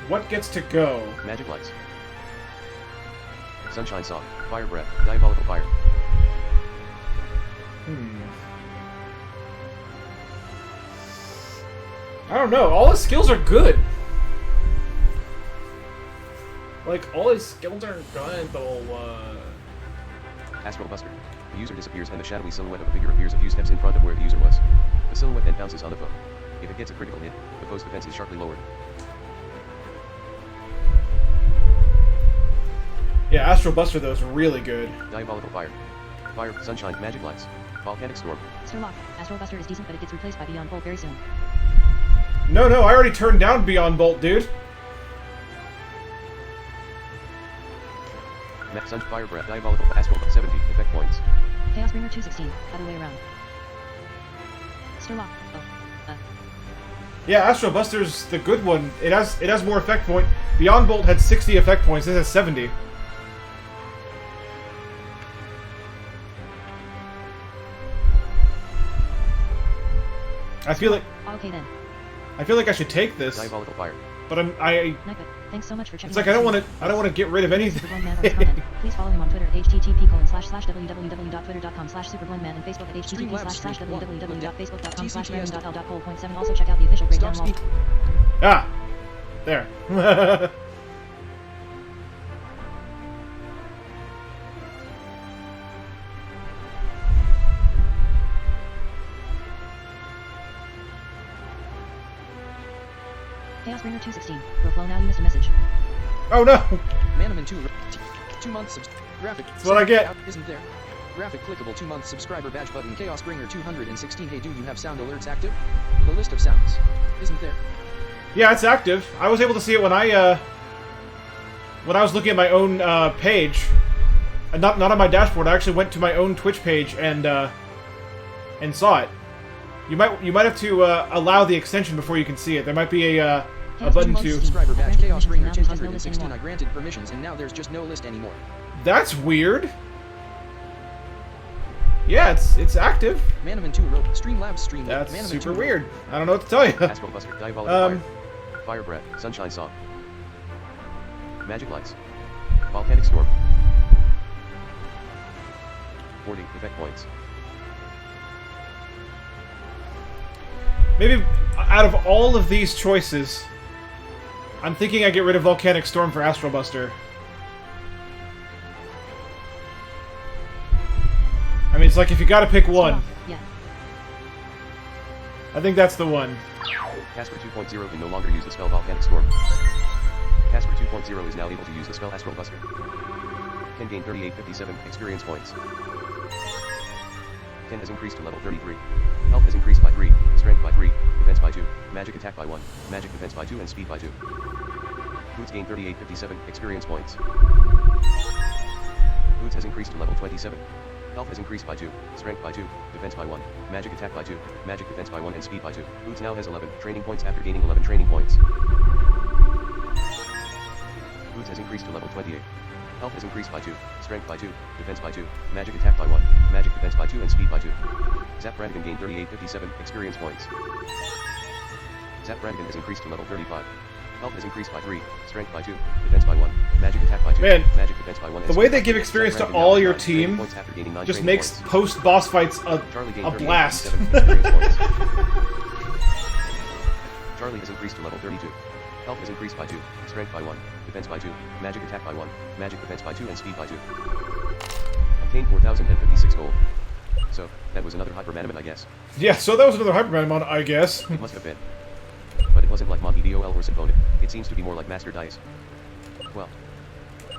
What gets to go? Magic Lights, Sunshine Saw, Fire Breath, Diabolical Fire. I don't know, all his skills are good. Like, all his skills are good, though, Astral Buster. The user disappears and the shadowy silhouette of a figure appears a few steps in front of where the user was. The silhouette then bounces on the foe. If it gets a critical hit, the foe's defense is sharply lowered. Yeah, Astral Buster, though, is really good. Diabolical Fire. Fire, Sunshine, Magic Lights. Volcanic Storm. Sturlock. Astral Buster is decent, but it gets replaced by Beyond Bolt very soon. No, I already turned down Beyond Bolt, dude. Sun, Fire Breath, Diabolical, Astral, 70 effect points. Chaos Bringer 216. Other way around. Sturlock. Yeah, Astral Buster's the good one. It has more effect point. Beyond Bolt had 60 effect points. This has 70. I feel like Okay then. I should take this, Diabolical fire. but Night, but thanks so much for checking. it's like I don't want to get rid of anything. Superblindman on his content. Please follow him on Twitter at http://www.twitter.com/superblindman and Facebook at http://www.facebook.com/random.l.cole.7. Also check out the official breakdown wall. Ah, there. Chaosbringer 216. Proflow, now you missed a message. Oh no! Manamon 2 months graphic. That's what I get. Isn't there? Graphic clickable 2-month subscriber badge button. Chaosbringer 216. Hey, do you have sound alerts active? The list of sounds isn't there? Yeah, it's active. I was able to see it when I was looking at my own page. Not on my dashboard. I actually went to my own Twitch page and saw it. You might have to allow the extension before you can see it. There might be a button to. Subscriber badge. Chaosbringer 216. I granted permissions, and now there's just no list anymore. That's weird. Yeah, it's active. Manamon 2 wrote Streamlabs stream. That's Manamon super 2 weird. I don't know what to tell you. Astral Buster. Diabolical fire. Fire breath. Sunshine song. Magic lights. Volcanic storm. 40 effect points. Maybe out of all of these choices, I'm thinking I get rid of Volcanic Storm for Astral Buster. I mean, it's like if you gotta pick one. Yeah. I think that's the one. Casper 2.0 can no longer use the spell Volcanic Storm. Casper 2.0 is now able to use the spell Astral Buster. Can gain 3857 experience points. Ken has increased to level 33. Health has increased by 3, strength by 3, defense by 2, magic attack by 1, magic defense by 2 and speed by 2. Boots gain 3857 experience points. Boots has increased to level 27. Health has increased by 2, strength by 2, defense by 1, magic attack by 2, magic defense by 1 and speed by 2. Boots now has 11 training points after gaining 11 training points. Boots has increased to level 28. Health has increased by 2, strength by 2, defense by 2, magic attack by 1, magic defense by 2 and speed by 2. Zap Brannigan gained 3857 experience points. Zap Brannigan has increased to level 35. Health has increased by 3, strength by 2, defense by 1, magic attack by 2, Man, magic defense by 1 and the way speed they by give 2. experience to Zap all Brannigan your gained 9 training team points after gaining 9 just training makes points. post-boss fights Charlie gained a blast. 3857 experience points. Charlie has increased to level 32. Health has increased by 2, strength by 1, defense by 2, magic attack by 1, magic defense by 2 and speed by 2. Obtained 4056 gold. So, that was another Hyper Manamon, I guess. Yeah, so that was another Hyper Manamon, I guess. It must have been. But it wasn't like Monty DOL or Symphonic. It seems to be more like Master Dice. Well.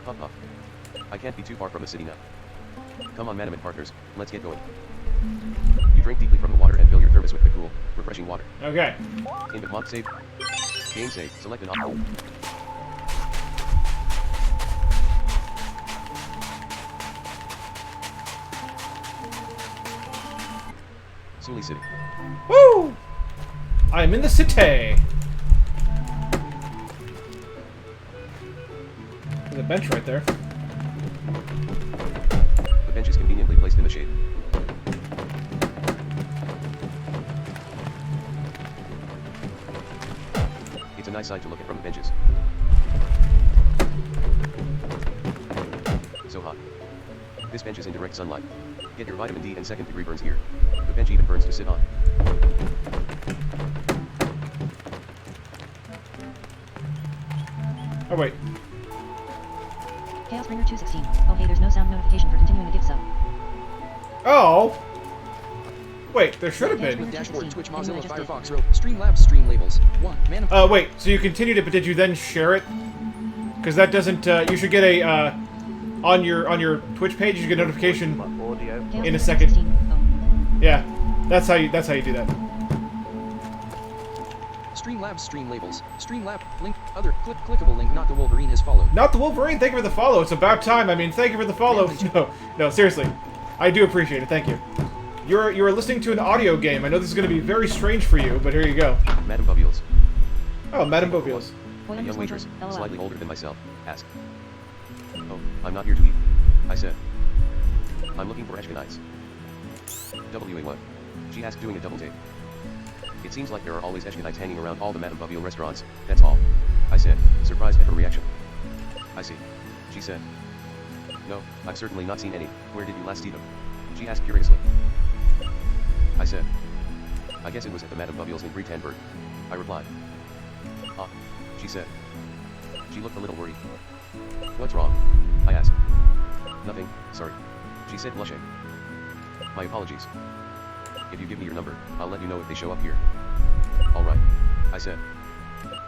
Huff huff. I can't be too far from the city now. Come on Manamon partners, let's get going. You drink deeply from the water and fill your thermos with the cool, refreshing water. Okay. In the mod save. Game save, select an option. Sully City. Woo! I'm in the city. There's a bench right there. The bench is conveniently placed in the shade. It's a nice sight to look at from the benches. So hot. This bench is in direct sunlight. Get your vitamin D and second degree burns here. The bench even burns to sit on. Oh wait. Chaosbringer 216. Oh hey, there's no sound notification for continuing the gift sub. Oh. Wait, there should have With been. dashboard, Twitch, Mozilla, Firefox, wrote Streamlabs stream labels. 1. Manamon. Wait. So you continued it, but did you then share it? Because that doesn't. You should get a on your Twitch page. You should get a notification in a second. 216. Oh. Yeah, that's how you do that. Streamlabs stream labels. Streamlab link other clickable link. Not the Wolverine has followed. Not the Wolverine. Thank you for the follow. It's about time. I mean, thank you for the follow. No, seriously, I do appreciate it. Thank you. You're listening to an audio game. I know this is going to be very strange for you, but here you go. Madame Bobules. Oh, Madame Bobules. A young waitress, slightly older than myself, asked. Oh, I'm not here to eat. I said. I'm looking for Ashkenites. WA1. She asked, doing a double take. It seems like there are always Eshkanites hanging around all the Madame Bovio restaurants, that's all. I said, surprised at her reaction. I see. She said. No, I've certainly not seen any. Where did you last see them? She asked curiously. I said. I guess it was at the Madame Bovio's in Breetanburg. I replied. Ah. She said. She looked a little worried. What's wrong? I asked. Nothing, sorry. She said, blushing. My apologies. If you give me your number, I'll let you know if they show up here. Alright. I said.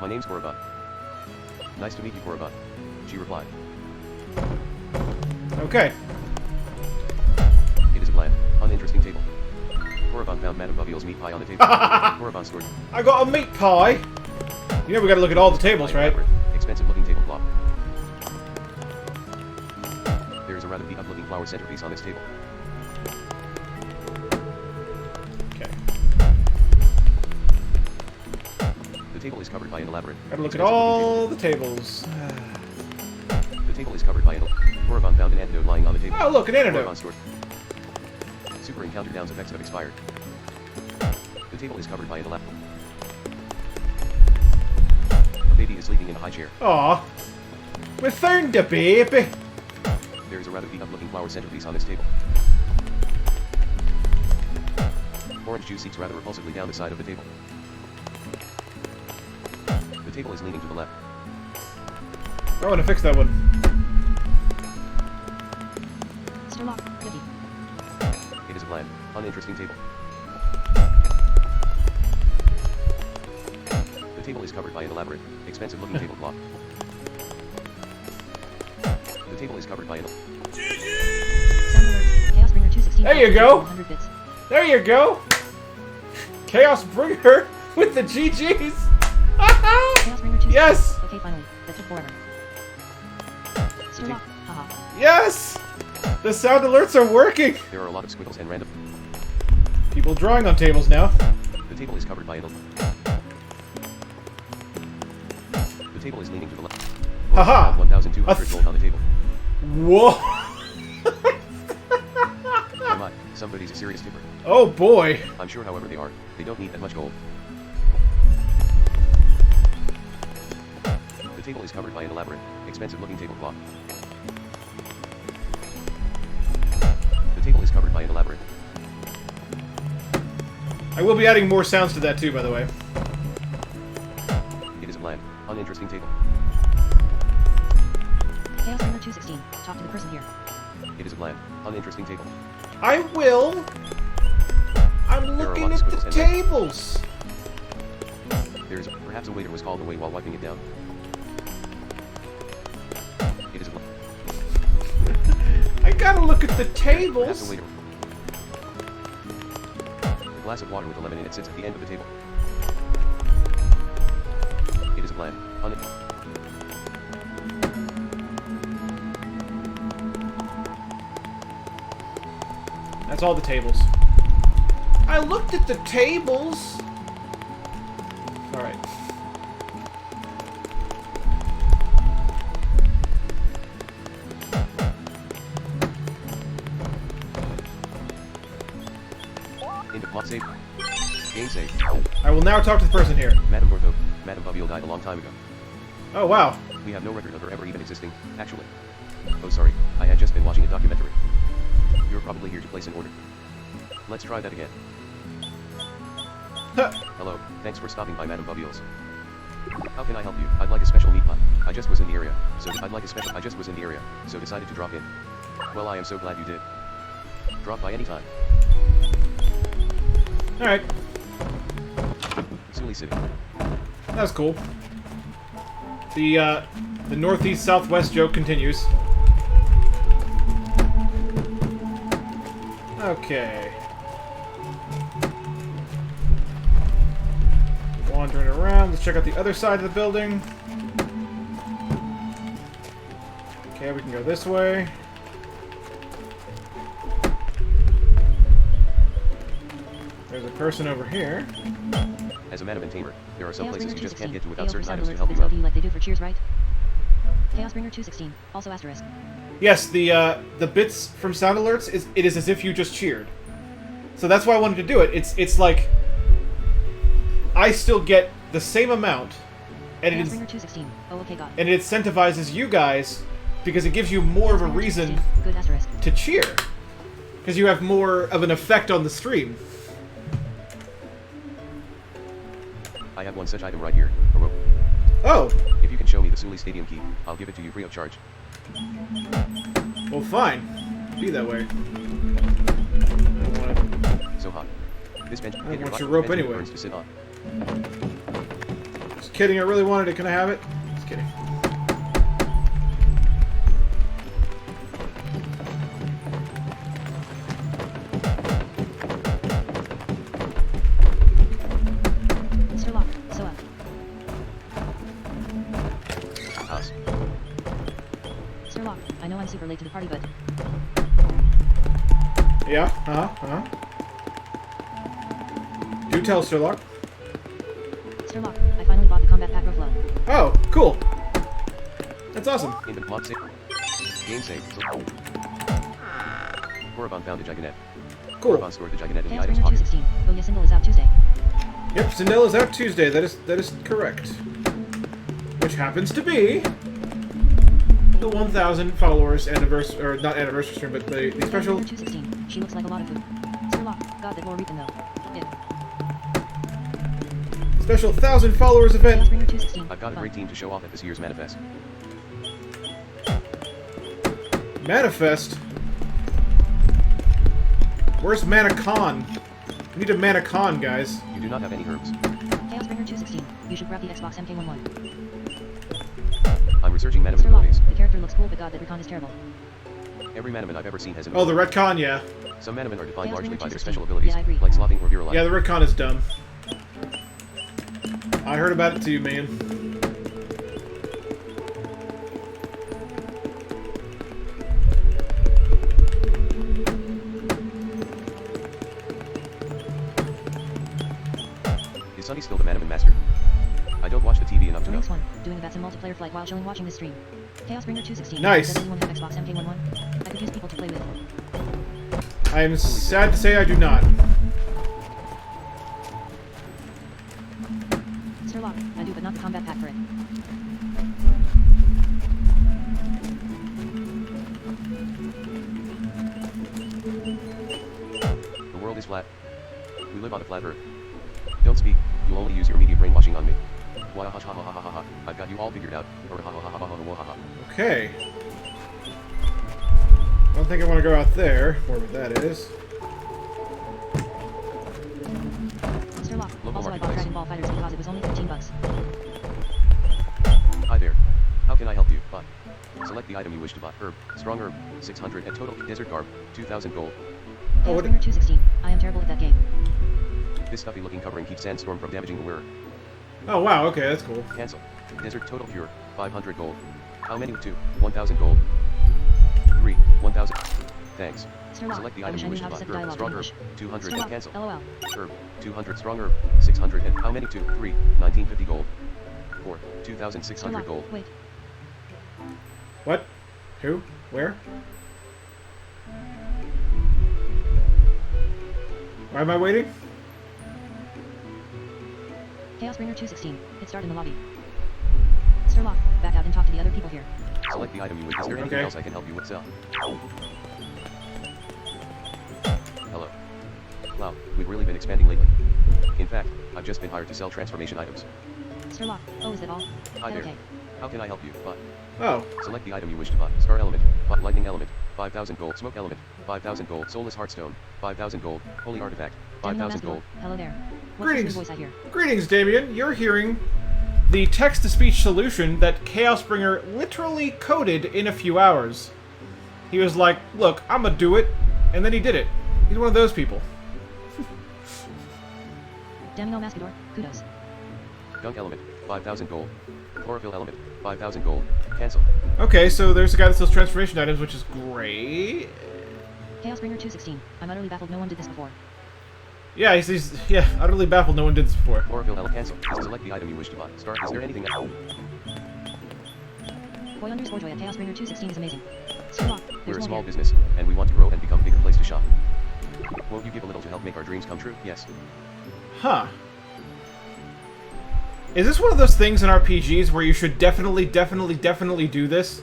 My name's Korriban. Nice to meet you, Korriban. She replied. Okay. It is a bland, uninteresting table. Korriban found Madame Bovio's meat pie on the table. Korriban scored. I got a meat pie! You know we gotta look at all the tables, right? Expensive looking tablecloth. There is a rather beat up looking flower centerpiece on this table. Okay. The table is covered by an elaborate. Gotta look at all the tables. The table is covered by an. Korriban found an antidote lying on the table. Oh, look, an antidote. Korriban scored. Super encounter downs effects have expired. The table is covered by an elaborate. A baby is sleeping in a high chair. Aw. We found the baby. There is a rather beat up looking flower centerpiece on this table. Orange juice seeps rather repulsively down the side of the table. The table is leaning to the left. I want to fix that one. Sturlock, 50. It is a bland, uninteresting table. The table is covered by an elaborate, expensive looking tablecloth. The table is covered by an. Sound alerts. Chaos Bringer 216. There you go. 100 bits. There you go. Chaos Bringer with the GGs. Chaos Bringer 216. Yes. Okay, finally. That took forever. Sturlock, haha. Yes. The sound alerts are working. There are a lot of squiggles and random. People drawing on tables now. The table is covered by an. The table is leaning to the left. Haha. 1,200 gold on the table. Whoa. Oh my, somebody's a serious tipper. Oh boy. I'm sure, however, they are. They don't need that much gold. The table is covered by an elaborate, expensive-looking tablecloth. The table is covered by an elaborate. I will be adding more sounds to that too, by the way. It is a bland, uninteresting table. Chaos Bringer 216. Talk to the person here. It is a bland, uninteresting table. I will. I'm There are a looking lot of at the squiggles and tables. There is perhaps a waiter was called away while wiping it down. It is a bland. I gotta look at the Perhaps tables. a waiter. A glass of water with a lemon in it sits at the end of the table. It is a bland, That's all the tables. I looked at the tables. Alright. Into plot save. Game save. I will now talk to the person here. Madame Bortho, Madame Bovio died a long time ago. Oh, wow. We have no record of her ever even existing, actually. Oh sorry, I had just been watching a documentary. You're probably here to place an order. Let's try that again. Huh. Hello, thanks for stopping by Madame Bovio's. How can I help you? I'd like a special meat pie. I just was in the area, so decided to drop in. Well, I am so glad you did. Drop by anytime. Alright. Sully City. That's cool. The northeast-southwest joke continues. Okay. Wandering around. Let's check out the other side of the building. Okay, we can go this way. There's a person over here. As a Manamon tamer, there are some Chaos places Bringer you just 216. can't get to without AO for certain sound items to alerts help that you out. tell you like they do for Cheers, right? Chaos Bringer 216. Also asterisk. Yes, the bits from sound alerts it is as if you just cheered. So that's why I wanted to do it. It's like I still get the same amount, and Chaos Bringer 216. Oh, okay, got it. and it incentivizes you guys because it gives you more of a reason Good asterisk. to cheer, because you have more of an effect on the stream. I have one such item right here. A rope. Oh, If you can show me the Suli Stadium key, I'll give it to you free of charge. well, fine. Be that way. I don't want So hot. This bench. I get want butt, your rope bench anyway. burns to sit on. to. Just kidding. I really wanted it. Can I have it? Just kidding. Mr. Locke, so up. House. Sir Locke, I know I'm super late to the party, but Yeah. Do tell, Sherlock. Sir Locke, I finally bought the combat pack Flow. Oh, cool. That's awesome. In the mod save. Game save. Korriban found the Giganet. Cool. Korriban stored the Giganet in the Chaos item's Bringer pocket. 216. Oh yeah, Sindel is out Tuesday. Yep, Sindel is out Tuesday. That is correct. Which happens to be the 1,000 followers anniversary, or not anniversary stream, but the Chaos special. Bringer 216. She looks like a lot of food. Sir Locke, God that more Reapin though. If Special 1,000 followers Chaos event. Bringer 216. I've got a Fun. great team to show off at this year's manifest. Manifest. Where's Manacon? We need a Manacon, guys. You do not have any herbs. Chaos Bringer 216. You should grab the Xbox MK11. I'm researching Manamon Sir Locke, abilities. the character looks cool, but God that recon is terrible. Every Manamon I've ever seen has an Oh, the retcon, yeah. Some Manamon are defined Chaos largely Bringer by their 216. special abilities, Yeah, I agree. like slothing or virulite. Yeah, the retcon is dumb. I heard about it too, man. Is Sunny still the Manamon master? I don't watch the TV enough to know. Ranks 1. Doing a Bats and multiplayer flight while chilling watching this stream. Chaos Bringer 216. Nice. Does anyone have Xbox MK11? I could use people to play with. I am sad to say I do not. Sir Locke, I do, but not the combat pack for it. The world is flat. We live on a flat earth. Don't speak, you'll only use your media brainwashing on me. Wahahahahahaha, I've got you all figured out. Okay. I don't think I want to go out there, wherever that is. Sir Locke, Local also I bought marketplace. Dragon Ball Fighters because it was only $15. Hi there. How can I help you? Buy. Select the item you wish to buy. Herb, strong herb, 600 and total. Desert garb, 2,000 gold. Oh, Chaos what? Bringer 216. I am terrible at that game. This stuffy looking covering keeps sandstorm from damaging the wearer. Oh, wow, okay, that's cool. Cancel. Desert total pure, 500 gold. How many? 2, 1,000 gold. 3, 1,000. Thanks. Sir Locke, Select the I item wish I you knew wish how to to buy. set Herb, dialogue in strong herb, English. 200 Sir and Locke, cancel. LOL. Herb, 200 strong herb, 600 and how many? 2, 3, 1950 gold. 4, 2,600 Sir Locke, gold. wait. What? Who? Where? Why am I waiting? Chaos Bringer 216. Hit start in the lobby. Sir Locke, back out and talk to the other people here. Select the item you wish. Is there anything Okay. else I can help you with? Sell. Hello. Wow, we've really been expanding lately. In fact, I've just been hired to sell transformation items. Sir Locke, oh is that all? Hi there. Okay. How can I help you? Buy. Oh, Select the item you wish to buy. Star element, lightning element, 5,000 gold. Smoke element, 5,000 gold. Soulless heartstone, 5,000 gold. Holy artifact, Daniel 5,000 Masvidal, gold. hello there. What's Greetings. this new voice I hear? greetings, Damien. You're hearing the text-to-speech solution that Chaosbringer literally coded in a few hours. He was like, look, I'm gonna do it, and then he did it. He's one of those people. Daniel Masvidal, kudos. Gunk element, 5,000 gold. Chlorophyll element, 5,000 gold. Cancel. Okay, so there's a guy that sells transformation items, which is great. Chaos Bringer 216. I'm utterly baffled no one did this before. Yeah, he's utterly baffled no one did this before. Chlorophyll element. Cancel. Select the item you wish to buy. Star. Is there anything else? Boy underscore joy at Chaos Bringer 216 is amazing. Sir Locke, We're there's a more small here. business, and we want to grow and become a bigger place to shop. Won't you give a little to help make our dreams come true? Yes. Huh. Is this one of those things in RPGs where you should definitely do this?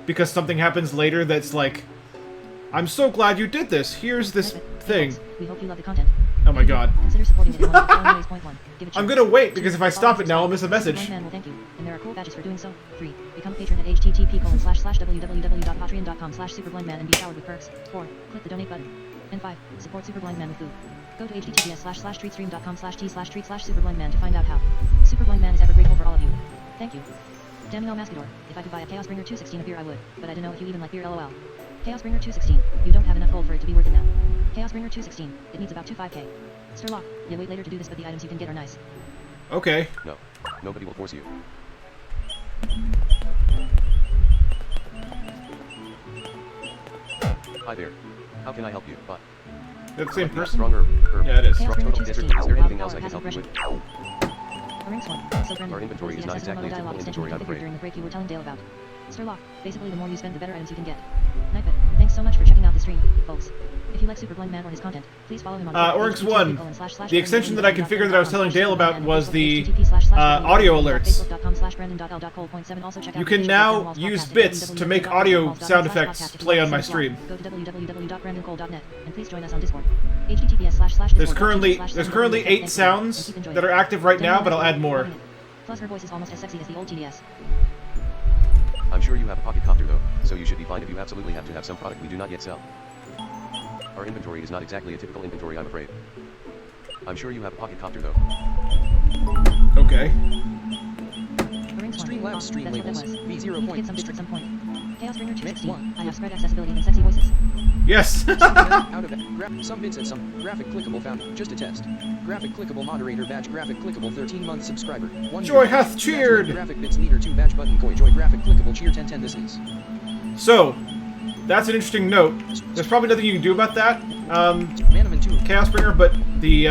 Because something happens later that's like, I'm so glad you did this. Here's this thing. We hope you love the content. Oh my god. Consider supporting it in one ways. Point one. Give it I'm cheers. gonna wait, because 2. if I stop Follow it now, I'll and miss a subscribe. message. Superblindman will thank you, and there are cool badges for doing so. 3. Become a patron at http://www.patreon.com/superblindman and be showered with perks. 4. Click the donate button. And 5. Support Superblindman with food. Go to https://treatstream.com/t/treat/superblindman to find out how. Superblindman is ever grateful for all of you. Thank you. Damn Mascador, if I could buy a Chaosbringer 216 a beer I would, but I don't know if you even like beer lol. Chaosbringer 216, you don't have enough gold for it to be worth it now. Chaosbringer 216, it needs about 25k. Sturlock, you wait later to do this but the items you can get are nice. Okay. No. Nobody will force you. Hi there. How can I help you? But They're the same might be a person? stronger, Yeah, it is. strong Chaosbringer total. 216, Is there anything Wild else I can Power help you has with? A ring swarm, so Brendan, Our inventory was is the not accessible exactly a dialogue typical extension inventory, I'm configured during the break you were telling Dale about. Sturlock, basically the more you spend the better items you can get. Nightbit, thanks so much for checking out the stream, folks. If you like Superblindman or his content, please follow him on Oryx 1. The extension that I configured that I was telling Dale about was the audio alerts. You can now use bits to make audio sound effects play on my stream. Go to www.brandoncole.net and please join us on Discord. There's currently 8 sounds that are active right now, but I'll add more. Plus her voice is almost as sexy as the old TDS. I'm sure you have a pocket copter though, so you should be fine if you absolutely have to have some product we do not yet sell. Our inventory is not exactly a typical inventory, I'm afraid. I'm sure you have a pocket copter though. Okay. Streamlabs stream That's what that labels. was. V0 You need to point. get some at some point. Chaosbringer 216. one. I have spread accessibility and sexy voices. Yes! Out of it. Some bits and some. Graphic clickable found. Just a test. Graphic clickable moderator badge. Graphic clickable 13-month subscriber. 1 Joy year. hath cheered! Graphic bits leader 2 badge button koi. Joy graphic clickable cheer 1010 this is. So, that's an interesting note. There's probably nothing you can do about that, Manamon 2. Chaosbringer, but the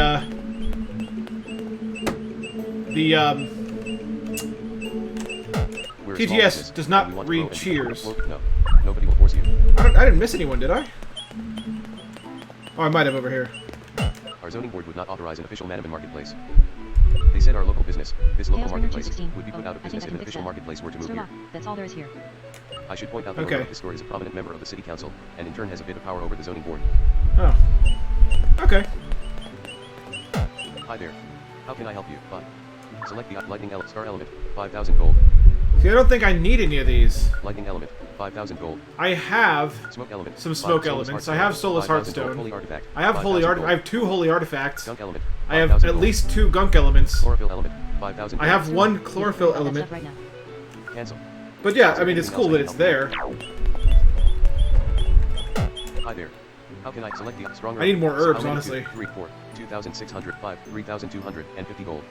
We're a small TTS business, does and not we want to read grow and- cheers. Well, no. Nobody will force you. I didn't miss anyone, did I? Oh, I might have over here. Our zoning board would not authorize an official Manamon marketplace. They said our local business, this local Chaosbringer marketplace, 216. would be put out of I think business I if can an fix official that. marketplace were to move Sturlock, here. that's all there is here. I should point out the Okay. owner of this store is a prominent member of the city council, and in turn has a bit of power over the zoning board. Oh. Okay. Hi there. How can I help you? But select the lightning star element, 5,000 gold. See, I don't think I need any of these. Lightning element, 5,000 gold. I have Smoke element, some smoke 5 Soulless elements. I Heartstone, have Soulless 5,000 gold. Heartstone. Holy artifact. I have 5,000 gold. I have 2 holy artifacts. Gunk element. I have 5,000 at gold. least 2 gunk elements. Chlorophyll element, 5,000 I gold. have 1 You chlorophyll can fix that element. stuff right now. Cancel. But yeah, I mean, it's cool that it's there. Hi there. How can I select the stronger? I need more herbs, How many? honestly. 2, 3, 4, 2,600, 5, 3,250 gold.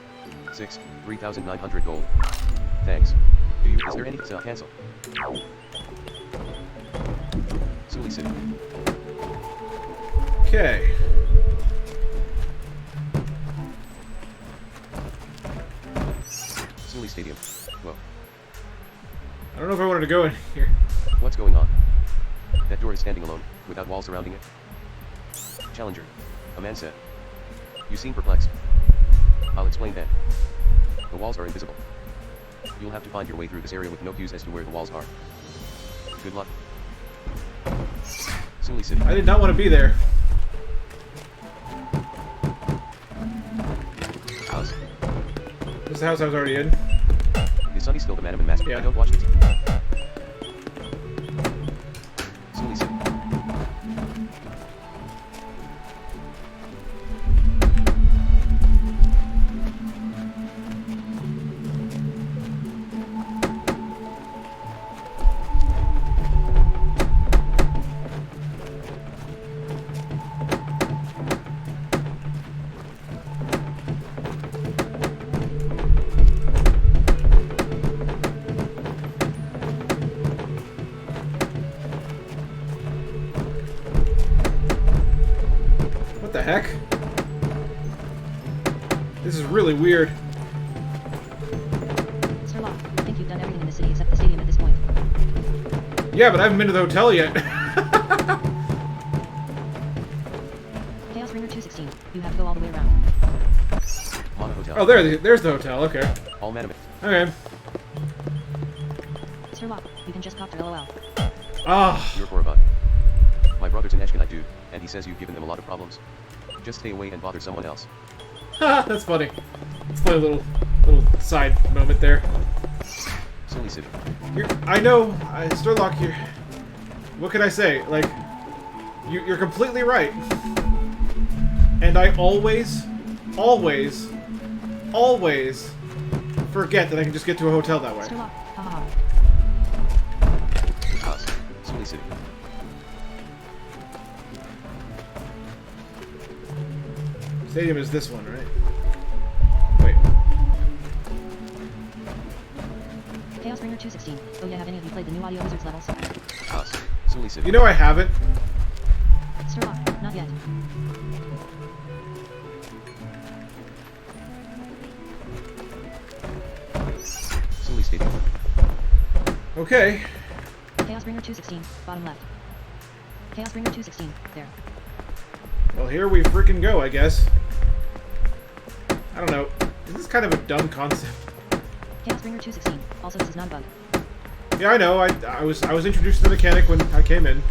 6, 3,900 gold. Thanks. Is there any cancel? Sully City. Okay. Sully Stadium. Whoa. I don't know if I wanted to go in here. What's going on? That door is standing alone, without walls surrounding it. Challenger. A man said. You seem perplexed. I'll explain then. The walls are invisible. You'll have to find your way through this area with no cues as to where the walls are. Good luck. Sully City. I did not want to be there. House. This is the house I was already in. Is Sunny still the Manamon master? Yeah. I don't watch the TV. Sully City. What the heck? This is really weird. Sturlock, I think you've done everything in the city except the stadium at this point. Yeah, but I haven't been to the hotel yet. Chaosbringer 216. You have to go all the way around. Mono Hotel. Oh, there's the hotel. Okay. All Manamon. Okay. Sir Locke, you can just copter LOL. Ah. You're Korriban. My brother's an Eshkanite dude, and he says you've given them a lot of problems. Just stay away and bother someone else. That's funny. Let's play a little side moment there. Silly city. I know, Sturlock here. What can I say? Like, you're completely right. And I always forget that I can just get to a hotel that way. Sir Locke, haha. Us. Silly city. Stadium is this one, right? Wait. Chaos Bringer 216. Oh yeah, have any of you played the new Audio Wizards levels? Us. Silly city. You know I haven't. Sir Locke, not yet. Silly stadium. Okay. Chaos Bringer 216, bottom left. Chaos Bringer 216, there. Well, here we freaking go, I guess. I don't know. This is kind of a dumb concept. Chaos Bringer 216. Also, this is not a bug. Yeah, I know. I was introduced to the mechanic when I came in.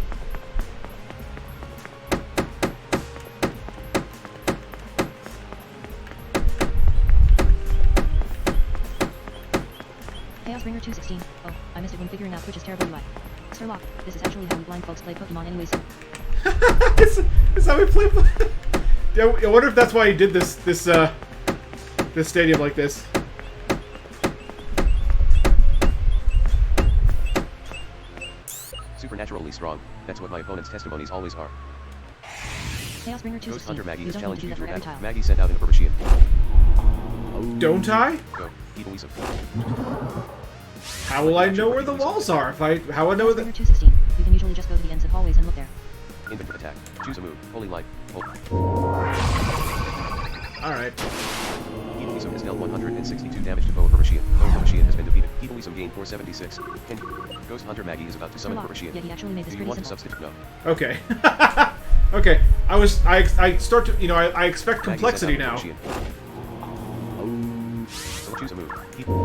Chaos Bringer 216. Oh, I missed it when figuring out Twitch's terrible UI. Sir Locke, this is actually how we blind folks play Pokemon anyways. It's how we play. I wonder if that's why he did this stadium like this. Supernaturally strong. That's what my opponent's testimonies always are. Chaos Bringer Ghost 216. Hunter Maggie You has don't challenged need you to do to that a for every battle. tile. Maggie sent out an Aberrician. Don't I? Go. Evil Weasel. How will I know where the walls are? How will I know Chaos that? Bringer 216. You can usually just go to the ends of hallways and look there. Infantry attack. Choose a move. Holy light. Hold. All right. Evil Weasel has dealt 162 damage to Foe Aberrician. Foe Aberrician has been defeated. Evil Weasel gained 476. Ghost Hunter Maggie is about to Sir summon Locke, Aberrician. yeah, he actually made this Do you pretty want to simple. substitute? No. Okay. Okay. I start to, I expect complexity now. So choose a move. Evil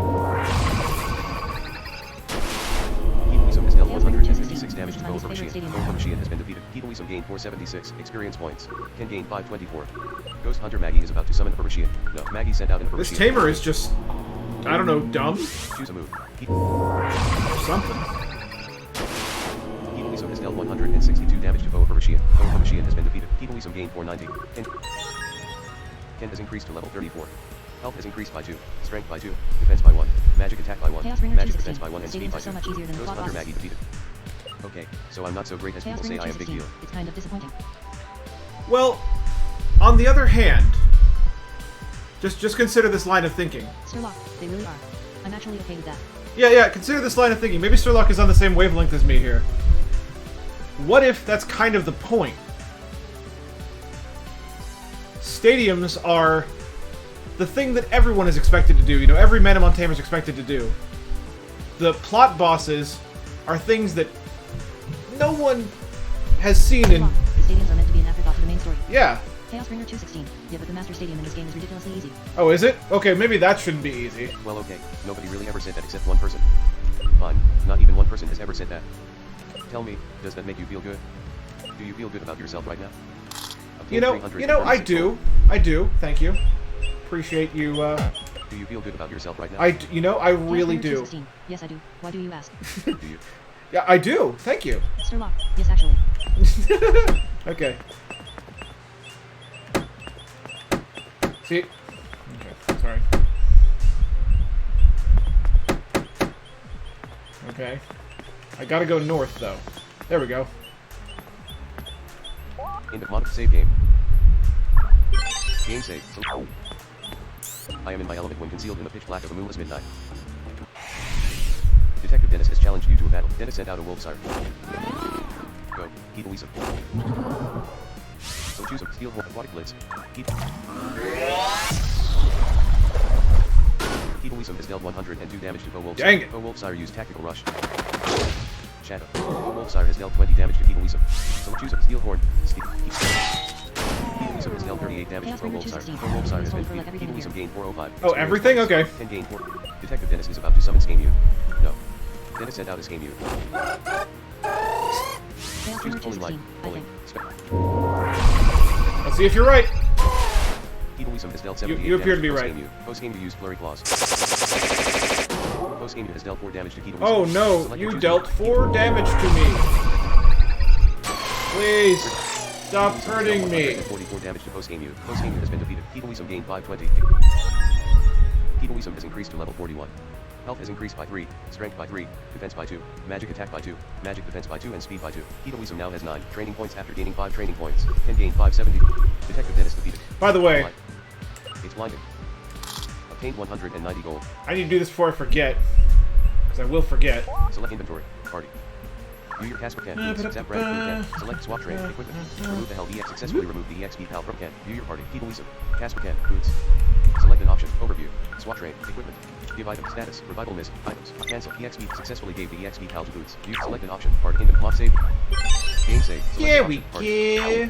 Weasel has dealt 156 damage to Foe Aberrician. Foe Aberrician has been defeated. Evil Weasel gained 476 experience points. Can gain 524. Ghost Hunter Maggie is about to summon Aberrician. No, Maggie sent out an This Aberrician. tamer is just, I don't know, dumb Choose a move. or something. Evil Weasel has dealt 162 damage to Foe Aberrician. Foe Aberrician has been defeated. Evil Weasel gained 490. Ken has increased to level 34. Health has increased by 2. Strength by 2. Defense by 1. Magic attack by 1. Chaos Bringer Magic 216. defense by 1 and speed Stadiums by are 2. so much easier than the Ghost plot Hunter bosses. Maggie defeated. Okay, so I'm not so great as Chaos people say Bringer I am a big 216. deal. It's kind of disappointing. Well, on the other hand, just consider this line of thinking. Sir Locke, they really are. I'm actually okay with that. Yeah, consider this line of thinking. Maybe Sturlock is on the same wavelength as me here. What if that's kind of the point? Stadiums are the thing that everyone is expected to do. You know, every Manamon tamer is expected to do. The plot bosses are things that no one has seen Sir in... Locke, the stadiums are meant to be an afterthought to the main story. Yeah. Chaos Bringer 216. Yeah, but the Master Stadium in this game is ridiculously easy. Oh, is it? Okay, maybe that shouldn't be easy. Well, okay, nobody really ever said that except one person. Fine, not even one person has ever said that. Tell me, does that make you feel good? Do you feel good about yourself right now? You know, I do. I do. Thank you. Appreciate you, Do you feel good about yourself right now? I really Chaos Bringer do. 216. Yes, I do. Why do you ask? Do you? Yeah, I do. Thank you. Sir Locke, yes, actually. Okay. See? Okay, sorry. Okay. I gotta go north, though. There we go. End of mod save game. Game save. I am in my element when concealed in the pitch black of a moonless midnight. Detective Dennis has challenged you to a battle. Dennis sent out a wolf siren. Go, Evil Weasel. So choose a steel horn aquatic blitz. Evil Weasel has dealt 102 damage to Foe Wolf Dang it. Foe Wolf Sire used tactical rush. Shadow. Foe Wolf Sire has dealt 20 damage to Evil Weasel. So choose a steel horn. Evil Wisdom has dealt 38 damage to Chaos Pro Bringer Wolfsire. 216. Pro Wolfsire has been Hold for, like, defeated. everything Keto Wisdom here. gained 405. Oh, everything? Okay. Can gain 4. Detective Dennis is about to summon Scameu. No. Dennis sent out a Scameu. Chaos Bringer Holy light. 216, I Holy. think. Let's see if you're right. Keto Wisdom has dealt 78 you appear to be damage right. Post-Scameu used Flurry Claws. Post-Scameu has dealt 4 damage to Keto Wisdom. Oh no, Select you choose dealt 4 damage to me. Please, stop hurting me. 44 damage to Post-Scameu. Post-Scameu has been defeated. Keto Wisdom gained 520. Keto Wisdom has increased to level 41. Health has increased by 3, Strength by 3, Defense by 2, Magic Attack by 2, Magic Defense by 2, and Speed by 2. Keto Wisdom now has 9 training points after gaining 5 training points. Can gain 570. Detective Dennis defeated. By the way, It's blinding. Obtained 190 gold. I need to do this before I forget. Because I will forget. Select inventory. Party. View your Casper can. Boots. Zap Rabbit can. Select swap train. Equipment. Remove the Hell EX. Successfully remove the EXP pal from can. View your party. Keto Wisdom. Casper can. Boots. Select an option. Overview. Swap train. Equipment. Give item. Status. Revival missed. Items. Cancel. EXP. Successfully gave the EXP pal to Boots. View. Select an option. Party. Kingdom. Lock save. Game save. Select Here an we option. Party. go.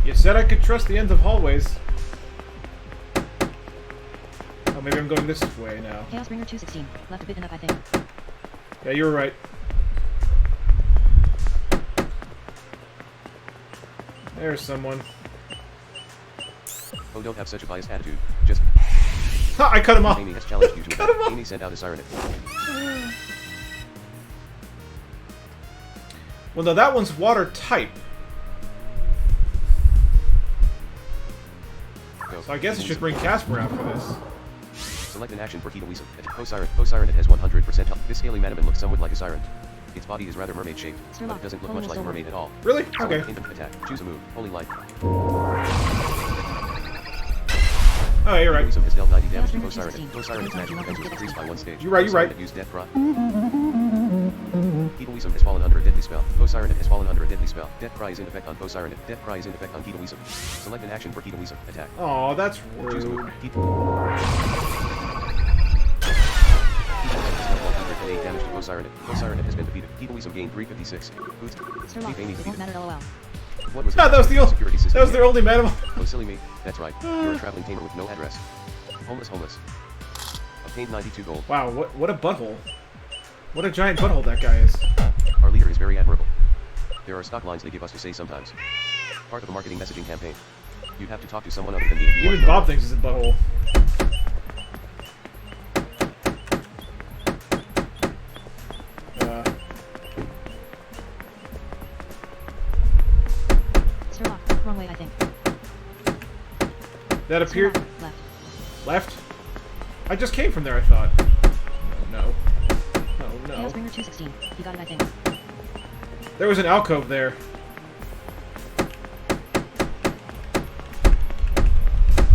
You said I could trust the ends of hallways. Oh, maybe I'm going this way now. Chaos Bringer 216, left a bit enough, I think. Yeah, you were right. There's someone. Oh, don't have such a biased attitude. Just. Ha! I cut him off. Amy has challenged you to Cut him a off. Amy sent out a siren. Well, no, that one's water type. Go. So I guess I should bring Casper out for this. Select an action for Keto Wisdom. Post-Siren it has 100% health. This scaly Manamon looks somewhat like a siren. Its body is rather mermaid-shaped, but it doesn't look much like a mermaid at all. Really? Select Okay. Kingdom attack. Choose a move. Holy Light. Oh, you're Keto right. Wisdom has dealt 90 damage to Chaos Post-Siren. Bringer Post-Siren's 216. magic defense was increased by 1 stage. You're right, you're right. Post-Siren used Death Cry. Keto Wisdom has fallen under a deadly spell. Post-Siren has fallen under a deadly spell. Death Cry is in effect on Post-Siren. Death Cry is in effect on Keto Wisdom. Select an action for Keto Wisdom. Attack. Aw, that's Choose a move. rude. Eight damage to Post-Siren. Post-Siren has been defeated. Keto Wisdom gained 356. Boots. Sir Lock, Keep Amy it won't defeated. matter, lol. What was Ah, that was the only. security system? That was their only Manamon. Oh, silly me. That's right. You're a traveling tamer with no address. Homeless. Obtained 92 gold. Wow, what a butthole. What a giant butthole that guy is. Our leader is very admirable. There are stock lines they give us to say sometimes. Part of a marketing messaging campaign. You'd have to talk to someone other than me. if you want Even to know. Bob thinks he's a butthole. Sir Lock, wrong way, I think. That Sir appeared Lock, left. left. I just came from there, I thought. No. Oh no. Chaos Bringer 216, you got it, I think. There was an alcove there.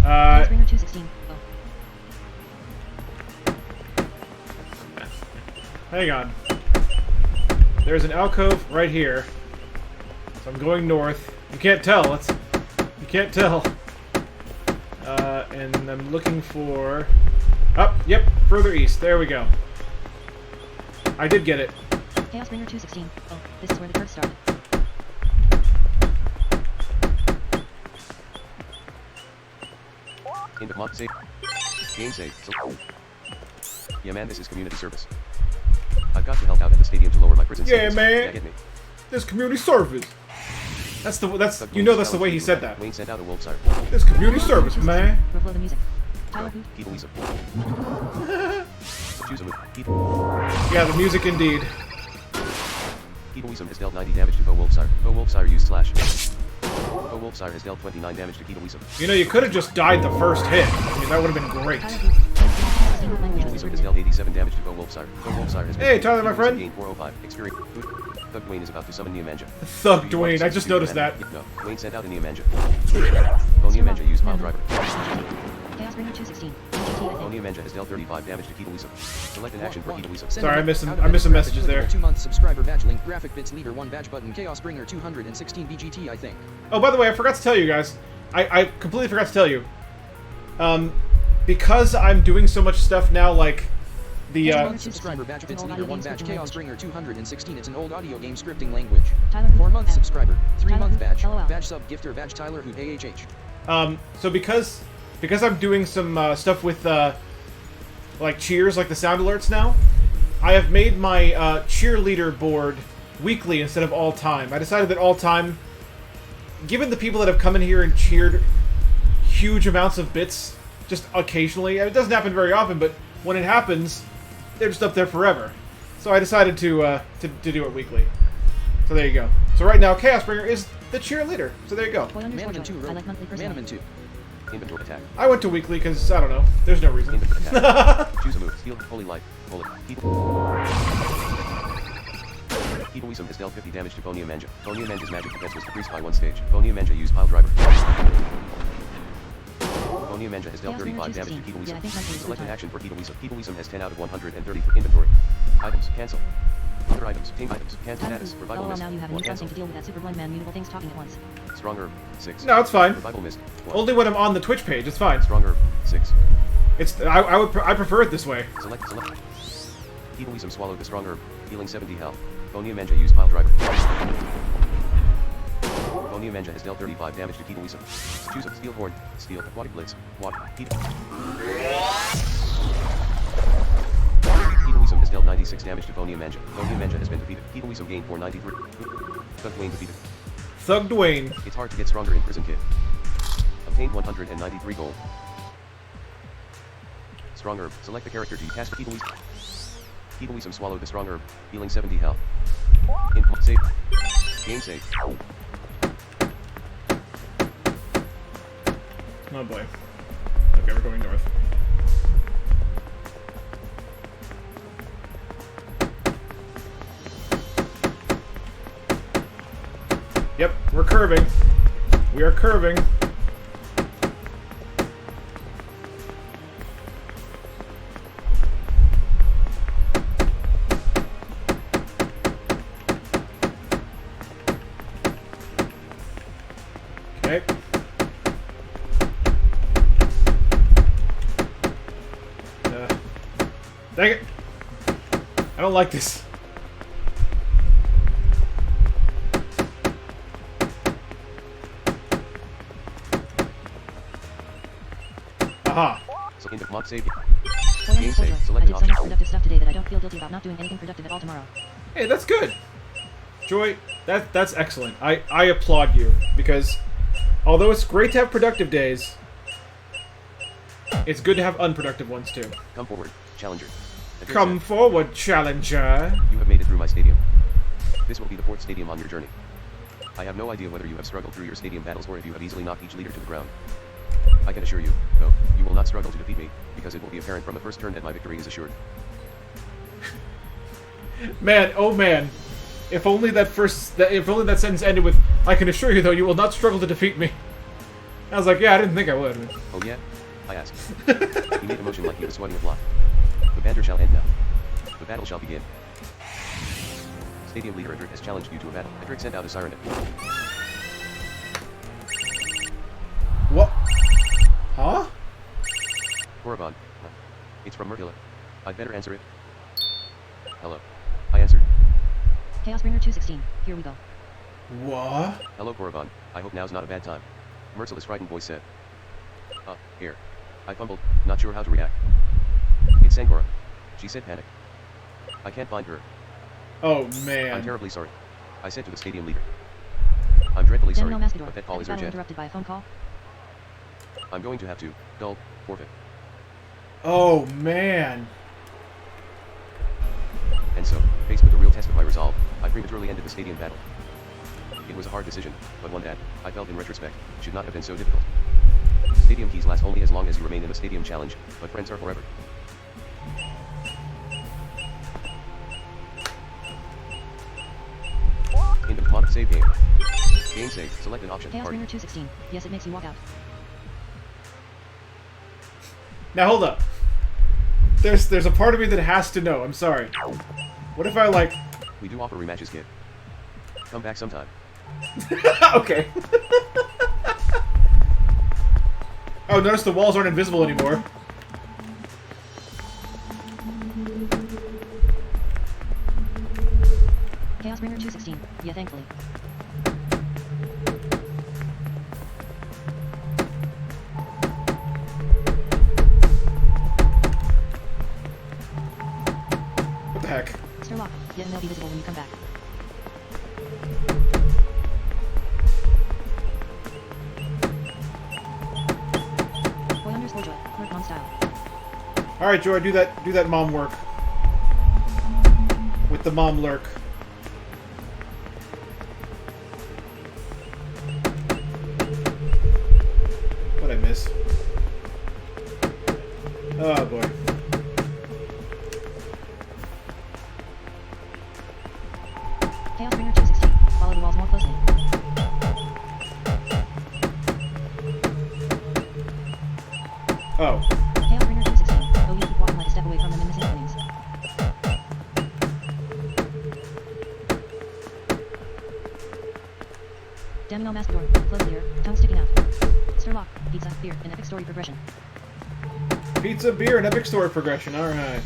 Chaos Bringer 216, oh. Hang on. There's an alcove right here. So I'm going north. You can't tell. You can't tell. And I'm looking for... Yep, further east. There we go. I did get it. Chaos Bringer 216, oh, this is where the curse started. End of mod save. Game save. Yeah, man, this is community service. I've got to help out at the stadium to lower my prison Yeah, sentence. man. Yeah, get me. This community service. That's you know that's the way he said that. Wayne sent out a wolf siren. This community service, man. Reflow the music. Tyler who? Keto Wisdom. Choose a move. Yeah, the music indeed. Keto Wisdom has dealt 90 damage to Bo Wolfsire. Bo Wolfsire used slash. Bo Wolfsire has dealt 29 damage to Keto Wisdom. You know, you could have just died the first hit. I mean, that would have been great. Tyler who? Language Keto is Wisdom written has dealt 87 damage to Bo Wolfsire. Bo Wolfsire has been Hey, Tyler, my Keto Wisdom friend. gained 405. Experience. Thug Dwayne is about to summon Neomanja. Thug Do you want Dwayne, to I just substitute noticed that. Neomanja? No, Dwayne sent out a Neomanja. Bo Neomanja used Pile Driver. Chaos Bringer 216, GT, I Bo think. Neomanja has dealt 35 damage to Keto Wisdom. Select an action for Keto Wisdom. Send Sorry, a- I missed some- out of I missed some graphic messages clickable there. 2-month subscriber badge link graphic bits leader 1 badge button Chaos Bringer 216 BGT I think. Oh, by the way, I forgot to tell you guys. I completely forgot to tell you. Because I'm doing so much stuff now, like the Subscriber badge It's an Bits old Leader audio 1 game badge scripting Chaos language. Bringer 216. It's an old audio game scripting language. Tyler 4 Hoot, month M. subscriber. 3 Tyler month Hoot, badge. LOL. Badge sub gifter badge Tyler Hoot AHH. so because I'm doing some stuff with like cheers, like the sound alerts now, I have made my cheerleader board weekly instead of all time. I decided that all time, given the people that have come in here and cheered huge amounts of bits just occasionally, and it doesn't happen very often, but when it happens, they're just up there forever. So I decided to do it weekly. So there you go. So right now, Chaos Bringer is the cheerleader. So there you go. Boy underscore Manamon 2 joy. I wrote. like monthly personal. Manamon 2. Inventory attack. I went to weekly because, I don't know, there's no reason. Inventory attack. Choose a move. Steal. Holy light. Holy. Heatwism has dealt 50 damage to Bonia Manja. Bonia Manja's magic defense was decreased by 1 stage. Bonia Manja used pile driver. Bonia Manja has dealt Chaos Bringer 35 damage to 216. Yeah, I Heatwism. think monthly is Select an good action for Heatwism. Heatwism has 10 out of 130 for inventory. Items. Cancel. Other items. Ping items. Cancel Tyler status. Hoot, Revival LOL, mist. now you have a 1 new cancel. thing to deal with that Superblindman mutable things talking at once. Strong herb. 6. No, it's fine. Revival mist. 1. Only when I'm on the Twitch page, it's fine. Strong herb. 6. I prefer it this way. Select. Heatwism swallowed the strong herb, healing 70 health. Bonia Manja used pile driver. Bonia Manja has dealt 35 damage to Heatwism. Choose a steel horn, steel, aquatic blitz, water, heat. Heatwism has dealt 96 damage to Bonia Manja. Bonia Manja has been defeated. Heatwism gained 493. Thug Dwayne defeated. Thug Dwayne. It's hard to get stronger in Prison Kid. Obtained 193 gold. Strong herb. Select the character to cast Heatwism. Heatwism swallowed the strong herb, healing 70 health. Input save. Game save. Oh boy. Okay, we're going north. Yep, we're curving. We are curving. Okay. Dang it! I don't like this. Aha! So in the mod save. Boy Game underscore save. joy. I Select did an so much option. productive stuff today that I don't feel guilty about not doing anything productive at all tomorrow. Hey, that's good. Joy, that's excellent. I applaud you because although it's great to have productive days, it's good to have unproductive ones too. Come forward, challenger. Adric Come said, forward, challenger. You have made it through my stadium. This will be the 4th stadium on your journey. I have no idea whether you have struggled through your stadium battles or if you have easily knocked each leader to the ground. I can assure you, though, you will not struggle to defeat me, because it will be apparent from the first turn that my victory is assured. Man, oh man. If only that sentence ended with, I can assure you though, you will not struggle to defeat me. I was like, yeah, I didn't think I would. Oh yeah? I asked. He made a motion like he was sweating a lot. The banter shall end now. The battle shall begin. Stadium leader Edric has challenged you to a battle. Edric sent out a siren. What? Huh? Korriban. It's from Merkula. I'd better answer it. Hello. I answered. Chaos Bringer 216. Here we go. What? Hello Korriban. I hope now's not a bad time. Merciless frightened voice said. Here. I fumbled, not sure how to react. It's Sangora. She said panic. I can't find her. Oh I'm man. terribly sorry. I said to the stadium leader. I'm dreadfully sorry, Daniel Mascador. but that call Epic is battle urgent. interrupted by a phone call. I'm going to have to, forfeit. Oh man. And so, faced with the real test of my resolve, I prematurely ended the stadium battle. It was a hard decision, but one that, I felt in retrospect, should not have been so difficult. Stadium keys last only as long as you remain in the stadium challenge, but friends are forever. In the mod save game. Game save, select an option, Chaos party. Bringer 216. Yes, it makes you walk out. Now hold up. There's a part of me that has to know. I'm sorry. What if I like? We do offer rematches, kid. Come back sometime. Okay. Oh, notice the walls aren't invisible anymore. Chaos Bringer 216. Yeah, thankfully. What the heck? Stir lock. Yeah, and they'll be visible when you come back. Boy underscore joy. Lurk mom style. Alright, Joy, do that mom work. With the mom lurk. What'd I miss? Oh boy. Chaos Bringer 216. Follow the walls more closely. Oh. Chaos Bringer 216. Oh, you keep walking like a step away from them and missing openings. Damino mask door. Close here. Tongue sticking out. Stir lock. Pizza. Beer. An epic story progression. Pizza, beer, and epic story progression. Alright.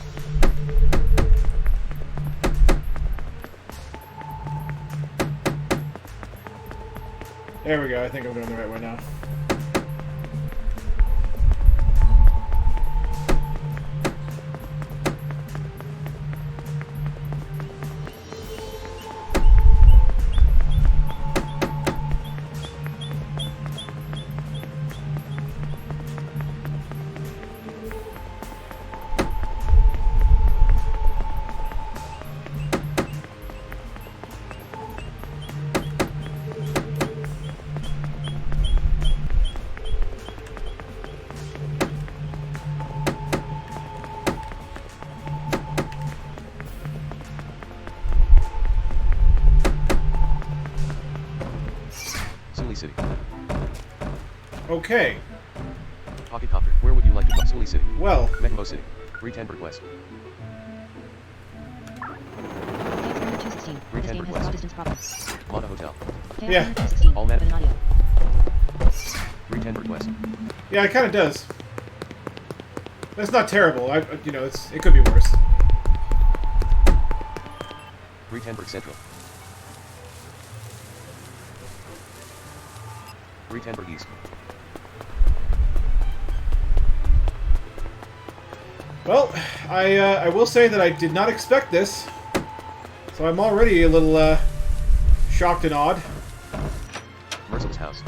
There we go. I think I'm going the right way now. City. Okay. Pocket Copter. Where would you like to go? Sully City. Well. Mexico City. Retenberg West. Chaos Bringer 216. This game has draw distance problems. Mata Hotel. Chaos Yeah. Bringer 216. All map. But an audio. Retenberg West. Yeah, it kind of does. That's not terrible. You know, it could be worse. Retenberg Central. Retenberg East. Well, I will say that I did not expect this, so I'm already a little shocked and awed. Merciless House.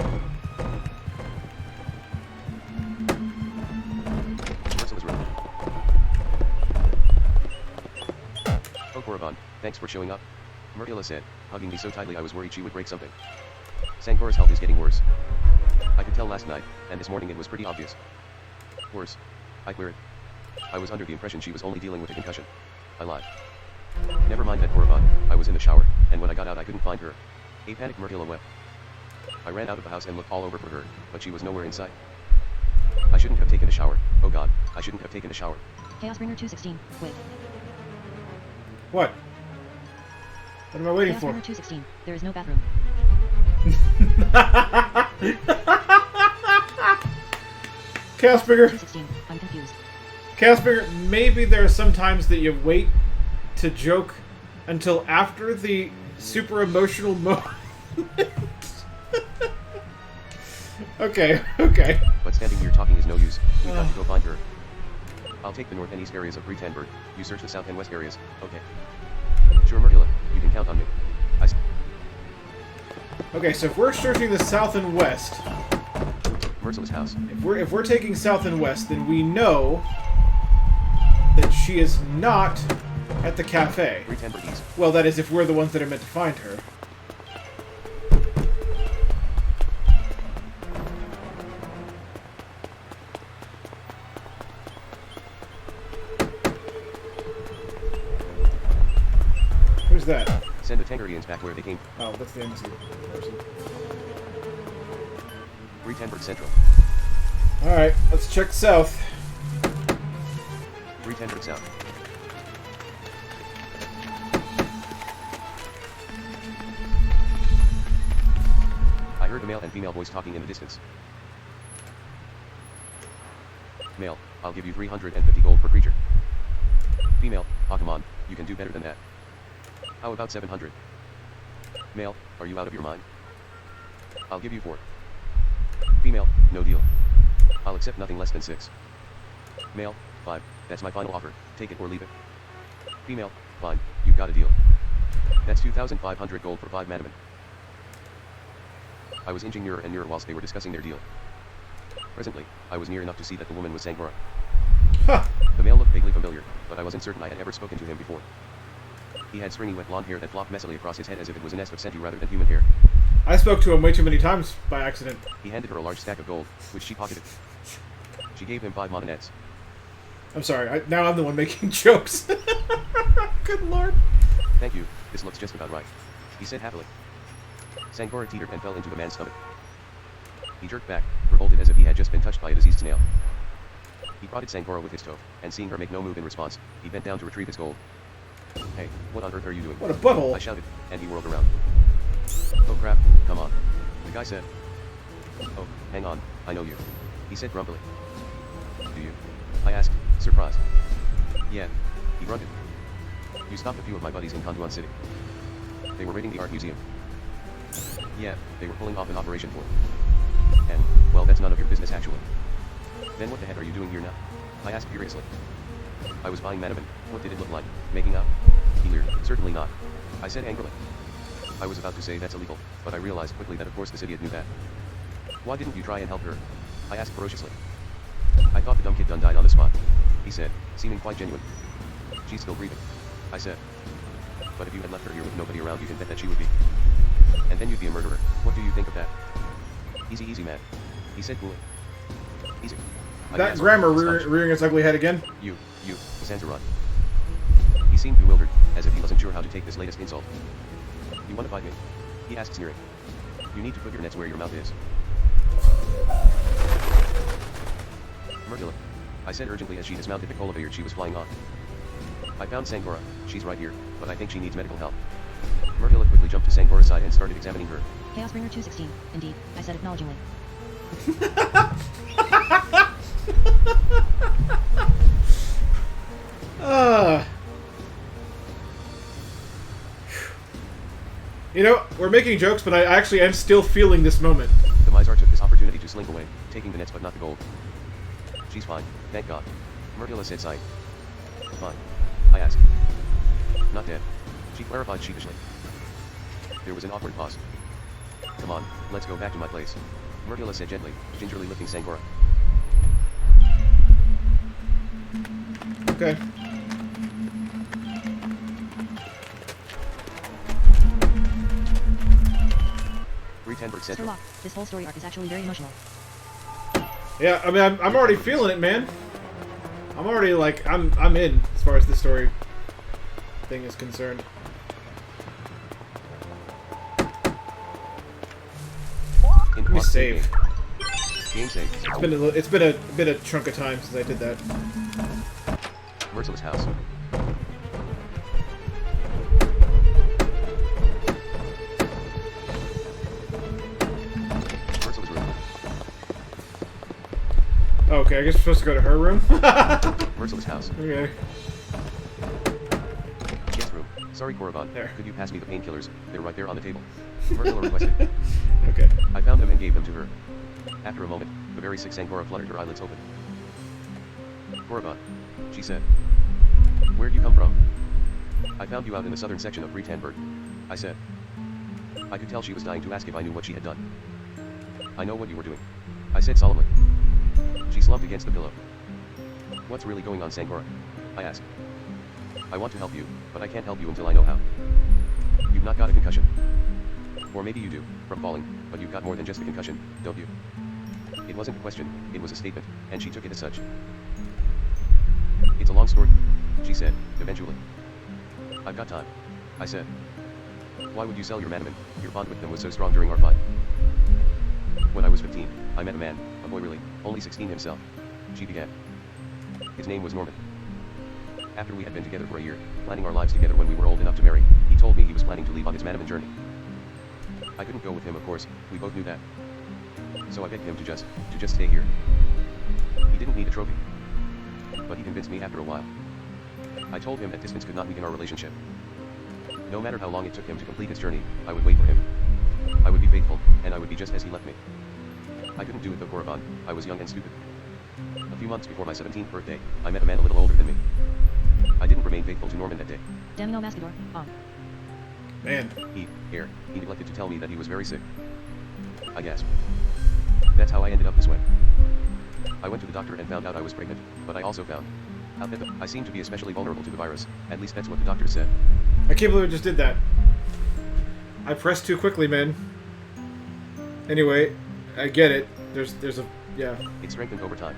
Merciless Room. Oh, Korriban, thanks for showing up. Myrtilla said, hugging me so tightly I was worried she would break something. Sangora's health is getting worse. I could tell last night, and this morning it was pretty obvious. Worse. I queried. I was under the impression she was only dealing with a concussion. I lied. Never mind that, Korriban. I was in the shower, and when I got out I couldn't find her. A panicked Myrtilla wept. I ran out of the house and looked all over for her, but she was nowhere in sight. I shouldn't have taken a shower. Oh god, I shouldn't have taken a shower. Chaos Bringer 216. Wait. What? What am I waiting Chaos for? Bringer 216. There is no bathroom. Chaos Bringer. 216. I'm confused. Chaos Bringer, maybe there are some times that you wait to joke until after the super emotional moment. Okay. But standing here talking is no use. We've got to go find her. I'll take the north and east areas of Retenberg. You search the south and west areas. Okay. Sure, Myrtilla. You can count on me. Okay, so if we're searching the south and west, Merciless House. if we're taking south and west, then we know that she is not at the cafe. Retenberg East. Well, that is if we're the ones that are meant to find her. Who's that? Send the Tangarians back where they came. Oh, that's the embassy person. Retenberg Central. Alright, let's check south. Retenberg South. I heard a male and female voice talking in the distance. Male, I'll give you 350 gold per creature. Female, oh come on, you can do better than that. How about 700? Male, are you out of your mind? I'll give you 4. Female, no deal. I'll accept nothing less than 6. Male, 5, that's my final offer, take it or leave it. Female, fine, you got a deal. That's 2,500 gold for 5 Manamon. I was inching nearer and nearer whilst they were discussing their deal. Presently, I was near enough to see that the woman was Sangora. Ha! The male looked vaguely familiar, but I wasn't certain I had ever spoken to him before. He had stringy wet blonde hair that flopped messily across his head as if it was a nest of senti rather than human hair. I spoke to him way too many times by accident. He handed her a large stack of gold, which she pocketed. She gave him 5 monettes. I'm sorry, now I'm the one making jokes. Good lord. Thank you, this looks just about right, he said happily. Sangora teetered and fell into the man's stomach. He jerked back, revolted as if he had just been touched by a diseased snail. He prodded Sangora with his toe, and seeing her make no move in response, he bent down to retrieve his gold. Hey, what on earth are you doing? What a butthole. I shouted, and he whirled around. Oh crap, come on. The guy said. Oh, hang on, I know you. He said grumpily. Do you? I asked, surprised. Yeah, he grunted. You stopped a few of my buddies in Conduan City. They were raiding the art museum. Yeah, they were pulling off an operation for it. And, well, that's none of your business actually. Then what the heck are you doing here now? I asked furiously. I was buying Manamon. What did it look like? Making up? He leered. Certainly not. I said angrily. I was about to say that's illegal, but I realized quickly that of course this idiot knew that. Why didn't you try and help her? I asked ferociously. I thought the dumb kid done died on the spot. He said, seeming quite genuine. She's still breathing. I said. But if you had left her here with nobody around, you can bet that she would be. And then you'd be a murderer. What do you think of that? Easy, easy, man. He said coolly. Easy. That grammar rearing its ugly head again. You, Santaron. He seemed bewildered, as if he wasn't sure how to take this latest insult. You want to fight me? He asked sneering. You need to put your nets where your mouth is. Myrtilla. I said urgently as she dismounted the cola she was flying on. I found Sangora, she's right here, but I think she needs medical help. Myrtilla quickly jumped to Sangora's side and started examining her. Chaos Bringer 216, indeed, I said acknowledgingly. You know, we're making jokes, but I actually am still feeling this moment. The Mizar took this opportunity to slink away, taking the nets but not the gold. She's fine, thank God. Myrtilla said sighing. Fine. I asked. Not dead. She clarified sheepishly. There was an awkward pause. Come on, let's go back to my place. Myrtilla said gently, gingerly lifting Sangora. Okay. Sir Locke, this whole story arc is actually very emotional. Yeah, I mean, I'm already feeling it, man. I'm already like, I'm in as far as this story thing is concerned. Let me save. Game save. It's been a chunk of time since I did that. Merciless house. Merciless room. Oh, okay, I guess we're supposed to go to her room. Merciless house. Okay. Guest room. Sorry, Korriban. There. Could you pass me the painkillers? They're right there on the table. Myrtilla requested. Okay. I found them and gave them to her. After a moment, the very sick Sangora fluttered her eyelids open. Korriban, she said. Where'd you come from? I found you out in the southern section of Bretanberg. I said. I could tell she was dying to ask if I knew what she had done. I know what you were doing. I said solemnly. She slumped against the pillow. What's really going on, Sangora? I asked. I want to help you, but I can't help you until I know how. You've not got a concussion. Or maybe you do, from falling, but you've got more than just a concussion, don't you? It wasn't a question, it was a statement, and she took it as such. It's a long story, she said, eventually. I've got time. I said. Why would you sell your Manamon? Your bond with them was so strong during our fight. When I was 15, I met a man, a boy really, only 16 himself. She began. His name was Norman. After we had been together for a year, planning our lives together when we were old enough to marry, he told me he was planning to leave on his Manamon journey. I couldn't go with him, of course, we both knew that. So I begged him to just stay here. He didn't need a trophy. but he convinced me after a while. I told him that distance could not weaken our relationship. No matter how long it took him to complete his journey, I would wait for him. I would be faithful, and I would be just as he left me. I couldn't do it though, Korriban. I was young and stupid. A few months before my 17th birthday, I met a man a little older than me. I didn't remain faithful to Norman that day. Damino Mascador, on. Man. He neglected to tell me that he was very sick. I gasped. That's how I ended up this way. I went to the doctor and found out I was pregnant, but I also found out that I seemed to be especially vulnerable to the virus. At least that's what the doctor said. I can't believe I just did that. I pressed too quickly, man. Anyway, I get it. There's a... yeah. It strengthened over time.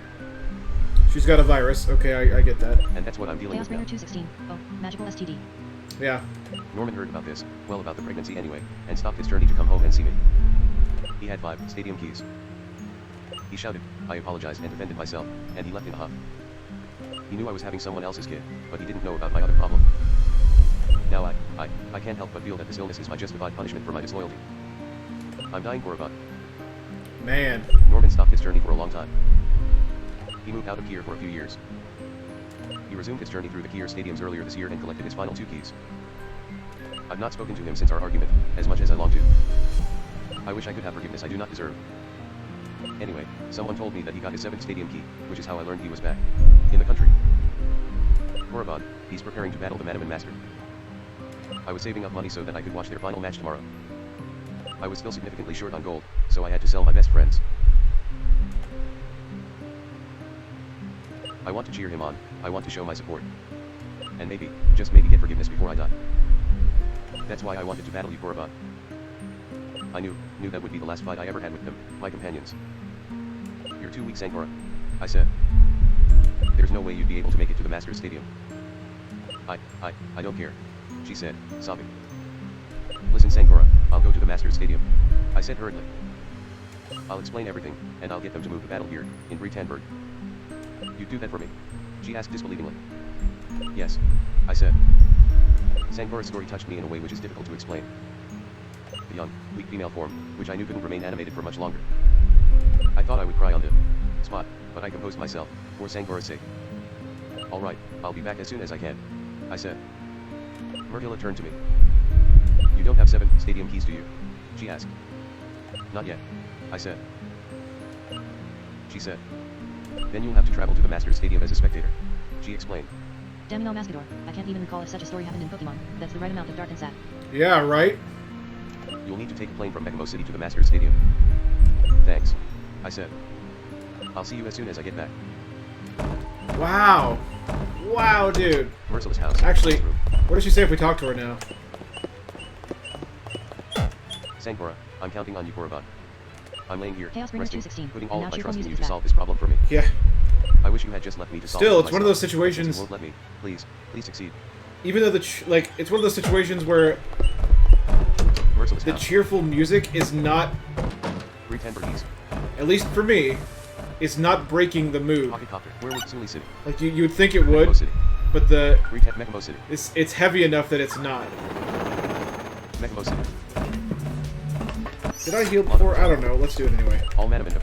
She's got a virus. Okay, I get that. And that's what I'm dealing Chaos with now. Bringer 216. Oh, magical STD. Yeah. Norman heard about this, well about the pregnancy anyway, and stopped his journey to come home and see me. He had 5 stadium keys. He shouted, I apologized and defended myself, and he left in a huff. He knew I was having someone else's kid, but he didn't know about my other problem. Now I can't help but feel that this illness is my justified punishment for my disloyalty. I'm dying, Korriban. Man. Norman stopped his journey for a long time. He moved out of Kier for a few years. He resumed his journey through the Kier stadiums earlier this year and collected his final 2 keys. I've not spoken to him since our argument, as much as I long to. I wish I could have forgiveness I do not deserve. Anyway, someone told me that he got his 7th stadium key, which is how I learned he was back in the country. Korriban, he's preparing to battle the Manamon Master. I was saving up money so that I could watch their final match tomorrow. I was still significantly short on gold, so I had to sell my best friends. I want to cheer him on, I want to show my support. And maybe, just maybe get forgiveness before I die. That's why I wanted to battle you, Korriban. I knew that would be the last fight I ever had with them, my companions. You're too weak, Sankora, I said. There's no way you'd be able to make it to the Masters Stadium. I don't care, she said, sobbing. Listen, Sankora, I'll go to the Masters Stadium, I said hurriedly. I'll explain everything, and I'll get them to move the battle here, in Bretanberg. You'd do that for me? She asked disbelievingly. Yes, I said. Sankora's story touched me in a way which is difficult to explain. The young, weak female form, which I knew couldn't remain animated for much longer. I thought I would cry on the spot, but I composed myself, for Sankora's sake. Alright, I'll be back as soon as I can, I said. Myrtilla turned to me. You don't have 7 stadium keys, do you? She asked. Not yet, I said. She said. Then you'll have to travel to the Masters Stadium as a spectator, she explained. Damino Mascador, I can't even recall if such a story happened in Pokemon. That's the right amount of dark and sad. Yeah, right? You'll need to take a plane from Mekamo City to the Masters Stadium. Thanks, I said. I'll see you as soon as I get back. Wow. Wow, dude. Merciless house. Actually, what does she say if we talk to her now? Sankora, I'm counting on you, Korriban. I'm laying here, Chaos Bringer resting, 216, putting and all now of my cheerful trust in you music to is solve back. this problem for me. Yeah. I wish you had just left me to solve Still, it it's one of those myself, but since situations... you won't let me, please succeed. Even though it's one of those situations where Merciless the house. cheerful music is not, Bretanberg East. at least for me, it's not breaking the mood. Pocket Copter. Where would Suli City? Like, you would think it Mekamo would, City. but the... Mekamo City. It's heavy enough that it's not. Mekamo City. Did I heal before? I don't know. Let's do it anyway. All Manamon.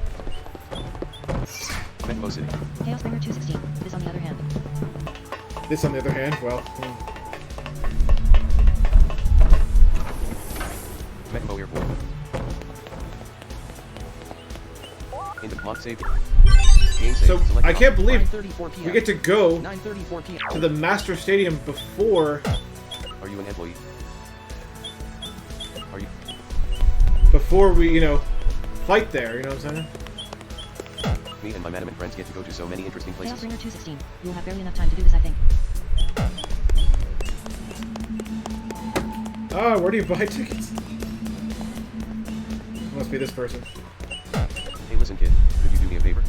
Mekamo City. Chaos Bringer 216. This on the other hand. This, on the other hand, well... Mekamo Airport. Into Mont Save. Game save. So, Select I can't believe 9:34 p.m. we get to go 9:34 p.m. to the Master Stadium before... Are you an employee? Are you? Before we, fight there, you know what I'm saying? Me and my Manamon friends get to go to so many interesting Chaos places. Bringer 216. You'll have barely enough time to do this, I think. Ah, where do you buy tickets? Must be this person. Hey, listen, kid. Could you do me a favor?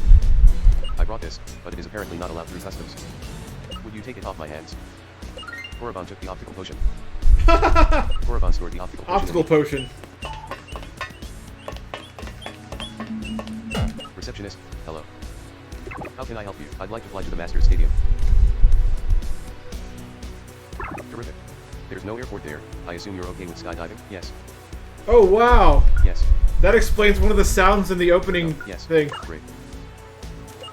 I brought this, but it is apparently not allowed through customs. Would you take it off my hands? Korriban took the optical potion. Korriban stored the optical potion. Obstacle potion. Receptionist, hello. How can I help you? I'd like to fly to the Masters Stadium. Terrific. There's no airport there. I assume you're okay with skydiving? Yes. Oh, wow. Yes. That explains one of the sounds in the opening Yes. thing. Great.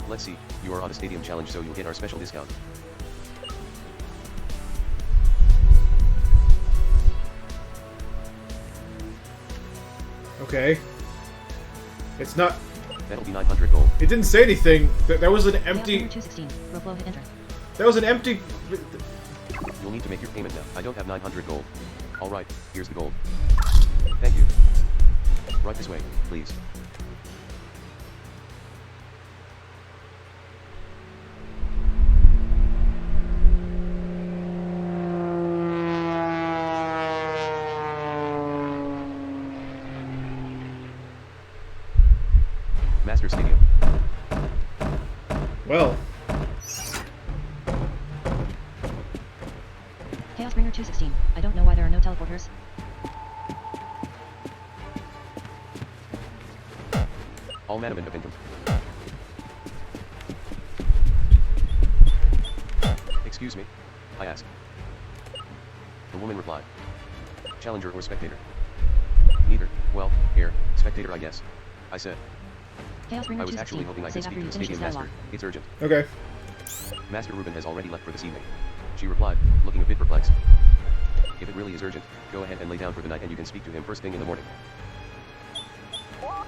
Let's see. You are on a stadium challenge, so you'll get our special discount. Okay. It's not... That'll be 900 gold. It didn't say anything. That was an empty... 216. Row flow hit enter. That was an empty... You'll need to make your payment now. I don't have 900 gold. Alright, here's the gold. Thank you. Right this way, please. Master Stadium. Well... Chaos Bringer 216. I don't know why there are no teleporters. All Manamon have income. Excuse me? I asked. The woman replied. Challenger or spectator? Neither. Well, here, spectator I guess. I said. Chaos Bringer I was actually 216. hoping I could Save speak after to you the finish stadium this master. dialogue. It's urgent. Okay. Master Ruben has already left for this evening. She replied, looking a bit perplexed. If it really is urgent, go ahead and lay down for the night and you can speak to him first thing in the morning.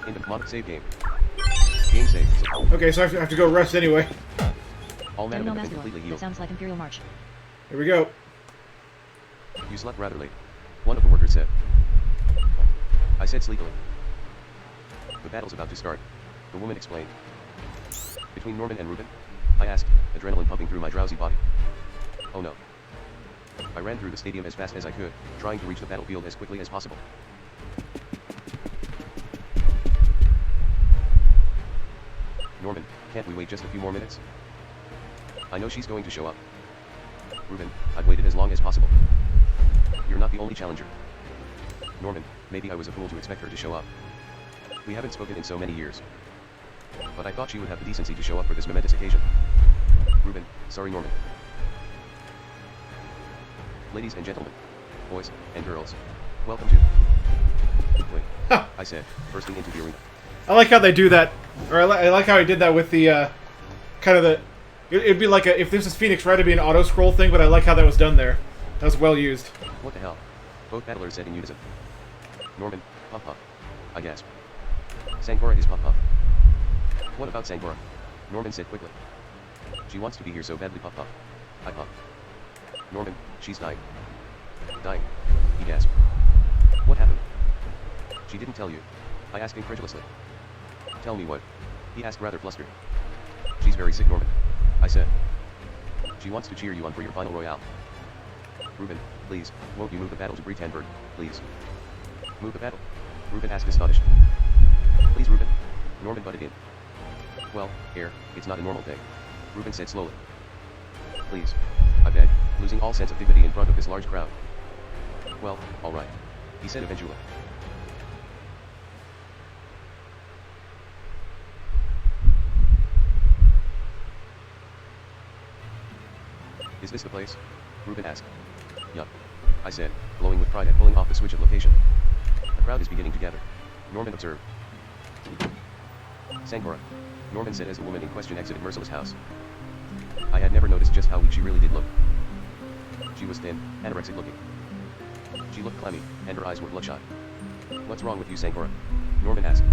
In the mod save game. Game save. Okay, so I have to go rest anyway. All Manamon Terminal have been Master completely That healed. sounds like Imperial March. Here we go. You slept rather late. One of the workers said. I said sleepily. The battle's about to start. The woman explained. Between Norman and Ruben? I asked, adrenaline pumping through my drowsy body. Oh no. I ran through the stadium as fast as I could, trying to reach the battlefield as quickly as possible. Norman, can't we wait just a few more minutes? I know she's going to show up. Ruben, I've waited as long as possible. You're not the only challenger. Norman, maybe I was a fool to expect her to show up. We haven't spoken in so many years. But I thought she would have the decency to show up for this momentous occasion. Ruben, sorry Norman. Ladies and gentlemen, boys and girls, welcome to... Wait, Ha! I said, bursting into the arena. I like how they do that. Or I like how he did that with the, kind of the... It'd be like if this is Phoenix, right, it'd be an auto-scroll thing, but I like how that was done there. That was well used. What the hell? Both battlers said in unison. Norman, Puff Puff. I gasped. Sangora is Puff Puff. What about Sangora? Norman said quickly. She wants to be here so badly, Puff Puff. I puff. Norman, she's dying. Dying. He gasped. What happened? She didn't tell you. I asked incredulously. Tell me what? He asked rather flustered. She's very sick, Norman. I said. She wants to cheer you on for your final royale. Ruben, please, won't you move the battle to Bretanberg, please? Move the battle? Ruben asked astonished. Please, Ruben? Norman butted in. Well, here, it's not a normal thing. Ruben said slowly. Please, I beg, losing all sense of dignity in front of this large crowd. Well, alright. He said eventually. Is this the place? Ruben asked. Yup. I said, glowing with pride at pulling off the switch of location. The crowd is beginning to gather. Norman observed. Sangora. Norman said as the woman in question exited Merciless House. I had never noticed just how weak she really did look. She was thin, anorexic looking. She looked clammy, and her eyes were bloodshot. What's wrong with you, Sangora? Norman asked.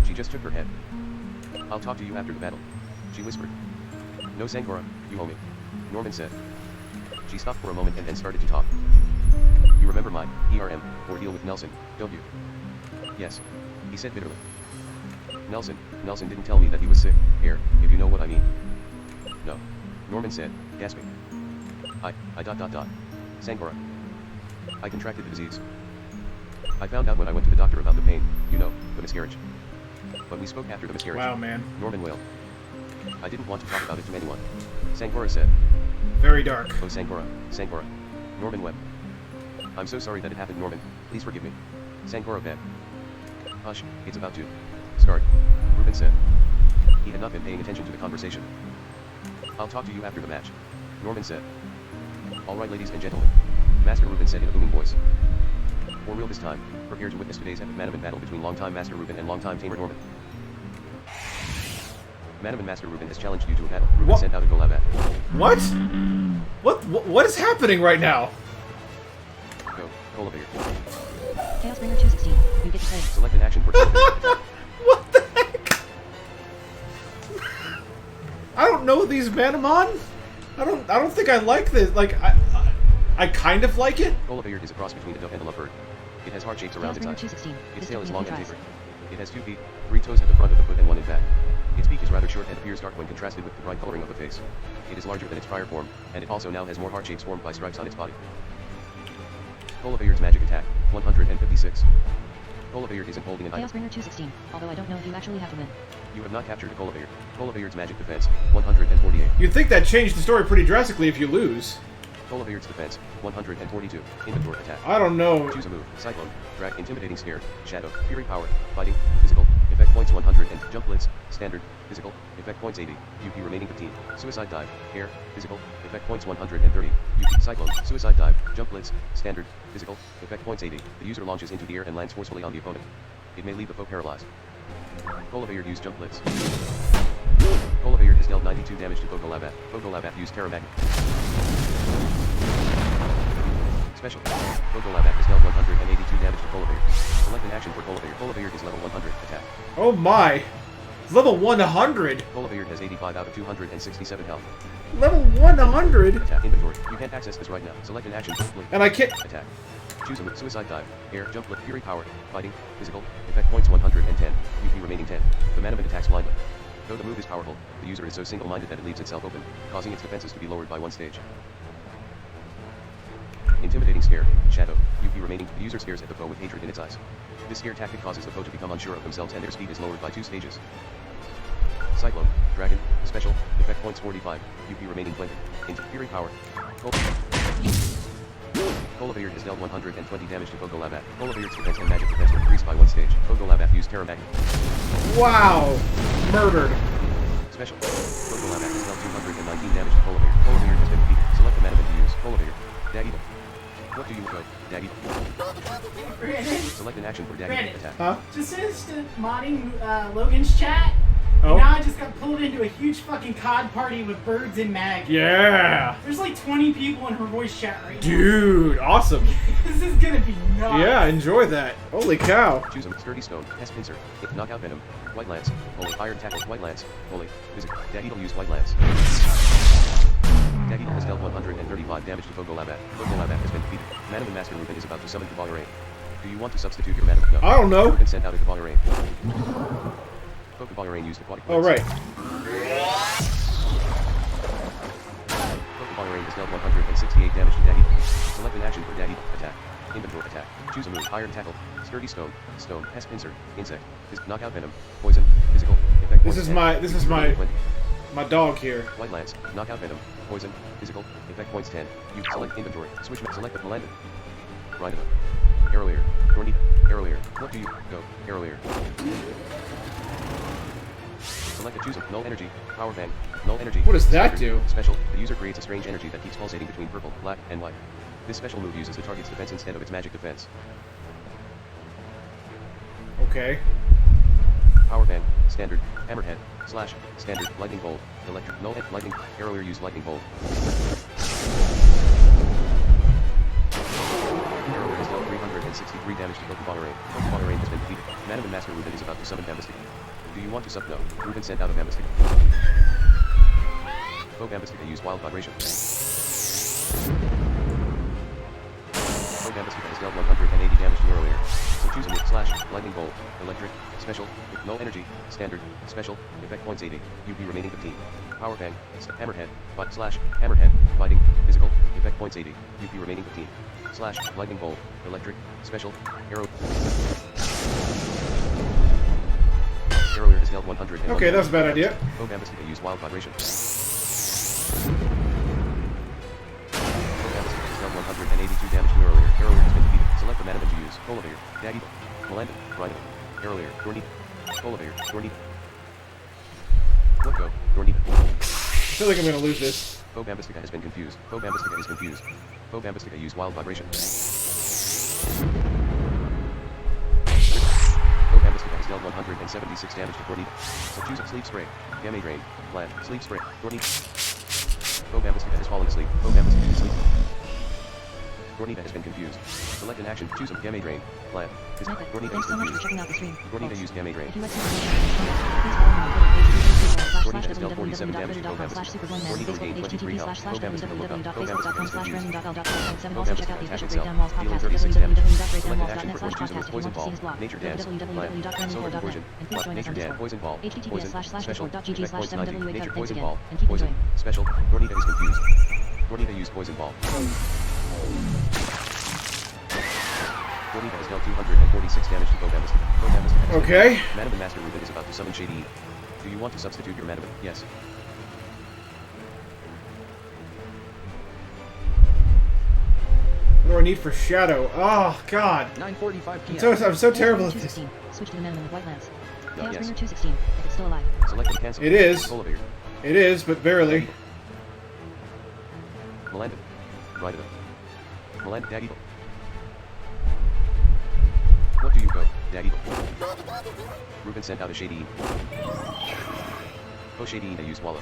She just shook her head. I'll talk to you after the battle. She whispered. No, Sangora, you owe me. Norman said. She stopped for a moment and then started to talk. You remember my ERM ordeal with Nelson, don't you? Yes. He said bitterly. Nelson didn't tell me that he was sick, here, if you know what I mean. No. Norman said, gasping. I Sangora. I contracted the disease. I found out when I went to the doctor about the pain, you know, the miscarriage. But we spoke after the miscarriage. Wow, man. Norman wailed. I didn't want to talk about it to anyone. Sangora said. Very dark. Oh, Sangora. Norman wept. I'm so sorry that it happened, Norman. Please forgive me. Sangora begged. Hush, it's about to start, Ruben said. He had not been paying attention to the conversation. I'll talk to you after the match, Norman said. Alright, ladies and gentlemen, Master Ruben said in a booming voice. For real this time, prepare to witness today's epic Manamon battle between longtime Master Ruben and longtime Tamer Norman. Manamon Master Ruben has challenged you to a battle. Ruben What? sent out a Golabat. What? What is happening right now? Go. Elevator. Chaos Bringer 216. You get to play. Select an action for Elevator. What the heck? I don't know these Manamon. I don't think I like this. Like I kind of like it. Elevator is a cross between a dove and a lovebird. It has heart shapes around Chaos its Bringer eyes. 216. Its This tail took is me a long few and tries. tapered. It has 2 feet, 3 toes at the front of the foot and 1 in back. Its beak is rather short and appears dark when contrasted with the bright coloring of the face. It is larger than its prior form, and it also now has more heart shapes formed by stripes on its body. Colabayard's magic attack, 156. Colabayard isn't holding an Chaos item. Bringer 216. Although I don't know if you actually have to win. You have not captured a Colabayard. Colabayard's magic defense, 148. You'd think that changed the story pretty drastically if you lose. Colabayard's defense, 142. Inventory attack. I don't know. Choose a move. Cyclone. Drag. Intimidating Scare. Shadow. Fury Power. Fighting. Physical. Effect points 100 and Jump Blitz. Standard. Physical. Effect points 80. UP remaining 15. Suicide Dive. Air. Physical. Effect points 130. UP Cyclone. Suicide Dive. Jump Blitz. Standard. Physical. Effect points 80. The user launches into the air and lands forcefully on the opponent. It may leave the foe paralyzed. Colabayard used Jump Blitz. Colabayard has dealt 92 damage to Fogolabat. Fogolabat used Terra Magnet. Special. Fogolabat has dealt 182 damage to Colabayard. Select an action for Colabayard. Colabayard is level 100. Attack. Oh my. It's level 100. Colabayard has 85 out of 267 health. Level 100. Attack. Inventory. You can't access this right now. Select an action. Blink. And I can't. Attack. Choose a move. Suicide Dive. Air. Jump. Blitz. Fury Power. Fighting. Physical. Effect points 110. UP remaining 10. The Manamon attacks blindly. Though the move is powerful, the user is so single-minded that it leaves itself open, causing its defenses to be lowered by 1 stage. Intimidating Scare. Shadow. UP remaining. The user stares at the foe with hatred in its eyes. This scare tactic causes the foe to become unsure of themselves and their speed is lowered by 2 stages. Cyclone. Dragon. Special. Effect points 45. UP remaining blinking. Into Fury Power. Colabayard has dealt 120 damage to Fogolabat. Colabayard's defense and magic defense were increased by 1 stage. Fogolabat used Terra Magnet. Wow. Murdered. Special. Fogolabat has dealt 219 damage to Colabayard. Colabayard has been defeated. Select the Manamon to use. Colabayard. Daggy. What do you go? Daggy. Brandon, Select an action for Daggy. Brandon. Attack. Huh? just finished modding Logan's chat. Oh. Now I just got pulled into a huge fucking COD party with Birds and Mag. Yeah. There's like 20 people in her voice chat right Dude, awesome. now. This is gonna be nuts. Yeah, enjoy that. Holy cow. Choose a sturdy stone. S pincer. Knockout venom. White lance. Holy iron tackle. White lance. Holy. Visit. Daggy use white lance. Daggy has dealt 135 damage to Fogolabat. Fogolabat has been defeated. Manamon Master Ruben is about to summon Kavalerain. Do you want to substitute your Manamon? No. I don't know. Ruben sent out a Kavalerain. Kavalerain used aquatic Oh, blitz. right. Kavalerain has dealt 168 damage to Daggy. Select an action for Daggy. Attack. Inventory attack. Choose a move. Iron tackle. Sturdy stone. Stone. Pest pincer. Insect. Knockout venom. Poison. Physical. Effect. This points is 10. my- this is my- 20. My dog here. White lance. Knockout venom. Poison. Physical. Effect points 10. You select inventory. Switch. Select the Palandon. Rhino. Arrowleer. Tornado. Arrowleer. What do you go? Arrowleer. Select a choose a null energy. Power bank. Null energy. What does that Standard. do? Special. The user creates a strange energy that keeps pulsating between purple, black, and white. This special move uses the target's defense instead of its magic defense. Okay. Power band. Standard. Hammerhead. Slash. Standard. Lightning bolt. Electric. Null. Lightning. Arrowleer used lightning bolt. Arrowleer has dealt 363 damage to Kavalerain. Kavalerain has been defeated. Manamon Master Ruben is about to summon Bambastic. Do you want to sub? No. Ruben sent out a Bambastic. Bambastic used wild vibration. Bambastic has dealt 180 damage to Arrowleer. So choose a move. Slash. Lightning bolt. Electric. Special. Null energy. Standard. Special. Effect points 80. UP remaining 15. Power bang. Hammerhead. But slash. Hammerhead. Fighting. Physical. Effect points 80. UP remaining 15. Slash. Lightning bolt. Electric. Special. Arrow. Arrowleer has dealt 100. Okay, that's a bad idea. Bambastic used wild vibration. Bambastic has dealt 182 damage to Arrowleer. Arrowleer has been defeated. Select the Manamon to use. Colabayard. Daggy. Palandon. Rhino. Arrowleer. Tornado. Colabayard. Tornado. What go? Tornado. I feel like I'm gonna lose this. Bambastic has been confused. Bambastic is confused. Bambastic used wild vibration. Bambastic has dealt 100 176 damage to Tornado. So choose a sleep spray. Gamma drain. Plant. Sleep spray. Tornado. Bambustica has fallen asleep. Bambustica is asleep. Tornado has been confused. Select an action. Choose a Gamma drain. Plant. Snipe it. Tornado Thanks is so much for confused. checking out the stream. Tornado used Gamma drain. If you like please follow me on Twitter, Tornado has dealt 47 damage to www.twitter.com/superblindman, Tornado Facebook regained page, 23 health. http://www.facebook.com/random.l.7. Also check out the official Attack Breakdown Walls Dealing podcast, 36 damage. www.breakdownwalls.net/podcast Select an action if you choose a want poison to see ball. his blog, Nature dance. Plant. Silver www.grandmacore.net, conversion. and please join us Nature on dance. Discord. Poison ball. Poison. Special. https://discord.gg/7w8. Nature Thanks poison again, ball. and keep Poison. enjoying. Special. Tornado is confused. Tornado used poison ball. Tornado has dealt 246 damage to Bambustica. Okay. Manamon Master Ruben is about to summon Shady. Do you want to substitute your Manamon? Yes. What do I need for Shadow? Oh, God. 9:45 p.m. I'm so Chaos terrible Bringer at this. 216. Switch to the Manamon with White Lance. No, Chaos yes. Bringer 216, if it's still alive. Select and cancel. It is. Elevator. It is, but barely. Melandon. Right Melandon. Daddy. What do you go, Daddy? Ruben sent out a Shady. Oh, Shady, they use Walla.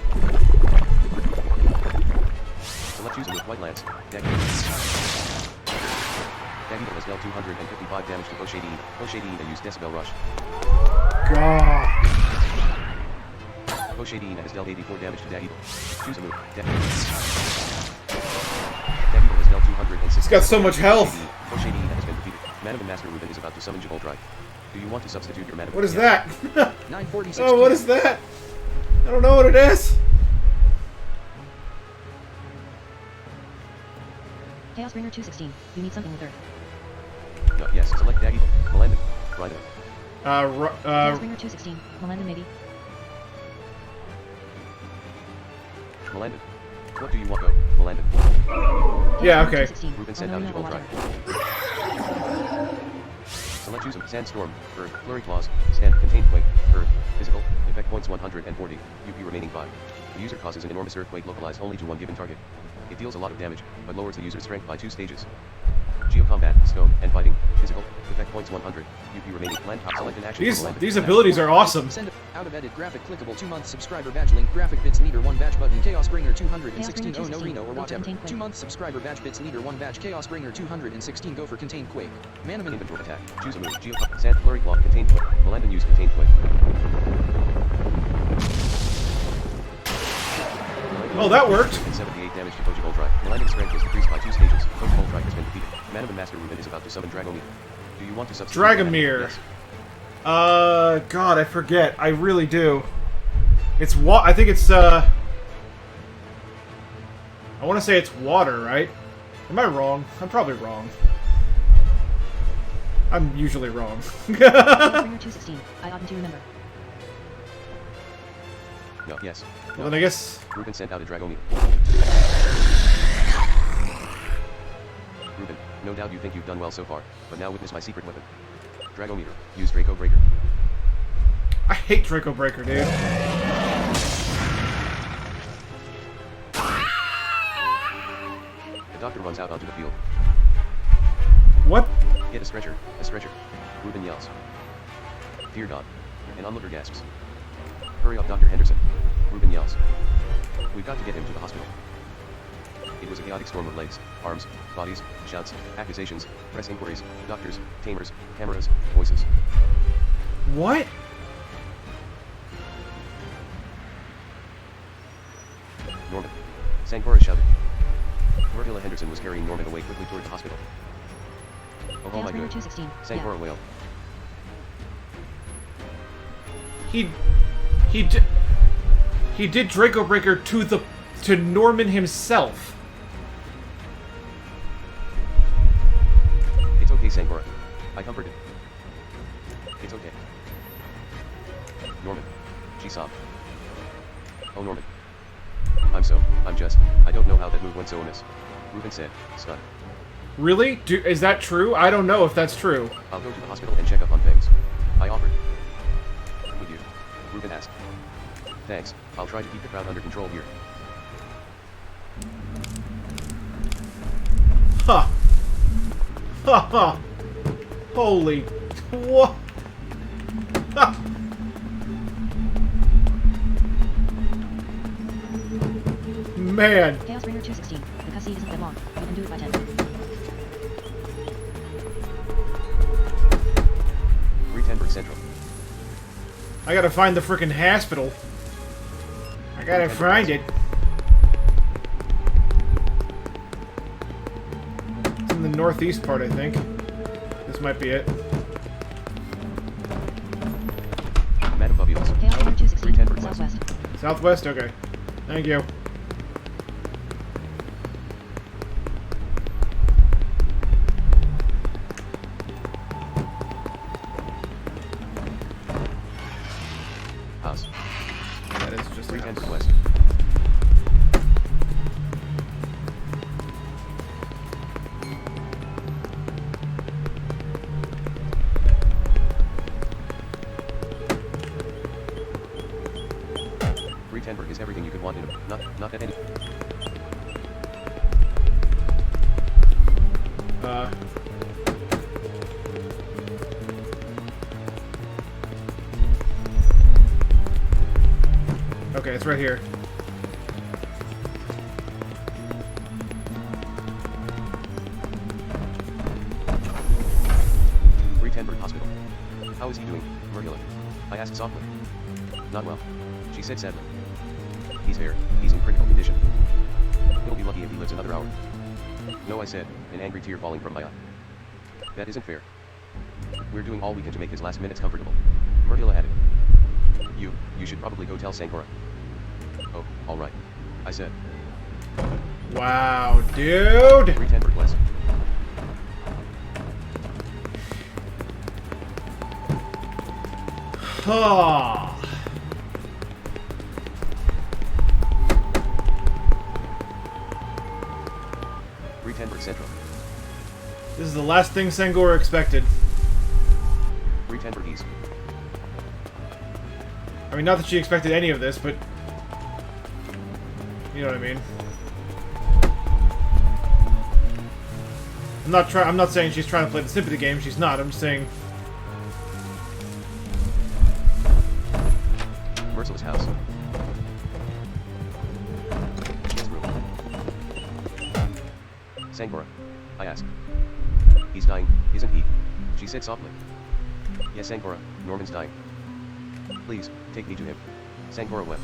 Select choosing with White Lance. Daddy. Daddy has dealt 255 damage to Shady. Shady, they use Decibel Rush. God. Shady has dealt 84 damage to Daddy. Choose a move. Daddy has dealt 206. He's got so much health. Shady has been defeated. Manamon Master Ruben is about to summon Jaboldrite. Do you want to substitute your Manamon? What is Yes. that? 9:46 Oh, what is that? I don't know what it is. Chaos Bringer 216, you need something with Earth. No, yes, select Daddy. Melandon. Right Chaos Bringer 216, Melandon maybe. Melandon. What do you want? Go, Melandon. Yeah, okay. Ruben sent out a Jaboldrite. Select choose a Sandstorm, Earth, Flurry Claws, Stand, Contain Quake, Earth, Physical, Effect Points 140, UP remaining 5. The user causes an enormous earthquake localized only to one given target. It deals a lot of damage, but lowers the user's strength by 2 stages. Geocombat, Stone, and Fighting, Physical, Effect Points 100, UP remaining, Land Top, select an action. These abilities are awesome. Send out of edit graphic clickable 2-month subscriber badge link graphic bits leader 1 badge button Chaos Bringer 216 oh no Reno or whatever 2-month subscriber badge bits leader 1 badge Chaos Bringer 216 go for contain quake Manamon Inventory attack. Choose a move. Geocombat, Sand, Flurry Claw, Contain Quake. Melandon use Contain Quake. Oh, that worked. 78 damage to Jaboldrite. Melandon's strength is decreased by 2 stages. Jaboldrite has been defeated. Manamon Master Ruben is about to summon Dragomir. Do you want to substitute? Dragomir. Yes. God, I forget. I really do. It's I think it's, I want to say it's water, right? Am I wrong? I'm probably wrong. I'm usually wrong. Chaos Bringer 216, I oughtn't to remember. No, yes. Well, then I guess... Ruben sent out a Dragomir. Ruben, no doubt you think you've done well so far, but now witness my secret weapon. Dragomir, use Draco Breaker. I hate Draco Breaker, dude. The doctor runs out onto the field. What? Get a stretcher, a stretcher. Ruben yells. Dear God. An onlooker gasps. Hurry up, Dr. Henderson. Ruben yells. We've got to get him to the hospital. It was a chaotic storm of legs, arms, bodies, shouts, accusations, press inquiries, doctors, tamers, cameras, voices. What? Norman. Sankora shouted. Myrtilla Henderson was carrying Norman away quickly toward the hospital. Oh Chaos my Bringer god. 216, Sankora yeah. wailed. He did Draco Breaker to Norman himself. It's okay, Sankora. I comforted. It's okay. Norman. She sobbed. Oh, Norman. I don't know how that move went so amiss. Ruben said, stunned. Really? Is that true? I don't know if that's true. I'll go to the hospital and check up on things. I offered. Would you? Ruben asked. Thanks, I'll try to keep the crowd under control here. Ha! Ha ha! Holy... What? Ha! man. Chaos Bringer 216. The cutscene isn't that long. You can do it by 10. 310 Central. I gotta find the frickin' hospital. I gotta find it. It's in the northeast part, I think. This might be it. Madam Bubulus. Chaos Bringer 216. 310 request. Southwest. Southwest? Okay. Thank you. House. That is just a 310 house. request. Tenberg is everything you could want in a not that any. Okay, it's right here. Tenberg Hospital. How is he doing, Murgula? I asked softly. Not well. She said sadly. He's there. He's in critical condition. He'll be lucky if he lives another hour. No, I said, an angry tear falling from my eye. That isn't fair. We're doing all we can to make his last minutes comfortable. Murgula added. You should probably go tell Sankora. Oh, alright. I said. Wow, dude! 310 request. Ah. 310 Central. This is the last thing Sangora expected. 310 East. I mean, not that she expected any of this, but... You know what I mean. I'm not saying she's trying to play the sympathy game, she's not, I'm just saying... Merciless house. His room. Sangora. I asked. He's dying, isn't he? She said softly. Yes, Sangora, Norman's dying. Please, take me to him. Sangora wept.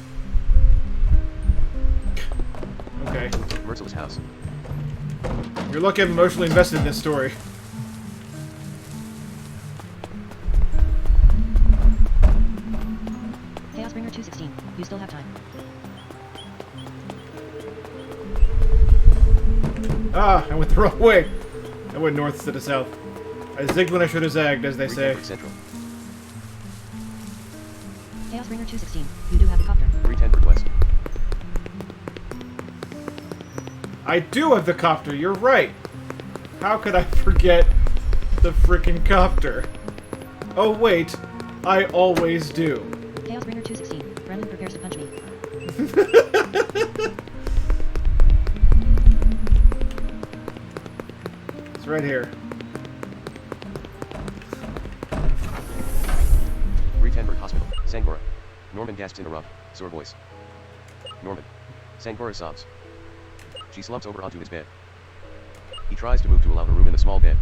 Okay. Merciless house. You're lucky I'm emotionally invested in this story. Chaos Bringer 216. You still have time. Ah, I went the wrong way. I went north instead of south. I zigged when I should have zagged, as they say. Central. Chaos Bringer 216. You do have the copter. 310 request. I do have the copter, you're right. How could I forget the frickin' copter? Oh wait, I always do. Chaos Bringer 216. Brennan prepares to punch me. It's right here. 310 Hospital. Sangora. Norman gasps in a rough, sore voice. Norman. Sangora sobs. She slumps over onto his bed. He tries to move to allow her room in the small bed.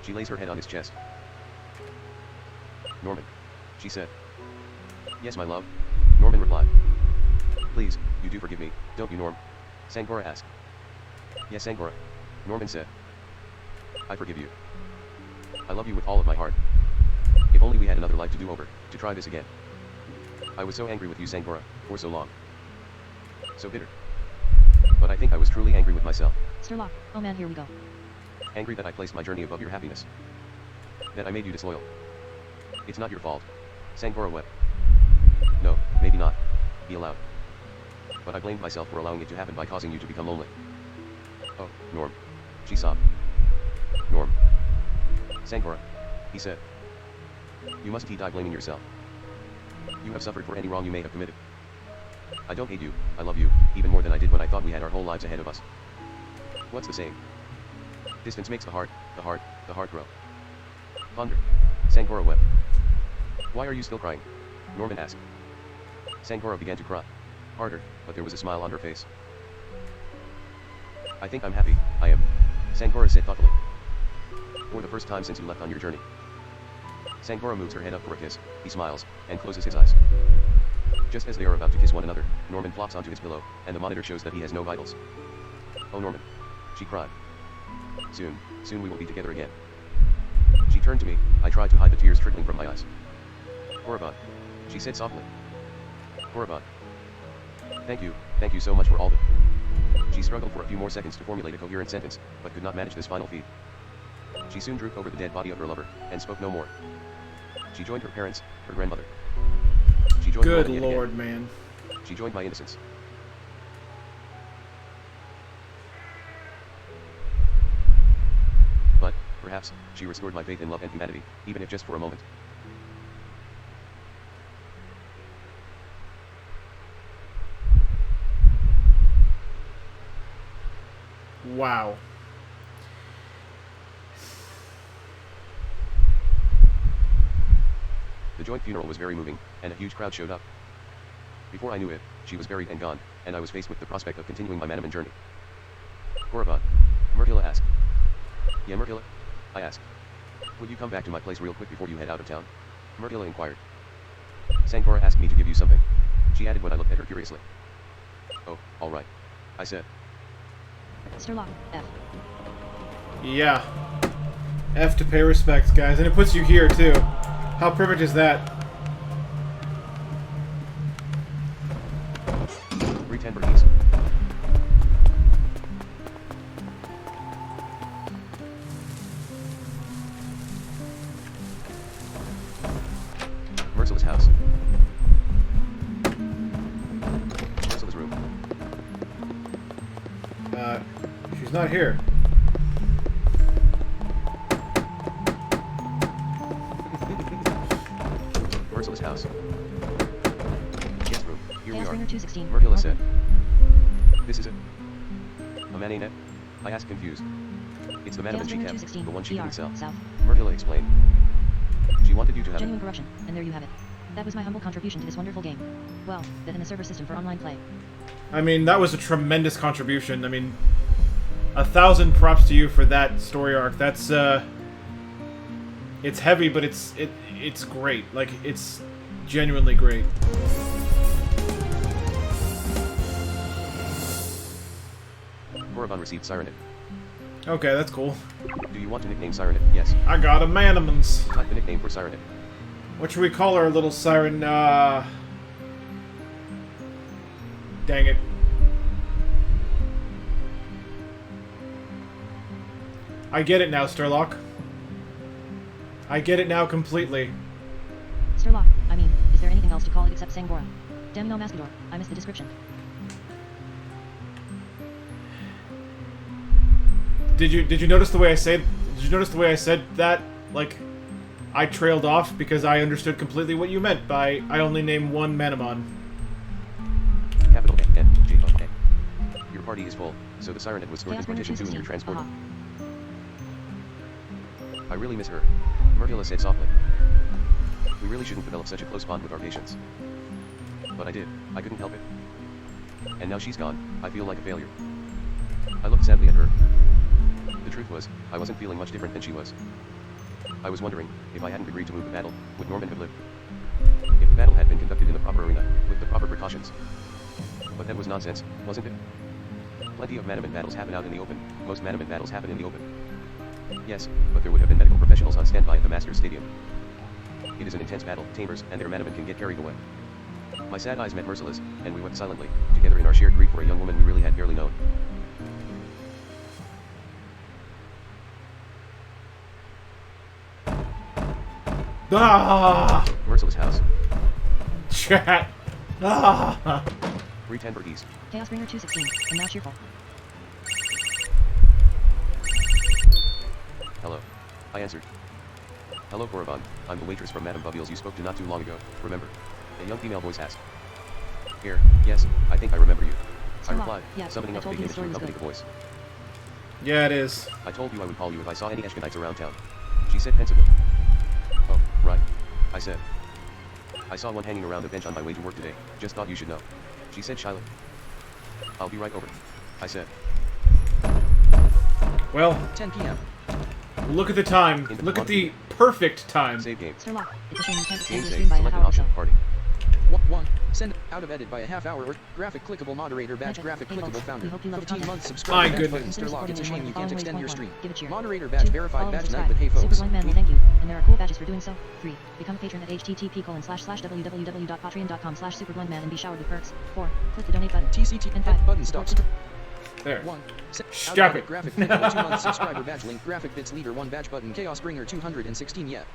She lays her head on his chest. Norman. She said. Yes, my love. Norman replied. Please, you do forgive me, don't you, Norm? Sangora asked. Yes, Sangora. Norman said. I forgive you. I love you with all of my heart. If only we had another life to do over, to try this again. I was so angry with you, Sangora, for so long. So bitter. But I think I was truly angry with myself. Sturlock. Oh man, here we go. Angry that I placed my journey above your happiness. That I made you disloyal. It's not your fault. Sangora wept. No, maybe not. He allowed. But I blamed myself for allowing it to happen by causing you to become lonely. Oh, Norm. She sobbed. Norm. Sangora. He said. You mustn't die blaming yourself. You have suffered for any wrong you may have committed. I don't hate you, I love you, even more than I did when I thought we had our whole lives ahead of us. What's the saying? Distance makes the heart grow. Ponder. Sangora wept. Why are you still crying? Norman asked. Sangora began to cry. Harder, but there was a smile on her face. I think I'm happy, I am. Sangora said thoughtfully. For the first time since you left on your journey. Sangora moves her head up for a kiss, he smiles, and closes his eyes. Just as they are about to kiss one another, Norman flops onto his pillow, and the monitor shows that he has no vitals. Oh Norman. She cried. Soon we will be together again. She turned to me, I tried to hide the tears trickling from my eyes. Korriban. She said softly. Korriban. Thank you so much for all that. She struggled for a few more seconds to formulate a coherent sentence, but could not manage this final feat. She soon drooped over the dead body of her lover, and spoke no more. She joined her parents, her grandmother. She joined Good Norman yet lord, again. man. She joined my innocence. But, perhaps, she restored my faith in love and humanity, even if just for a moment. Wow. The joint funeral was very moving, and a huge crowd showed up. Before I knew it, she was buried and gone, and I was faced with the prospect of continuing my Manamon journey. Korriban. Myrtilla asked. Yeah Myrtilla? I asked. Would you come back to my place real quick before you head out of town? Myrtilla inquired. Sangora asked me to give you something. She added when I looked at her curiously. Oh, alright. I said. Sturlock, F. Yeah. F to pay respects, guys. And it puts you here, too. How perfect is that? 310 Burpees. Merciless house. Merciless room. She's not here. Merciless house. Guest room. Here we Chaos are. Bringer 216. Myrtilla said. This is it. A man ain't it? I asked confused. It's the Manamon she Bringer kept, 216. the one she BR, didn't sell. South. Myrtilla explained. She wanted you to have Genuine it. corruption, and there you have it. That was my humble contribution to this wonderful game. Well, then in the server system for online play. I mean, that was a tremendous contribution. I mean, 1,000 props to you for that story arc. That's, it's heavy, but it's great. Like, it's genuinely great. Korriban received Sirenet. Okay, that's cool. Do you want to nickname Sirenet? Yes. I got a Manamons. Type the nickname for Sirenet. What should we call our little siren? Dang it. I get it now, Sturlock. I get it now completely. Sturlock, I mean, is there anything else to call it except Sangora? Demno Mascador, I missed the description. Did you notice the way I said? Did you notice the way I said that? Like, I trailed off because I understood completely what you meant by I only name one Manamon. Capital N-J-O-K. Your party is full, so the Sirenet was stored in Chaos Bringer partition 2 in your 216. transporter. Aha. I really miss her. Myrtilla said softly. We really shouldn't develop such a close bond with our patients. But I did. I couldn't help it. And now she's gone, I feel like a failure. I looked sadly at her. The truth was, I wasn't feeling much different than she was. I was wondering, if I hadn't agreed to move the battle, would Norman have lived? If the battle had been conducted in the proper arena, with the proper precautions. But that was nonsense, wasn't it? Plenty of Manamon battles happen out in the open, most Manamon battles happen in the open. Yes, but there would have been medical professionals on standby at the Masters Stadium. It is an intense battle, tamers and their Manamon can get carried away. My sad eyes met Mercilla's, and we wept silently, together in our shared grief for a young woman we really had barely known. Ah! Mercilla's house. Chat. Ah! 310 Burpees. Chaos Bringer 216, and now cheerful. Hello. I answered. Hello Korriban, I'm the waitress from Madame Bubbles you spoke to not too long ago, remember? A young female voice asked. Here, yes, I think I remember you. I Sturlock, replied, yeah, summoning I up a told big you the image to story was accompany the voice. Yeah, it is. I told you I would call you if I saw any Eshkanites around town. She said pensively. Oh, right. I said. I saw one hanging around the bench on my way to work today, just thought you should know. She said shyly. I'll be right over. I said. Well, 10 p.m. look at the time. Look at the perfect time. Save game. Sturlock, it's a shame you can't Game extend your save. stream by a Select half an hour or so. option. Party. 1. Send out of edit by a half hour or graphic clickable moderator badge Magic. graphic Hey, clickable folks, founder. we hope you love the 15 content. months My subscriber badge goodness. button. Sturlock, it's a shame you can't extend your stream. Give a cheer. Moderator badge 2. verified Follow and badge night, subscribe. but hey folks. Superblindman will thank you, and there are cool badges for doing so. 3. Become a patron at http://www.patreon.com/superblindman and be showered with perks. 4. Click the donate button. TCT And 5. button Support stops. There. 1. Stop it. Graphic clickable 2 months subscriber badge link. Graphic bits leader 1 badge button. Chaos bringer 216 yet.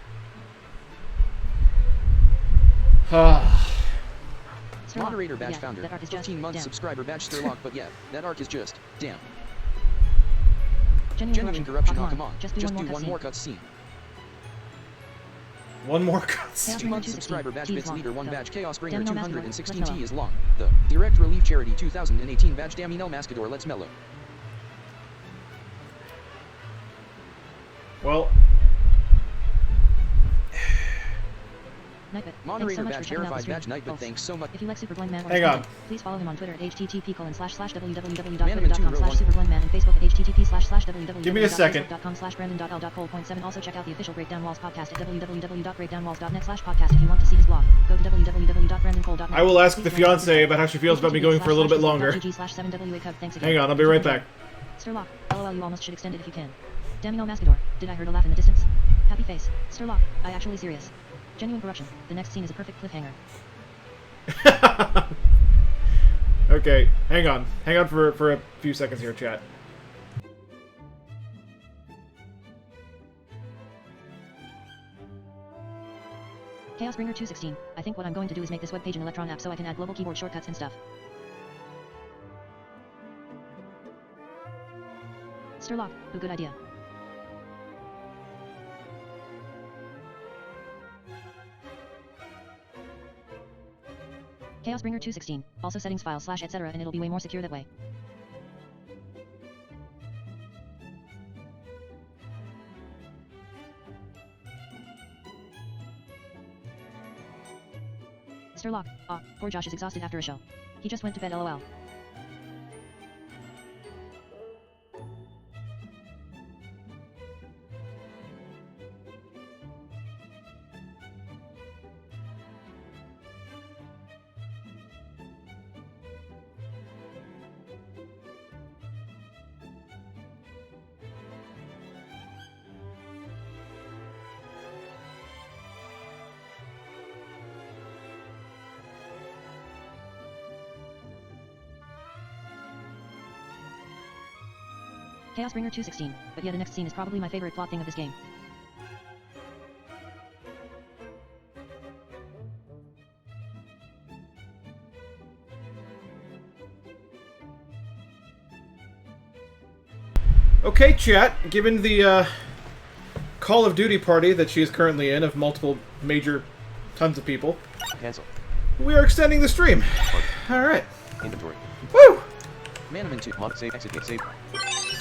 Sturlock, Moderator badge yeah, founder. that arc is just 15 months damn. subscriber badge Sturlock, but yeah, that arc is just damn. Genuine Genuine corruption. Oh, Oh, come on. Just do one one more more cutscene. cutscene. One more Chaos cutscene. 2 Bringer months 216. subscriber badge Geez, bits long. leader 1 Go. badge Chaos bringer Damino Mascador, 216 let's T mellow. is long. The Direct Relief Charity 2018 badge Damino Mascador let's mellow. Well, Nightbit, Moderator thanks so much badge for checking out the verified stream. badge Nightbit Folks, thanks so much. If you like Superblindman or Hang his on. content, please follow him on Twitter at http://www.twitter.com/superblindman and Facebook at http://www.facebook.com/brandon.l.cole.7. Give me a second. Also check out the official Breakdown Walls podcast at www.breakdownwalls.net/podcast if you want to see his blog. Go to www.brandonCole.net. I will ask the fiancée about how she feels about me going for a little bit longer. Thanks again. Hang on, I'll be right back. Sturlock, lol, you almost should extend it if you can. Damino Mascador, did I heard a laugh in the distance? Happy face. Sturlock, I actually serious. Genuine corruption. The next scene is a perfect cliffhanger. Okay, hang on. Hang on for a few seconds here, chat. Chaos Bringer 216. I think what I'm going to do is make this webpage an Electron app so I can add global keyboard shortcuts and stuff. Sturlock, a good idea. Chaos Bringer 216. Also settings file / etc. and it'll be way more secure that way. Sturlock, poor Josh is exhausted after a show. He just went to bed lol. Chaos Bringer 216, but yeah, the next scene is probably my favorite plot thing of this game. Okay, chat, given the Call of Duty party that she is currently in of multiple major tons of people, Cancel. we are extending the stream. Alright. Inventory. Woo! Manamon 2. Mod save. Exit game save.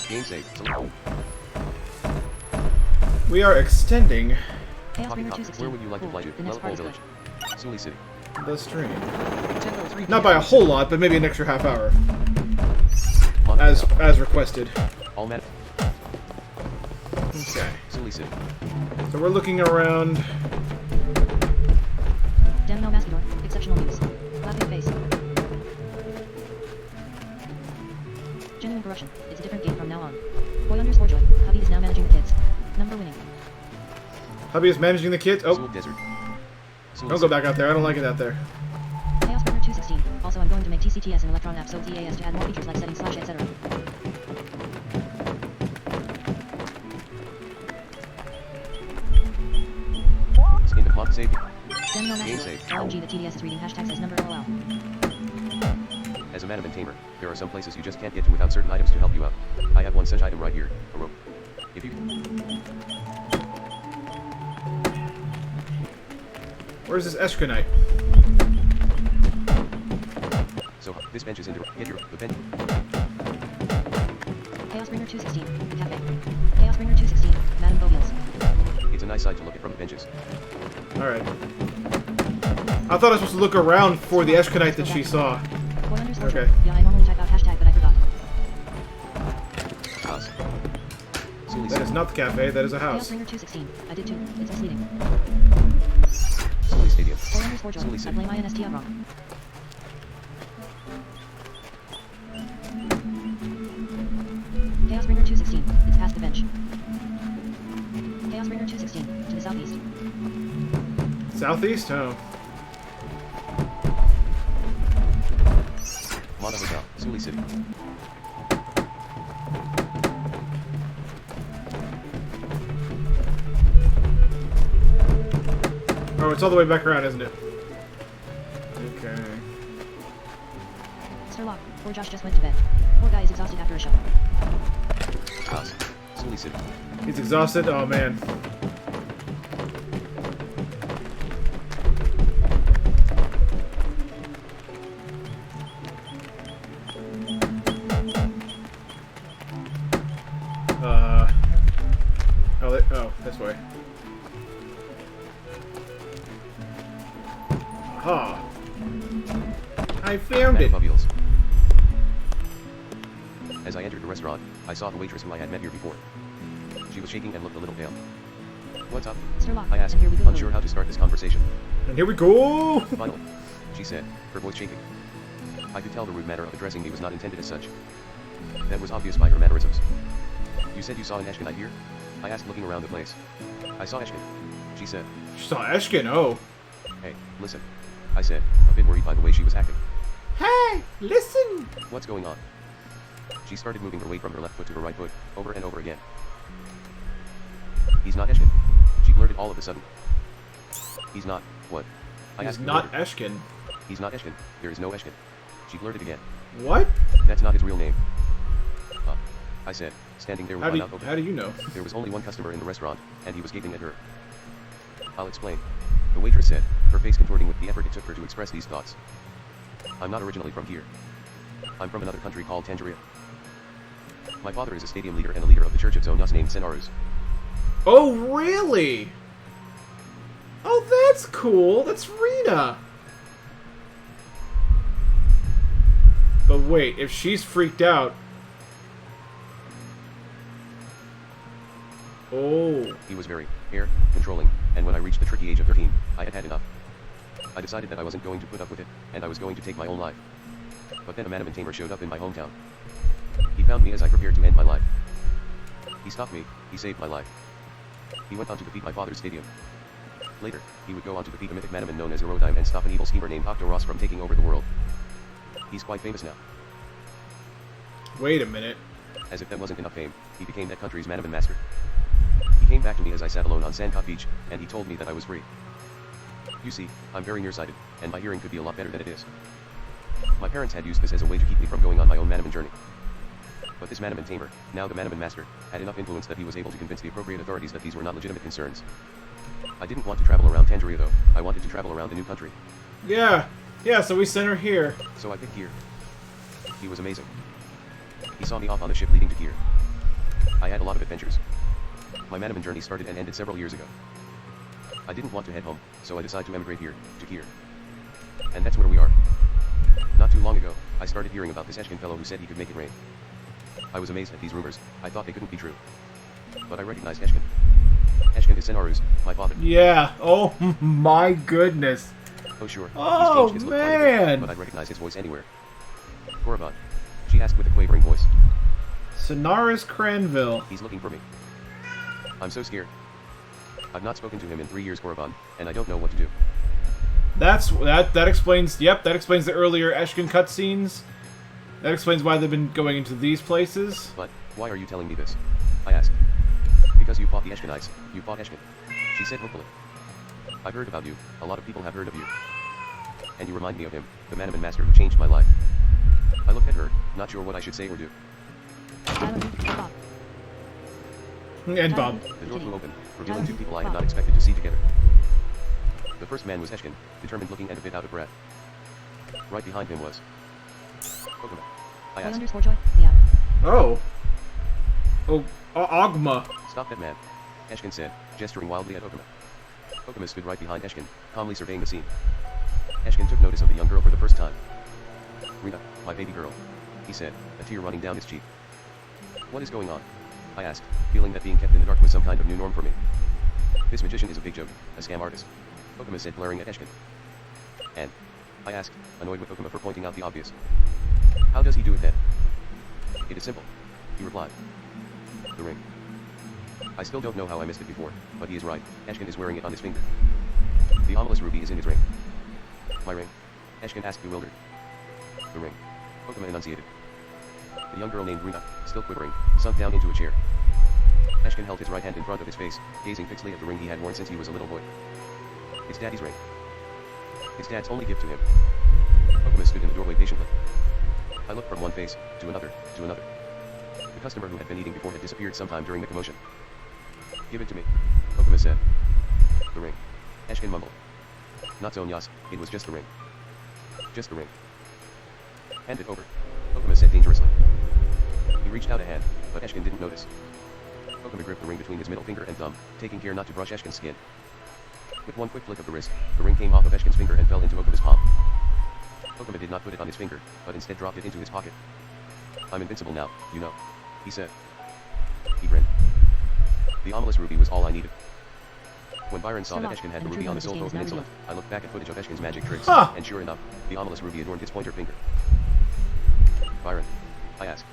Game save. Select. We are extending Chaos Pocket Bringer copy. 216. Where would you like to Cool. fly to? The next part is Village. good. Sully City. the stream. 10:03 Not by a whole lot, but maybe an extra half hour. Mod As requested. All met. Okay. Sully City. So we're looking around. Damino Mascador, exceptional news. Laughing face. Genuine corruption. It's a different game from now on. Boy_joy. Hubby is now managing the kids. Number winning. Hubby is managing the kids. Oh, Sul Desert. Sul don't go back out there. I don't like it out there. Chaos Bringer 216. Also, I'm going to make TCTS an Electron app so it's EAS to add more features like settings / etc. In the mod save. Damino Game Mascador. save. OMG, the TDS is reading hashtags as number lol. As a Manamon tamer, there are some places you just can't get to without certain items to help you out. I have one such item right here, a rope. If you... Where's this Esconite? So, this bench is in the bench. Chaos Bringer 216. The cafe. Chaos Bringer 216. Madame Bovials. It's a nice side to look at from the benches. Alright. I thought I was supposed to look around for the Esconite that she saw. Boy_joy. Okay. Yeah, I normally type out hashtag, but I forgot. Cause. Sully That is City. not the cafe, that is a Chaos house. Bringer 216. I did too. It's misleading. Sully Stadium. 4 4 Sully I City. blame INST wrong. Chaos Bringer 216. It's past the bench. Chaos Bringer 216. To the southeast. Southeast? Oh. Mata Hotel. Sully City. Oh, it's all the way back around, isn't it? Okay. Sturlock. Poor Josh just went to bed. Poor guy is exhausted after a show. House. Sully City. He's exhausted? Oh, man. Oh, this way. Aha! I found it! Manamon. As I entered the restaurant, I saw the waitress who I had met here before. She was shaking and looked a little pale. What's up? Sturlock. I asked, And here we go. unsure how to start this conversation. And here we go! Finally, she said, her voice shaking. I could tell the rude manner of addressing me was not intended as such. That was obvious by her mannerisms. You said you saw an Eshkin here? I asked, looking around the place. I saw Eshkin. She said. She saw Eshkin, oh. Hey, listen. I said, a bit worried by the way she was acting. Hey, listen! What's going on? She started moving her weight from her left foot to her right foot, over and over again. He's not Eshkin. She blurted all of a sudden. He's not, what? I He's asked not her. Eshkin. He's not Eshkin. There is no Eshkin. She blurted again. What? That's not his real name. I said, standing there with How my do, mouth open. how do you know? There was only one customer in the restaurant, and he was gaping at her. I'll explain. The waitress said, her face contorting with the effort it took her to express these thoughts. I'm not originally from here. I'm from another country called Tangeria. My father is a stadium leader and a leader of the Church of Zonos named Senarus. Oh, really? Oh, that's cool. That's Rena. But wait, if she's freaked out... Oh. He was very, controlling, and when I reached the tricky age of 13, I had had enough. I decided that I wasn't going to put up with it, and I was going to take my own life. But then a Manamon tamer showed up in my hometown. He found me as I prepared to end my life. He stopped me, he saved my life. He went on to defeat my father's stadium. Later, he would go on to defeat a mythic Manamon known as Erodime and stop an evil schemer named Octoros from taking over the world. He's quite famous now. Wait a minute. As if that wasn't enough fame, he became that country's Manamon master. He came back to me as I sat alone on Sandcot Beach, and he told me that I was free. You see, I'm very nearsighted, and my hearing could be a lot better than it is. My parents had used this as a way to keep me from going on my own Manamon journey. But this Manamon tamer, now the Manamon master, had enough influence that he was able to convince the appropriate authorities that these were not legitimate concerns. I didn't want to travel around Tangeria though, I wanted to travel around the new country. Yeah. Yeah, so we sent her here. So I picked Kier. He was amazing. He saw me off on the ship leading to Kier. I had a lot of adventures. My Manamon journey started and ended several years ago. I didn't want to head home, so I decided to emigrate here, to Kier. And that's where we are. Not too long ago, I started hearing about this Eshkin fellow who said he could make it rain. I was amazed at these rumors, I thought they couldn't be true. But I recognized Eshkin. Eshkin is Senarus, my father. Yeah. Oh, my goodness. Oh sure, Oh, he's changed his look quite a bit, man. but I'd recognize his voice anywhere. Korriban. She asked with a quavering voice. Sonaris Cranville. He's looking for me. I'm so scared. I've not spoken to him in 3 years, Korriban, and I don't know what to do. That explains, yep, that explains the earlier Eshkin cutscenes. That explains why they've been going into these places. But, why are you telling me this? I asked. Because you fought the Eshkinites, you fought Eshkin. She said hopefully. I've heard about you, a lot of people have heard of you. And you remind me of him, the Manamon master who changed my life. I looked at her, not sure what I should say or do. Bob. And Bob. The door flew open, revealing two people I had not expected to see together. The first man was Eshkin, determined looking and a bit out of breath. Right behind him was... Okuma. I asked. underscore joy. Yeah. Oh. Oh, Ogma. Stop that man. Eshkin said, gesturing wildly at Okuma. Okuma stood right behind Eshkin, calmly surveying the scene. Eshkin took notice of the young girl for the first time. Rita, my baby girl. He said, a tear running down his cheek. What is going on? I asked, feeling that being kept in the dark was some kind of new norm for me. This magician is a big joke, a scam artist. Okuma said, glaring at Eshkin. And? I asked, annoyed with Okuma for pointing out the obvious. How does he do it then? It is simple. He replied. The ring. I still don't know how I missed it before, but he is right. Eshkin is wearing it on his finger. The anomalous ruby is in his ring. My ring? Eshkin asked, bewildered. The ring. Okuma enunciated. The young girl named Rina, still quivering, sunk down into a chair. Eshkin held his right hand in front of his face, gazing fixedly at the ring he had worn since he was a little boy. It's Daddy's ring. It's Dad's only gift to him. Okuma stood in the doorway patiently. I looked from one face, to another, to another. The customer who had been eating before had disappeared sometime during the commotion. Give it to me. Okuma said. The ring. Eshkin mumbled. Not Zonyas, it was just the ring. Just the ring. Hand it over. Okuma said dangerously. He reached out a hand, but Eshkin didn't notice. Okuma gripped the ring between his middle finger and thumb, taking care not to brush Eshkin's skin. With one quick flick of the wrist, the ring came off of Eshkin's finger and fell into Okuma's palm. Okuma did not put it on his finger, but instead dropped it into his pocket. I'm invincible now, you know. He said. He grinned. The anomalous ruby was all I needed. When Byron saw that Eshkin had the ruby on the Solvo Peninsula, I looked back at footage of Eshkin's magic tricks, and sure enough, the anomalous ruby adorned his pointer finger. Byron? I asked.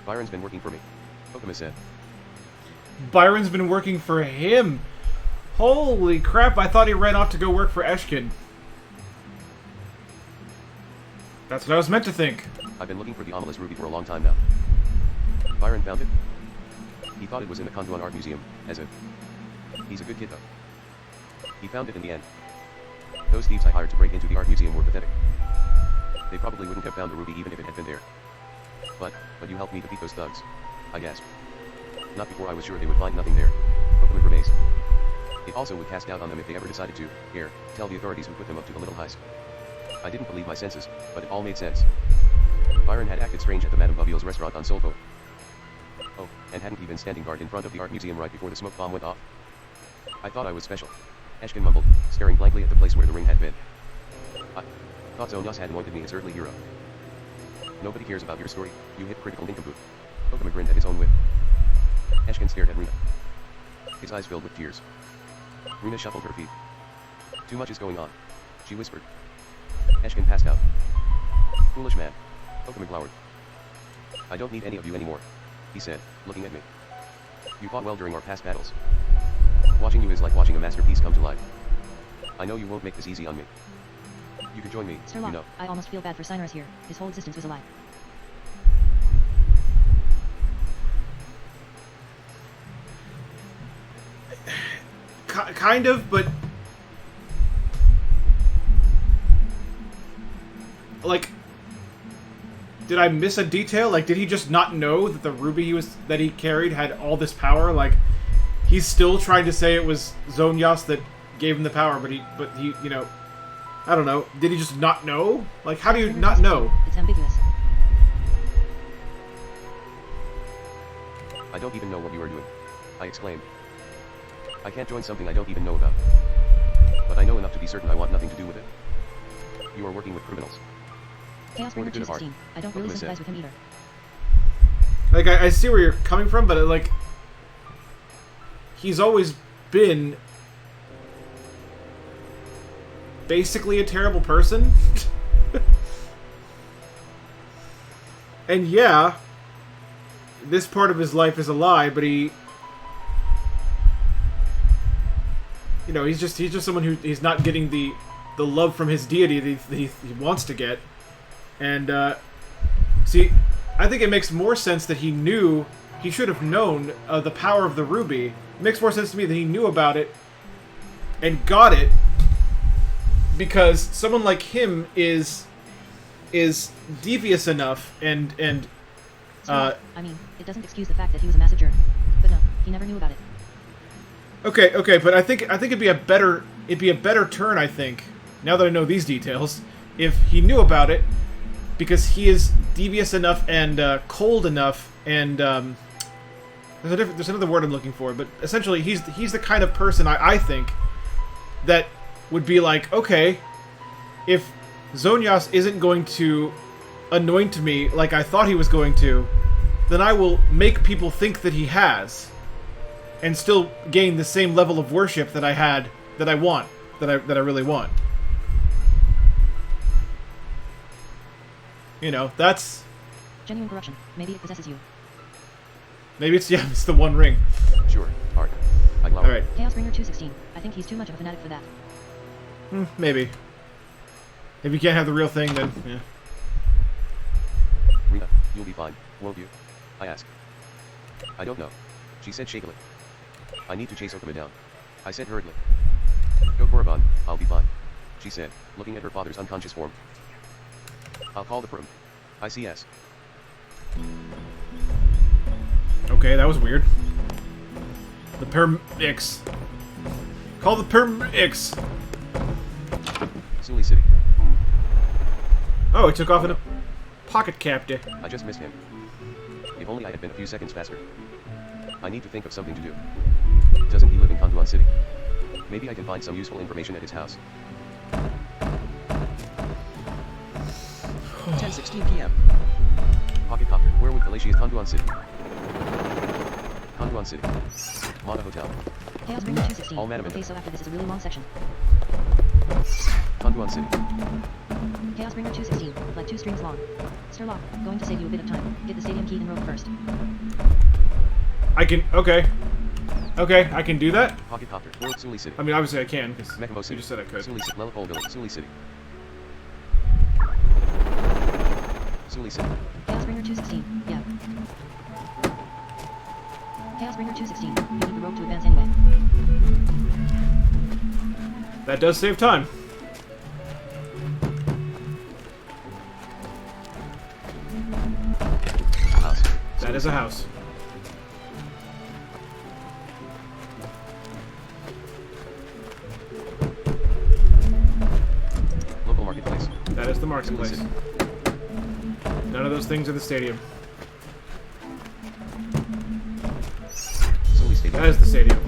Byron's been working for me. Okuma said. Byron's been working for him. Holy crap, I thought he ran off to go work for Eshkin. That's what I was meant to think. I've been looking for the anomalous ruby for a long time now. Byron found it. He thought it was in the Kondwan Art Museum, as if... He's a good kid though. He found it in the end. Those thieves I hired to break into the art museum were pathetic. They probably wouldn't have found the ruby even if it had been there. But you helped me defeat those thugs. I gasped. Not before I was sure they would find nothing there. Okuma grimaced. It also would cast doubt on them if they ever decided to, tell the authorities who put them up to the little heist. I didn't believe my senses, but it all made sense. Byron had acted strange at the Madame Boville's restaurant on Solvo. Oh, and hadn't he been standing guard in front of the art museum right before the smoke bomb went off? I thought I was special. Eshkin mumbled, staring blankly at the place where the ring had been. I thought Zonyas had anointed me his earthly hero. Nobody cares about your story, you hypocritical nincompoop. Okuma grinned at his own wit. Eshkin stared at Rina. His eyes filled with tears. Rina shuffled her feet. Too much is going on, she whispered. Eshkin passed out. Foolish man. Okuma glowered. I don't need any of you anymore, he said, looking at me. You fought well during our past battles. Watching you is like watching a masterpiece come to life. I know you won't make this easy on me. You can join me, Sir you know. I almost feel bad for Cyrus here. His whole existence was a lie. Kind of, but... Like... Did I miss a detail? Like, did he just not know that the ruby that he carried had all this power? Like, he's still trying to say it was Zonyas that gave him the power, but he, you know... I don't know. Did he just not know? Like, how do you not know? It's ambiguous. I don't even know what you are doing, I exclaimed. I can't join something I don't even know about. But I know enough to be certain I want nothing to do with it. You are working with criminals. Chaos Bringer 216. I don't really sympathize with him either. Like, I see where you're coming from, but, like... He's always been... basically a terrible person. And yeah... This part of his life is a lie, but he... You know, he's just someone who he's not getting the love from his deity that he wants to get. And, see, I think it makes more sense that he should have known the power of the ruby. It makes more sense to me that he knew about it and got it because someone like him is devious enough and I mean, it doesn't excuse the fact that he was a massive jerk. But no, he never knew about it. Okay, but I think it'd be a better turn, I think, now that I know these details, if he knew about it, because he is devious enough and cold enough, and there's another word I'm looking for, but essentially he's the kind of person I think that would be like, okay, if Zonyas isn't going to anoint me like I thought he was going to, then I will make people think that he has, and still gain the same level of worship that I had, that I want, that I really want. You know, that's... Genuine corruption. Maybe it possesses you. Maybe it's, yeah, it's the One Ring. Sure, hard. I glower. Alright, Chaosbringer 216. I think he's too much of a fanatic for that. maybe. If you can't have the real thing, then, yeah. Rena, you'll be fine, won't you? I asked. I don't know. She said shakily. I need to chase Okuma down. I said hurriedly. Go Korriban, I'll be fine. She said, looking at her father's unconscious form. I'll call the firm. ICS. Okay, that was weird. The paramedics. Call the paramedics. Suli City. Oh, he took off in a pocket captain. I just missed him. If only I had been a few seconds faster. I need to think of something to do. Doesn't he live in Kanduan City? Maybe I can find some useful information at his house. 10:16 p.m. Pocket copter. Where would Galatia's Kanduan City? Kanduan City. Mata Hotel. Chaosbringer 216. All Manamon. Okay, so after this is a really long section. Kanduan City. Chaosbringer 216. Like 2 strings long. Sturlock, going to save you a bit of time. Get the stadium key and rope first. I can... Okay. Okay, I can do that? Pocket copter. World Suli City. I mean, obviously I can, because Mekamo you City. just said I could. Suli City. Lelapole Village. Suli City. Suli City. Chaosbringer 216. Yeah. Chaosbringer 216. You need the rope to advance anyway. That does save time. House. That is a house. Local marketplace. That is the Suli marketplace. City. None of those things are the stadium. Suli Stadium. That is the stadium.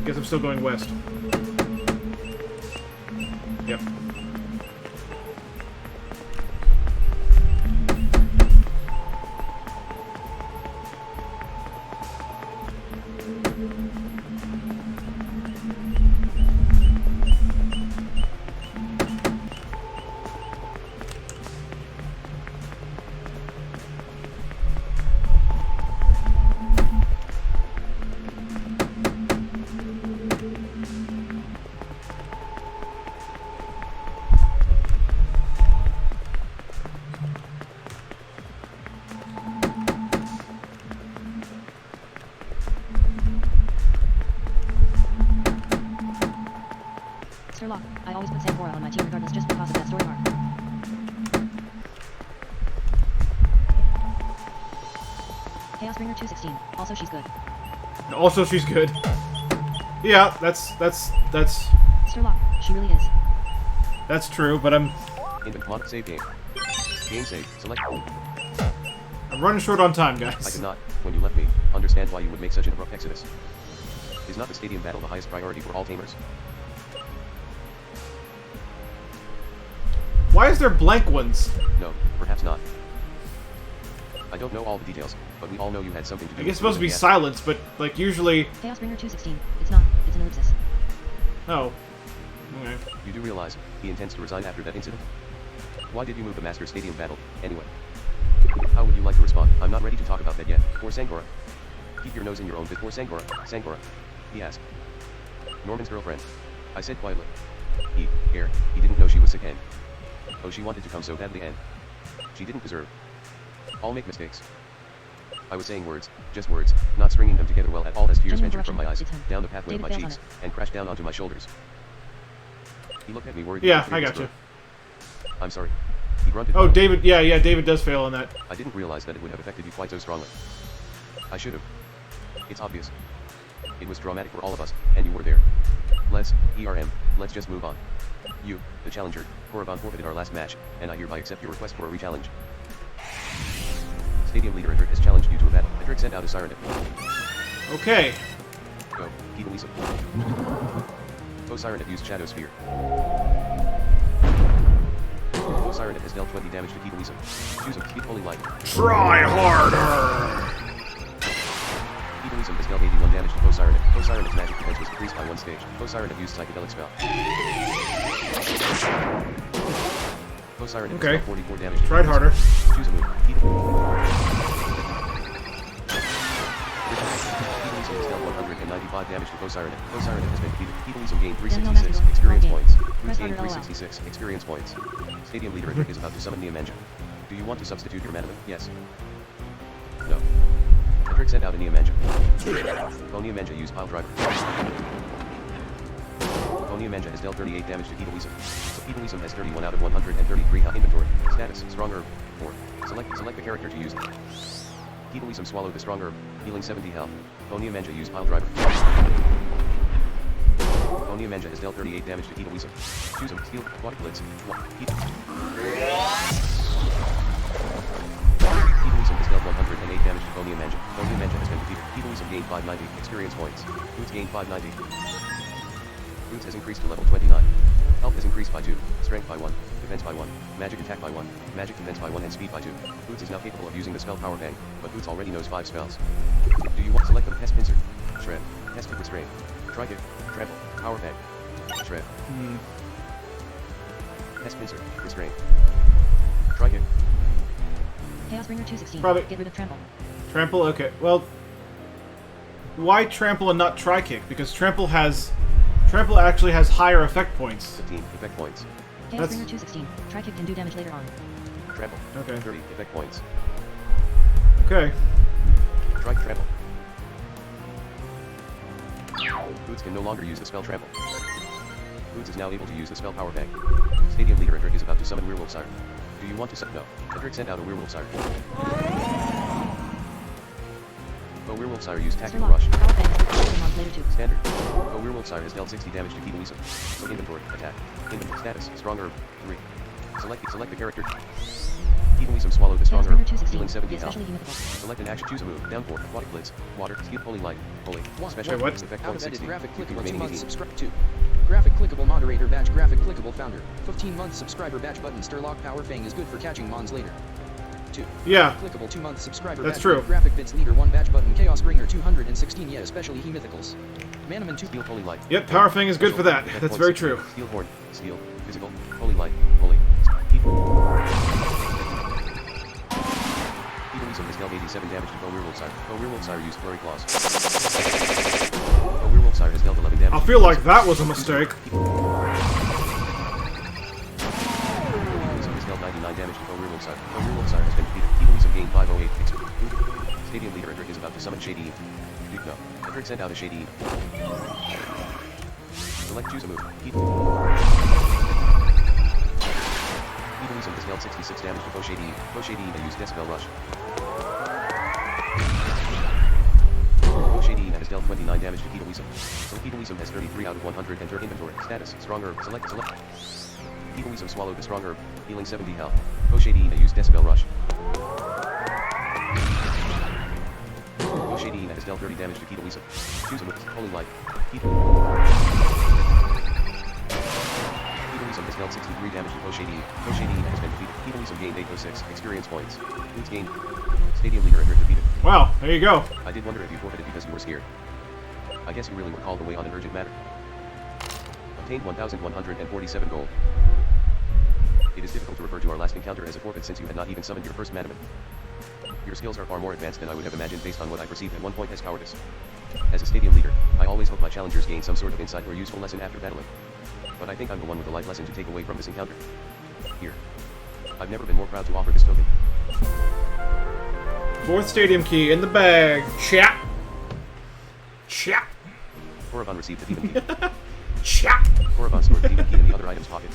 Guess I'm still going west. Yep. Sturlock, I always put Sankora on my team regardless just because of that story arc. Chaosbringer 216. Also, she's good. Also, she's good. Yeah, that's Sturlock, she really is. that's true, but I'm Invent save game. Game save. Select. running short on time, I guys. could not, when you left me, understand why you would make such an abrupt exodus. Is not the stadium battle the highest priority for all tamers? Why is there blank ones? No, perhaps not. I don't know all the details, but we all know you had something to do I with guess it's supposed to be gas. silence, but like usually. Chaosbringer 216. It's not. It's an ellipsis. Oh. Okay. You do realize, he intends to resign after that incident? Why did you move the Master Stadium battle, anyway? How would you like to respond? I'm not ready to talk about that yet. Or Sankora. Keep your nose in your own bit. Or Sankora. Sankora. He asked. Norman's girlfriend. I said quietly. He didn't know she was sick and... Oh, she wanted to come so badly and... She didn't deserve. All make mistakes. I was saying words, just words, not stringing them together well at all as tears Genuine ventured from my eyes, corruption. It's him. down the pathway of my David failed cheeks, and crashed down onto my shoulders. He looked at me worried. Yeah, I got you. I'm sorry. He grunted. Oh, David. Yeah, David does fail on that. I didn't realize that it would have affected you quite so strongly. I should have. It's obvious. It was traumatic for all of us, and you were there. Let's just move on. You, the challenger, Korriban forfeited our last match, and I hereby accept your request for a re-challenge. Stadium leader Edric has challenged you to a battle. Edric sent out a siren. Okay. Go, keep Elisa. Siren used Shadow Sphere. Siren has dealt 20 damage to Keep Elisa. Choose him, speak holy light. Try harder! Keep Elisa has dealt 81 damage to Siren. Siren's magic defense was decreased by 1 stage. Siren used psychedelic spell. Siren has dealt 44 damage to Tried harder. Choose a move. Keep Elisa has dealt 195 damage to Siren. Siren has been defeated. Keep Elisa gained 366 experience points. Bruce gained 366 experience points. Stadium leader Edric is about to summon Neomanja. Do you want to substitute your Manamon? Yes. No. Edric sent out a Neomanja. Neomanja used pile driver. Neomanja has dealt 38 damage to Keep Elisa. So Keep Elisa has 31 out of 133 health inventory. Status, strong herb, 4. Select the character to use. Keep Elisa swallowed the strong herb, healing 70 health. Neomanja used pile driver. Neomanja has dealt 38 damage to Keep Elisa. Choose him, steal, aquatic blitz, Keep Elisa has dealt 108 damage to Neomanja. Neomanja has been defeated. Keep Elisa gained 590 experience points. Boots gained 590. Boots has increased to level 29. Health has increased by 2, strength by 1, defense by 1, magic attack by 1, magic defense by 1 and speed by 2. Boots is now capable of using the spell Power Bang, but Boots already knows 5 spells. Do you want to select them? Pest Pincer, Shred, Pest Kick Restrain, Tri-Kick, Trample, Power Bang, Shred. Pest Pincer, Restrain, Tri-Kick. Chaos Bringer 216. Probably- Get rid of trample. Trample, okay. Well, why trample and not tri-kick? Because trample actually has higher effect points. 15 effect points. Chaos That's- Bringer 216. Tri-kick can do damage later on. Trample. Okay. 30 effect points. Okay. Trample. Boots can no longer use the spell Trample. Boots is now able to use the spell Power Bang. Stadium leader Edric is about to summon Werewolf Siren. Do you want to No. Edric sent out a Werewolf Siren. Werewolf Siren used Tactical Rush. Power Bang. Later too. Standard. Werewolf Siren has dealt 60 damage to Keep Elisa. So inventory, attack. Inventory status, strong herb, 3. Select the character. Keep Elisa swallowed the strong Chaos Bringer herb, 216. healing 70 Be health. especially mythical. Select an action, choose a move, down 4, aquatic blitz, water, steal, holy light, holy, special, Wait, what? effect Out point of edit 60, graphic you can clickable remain 2 months 18. subscribe to. Graphic clickable moderator badge graphic clickable founder. 15 month subscriber badge button Sturlock Power Fang is good for catching mons later. 2. Yeah. Clickable 2 month subscriber That's badge true. graphic bits leader 1 badge button Chaos Bringer 216 yeah especially he mythicals. Manamon 2 Steal, holy light. Yep, Power Fang is good for that. Effect That's point very 60, true. Steel horn, steel, physical, holy light, holy. Keep Elisa has dealt 87 damage to Werewolf Siren. Werewolf Siren used Flurry Claws. Werewolf Siren has dealt 11 damage. I feel like that was a mistake. Has dealt 99 damage to Werewolf Siren. Werewolf Siren has been defeated. Keep Elisa gained 508 XP. Stadium leader Edric is about to summon Shady Eve. No. Edric sent out a Shady Eve. Select choose a move. Keep Elisa has dealt 66 damage to Shady Eve. Shady Eve used Decibel Rush. Shady Eve has dealt 29 damage to Keep Elisa. So Keep Elisa has 33 out of 100 enter inventory. Status, strong herb, select. Keep Elisa swallowed the strong herb, healing 70 health. Shady Eve used Decibel Rush. Shady Eve has dealt 30 damage to Keep Elisa. Choose a move, holy light. Keep Elisa has dealt 63 damage to Shady Eve. Shady Eve has been defeated. Keep Elisa gained 806 experience points. Boots gained. Stadium leader Edric defeated. Wow, there you go. I did wonder if you forfeited because you were scared. I guess you really were called away on an urgent matter. Obtained 1,147 gold. It is difficult to refer to our last encounter as a forfeit since you had not even summoned your first Manamon. Your skills are far more advanced than I would have imagined based on what I perceived at one point as cowardice. As a stadium leader, I always hope my challengers gain some sort of insight or useful lesson after battling. But I think I'm the one with a life lesson to take away from this encounter. Here. I've never been more proud to offer this token. 4th stadium key in the bag. Chat. Chat. Korriban received the demon key. Chat. Korriban stored the demon key in the other item's pocket.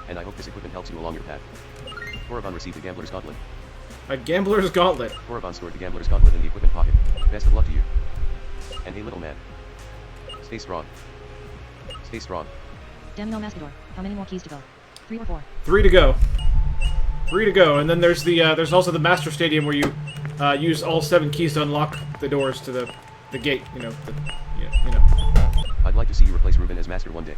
And I hope this equipment helps you along your path. Korriban received the gambler's gauntlet. A gambler's gauntlet. Korriban stored the gambler's gauntlet in the equipment pocket. Best of luck to you. And hey little man. Stay strong. Stay strong. Damino Mascador. How many more keys to go? 3 or 4? 3 to go. 3 to go, and then there's the there's also the Master Stadium where you use all 7 keys to unlock the doors to the gate. You know, you know. I'd like to see you replace Ruben as master one day.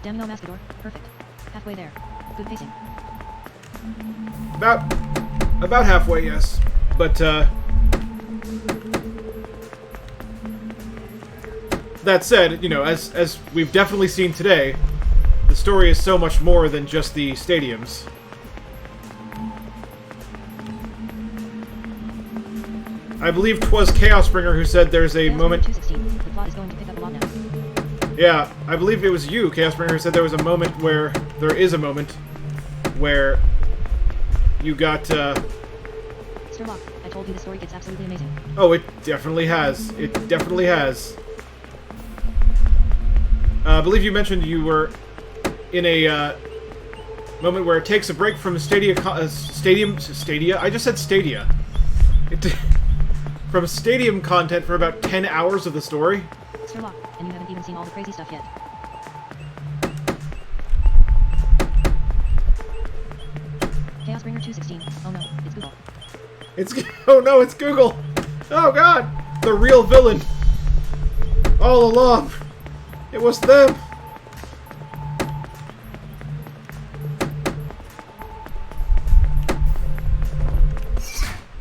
Damino Mascador. Perfect. Halfway there. Good pacing. About halfway, yes. But that said, you know, as we've definitely seen today, the story is so much more than just the stadiums. I believe 'twas Chaosbringer who said there's a moment. 216. The plot is going to pick up a lot now. Yeah, I believe it was you, Chaosbringer, who said there was a moment where where you got. Sturlock, I told you the story gets absolutely amazing. Oh, it definitely has. It definitely has. I believe you mentioned you were in a moment where it takes a break from Stadia. Stadia? I just said Stadia. From Stadium content for about 10 hours of the story. Sturlock, and you haven't even seen all the crazy stuff yet. Chaosbringer 216. Oh no, it's Google. Oh no, it's Google. Oh god, the real villain. All along, it was them.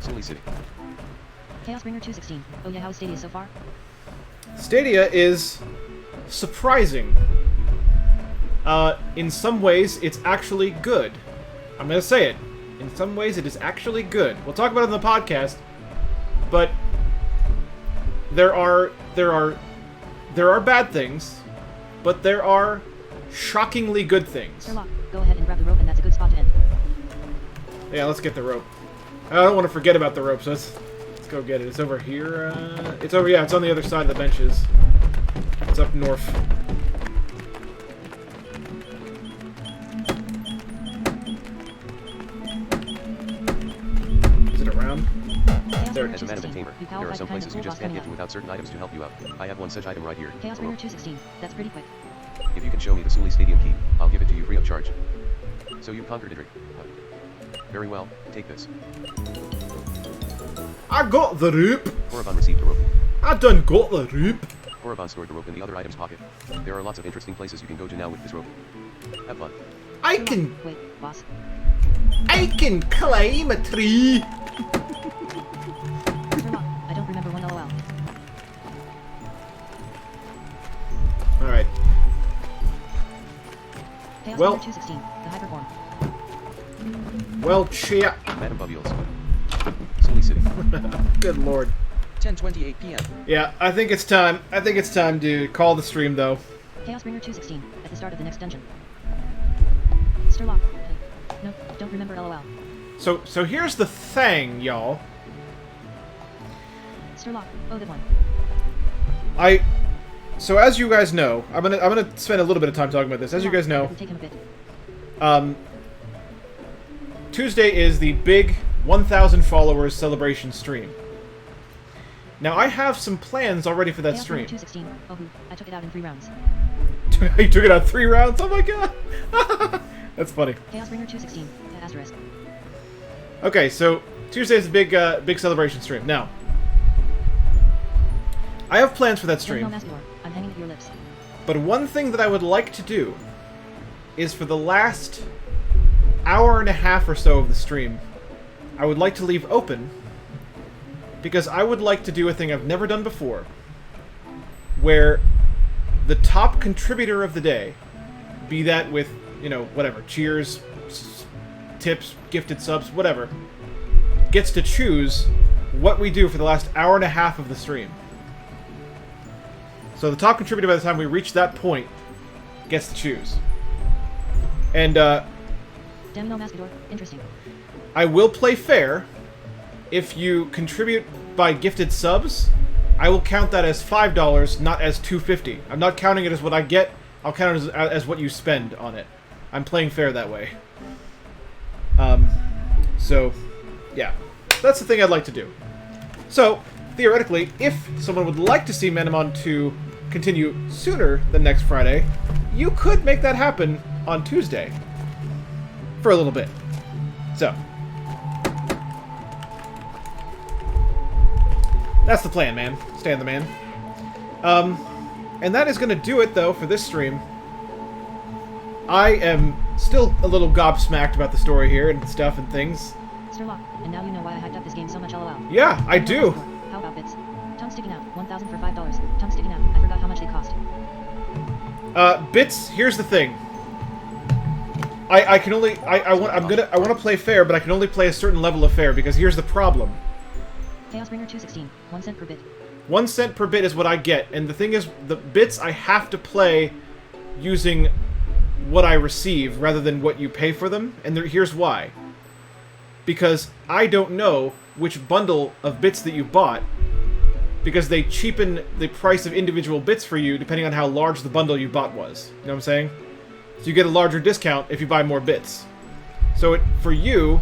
Silly City. Chaosbringer 216. Oh yeah, how's Stadia so far? Stadia is surprising. In some ways, it's actually good. I'm gonna say it. In some ways, it is actually good. We'll talk about it in the podcast, but there are bad things, but there are shockingly good things. Sturlock, go ahead and grab the rope, and that's a good spot to end. Yeah, let's get the rope. I don't want to forget about the rope, so let's go get it. It's over here. It's over. Yeah, it's on the other side of the benches. It's up north. Is it around? There. As a Manamon tamer, there are some places you just can't get to without certain items to help you out. I have one such item right here. Chaosbringer 216. That's pretty quick. If you can show me the Suli Stadium key, I'll give it to you free of charge. So you conquered Idrik. Very well, take this. I got the rope. Korriban received the rope. I done got the rope. Korriban stored the rope in the other item's pocket. There are lots of interesting places you can go to now with this rope. Have fun. I can Wait, boss. climb a tree. Sturlock, I don't remember one LOL. All right. Chaosbringer Well- 216. The hyperform. Well, shit. Madam Bubules. Suli City. Good lord. 10:28 p.m. Yeah, I think it's time. I think it's time to call the stream, though. Chaosbringer 216. At the start of the next dungeon. Sturlock. No, don't remember LOL. So here's the thing, y'all. Sturlock. Oh, that one. So as you guys know, I'm gonna spend a little bit of time talking about this. As you guys know, It'll take him a bit. Tuesday is the big 1,000 followers celebration stream. Now I have some plans already for that stream. 216. Oh, hoo. I took it out in 3 rounds. You took it out 3 rounds? Oh my god! That's funny. Chaosbringer 216. Asterisk. Okay, so Tuesday's the big celebration stream. Now, I have plans for that stream. Damino Mascador. I'm hanging at your lips. But one thing that I would like to do is for the last hour and a half or so of the stream, I would like to leave open because I would like to do a thing I've never done before, where the top contributor of the day, be that with, you know, whatever, cheers, tips, gifted subs, whatever, gets to choose what we do for the last hour and a half of the stream. So the top contributor, by the time we reach that point, gets to choose. And Damino Mascador. Interesting. I will play fair. If you contribute by gifted subs, I will count that as $5, not as $2.50. I'm not counting it as what I get. I'll count it as what you spend on it. I'm playing fair that way. So, yeah. that's the thing I'd like to do. So, theoretically, if someone would like to see Manamon 2 continue sooner than next Friday, you could make that happen on Tuesday. For a little bit. So. That's the plan, man. Stan the man. And that is going to do it, though, for this stream. I am still a little gobsmacked about the story here and stuff and things. Sturlock, and now you know why I hyped up this game so much, lol. Yeah, I do. How about bits? Tongue sticking out, 1,000 for $5. Tongue sticking out, I forgot how much they cost. Bits, here's the thing. I can only I want to play fair, but I can only play a certain level of fair because here's the problem. Chaos Bringer 216, 1 cent per bit. 1 cent per bit is what I get, and the thing is, the bits I have to play using what I receive rather than what you pay for them, and here's why. Because I don't know which bundle of bits that you bought, because they cheapen the price of individual bits for you depending on how large the bundle you bought was. You know what I'm saying? So you get a larger discount if you buy more bits. So for you,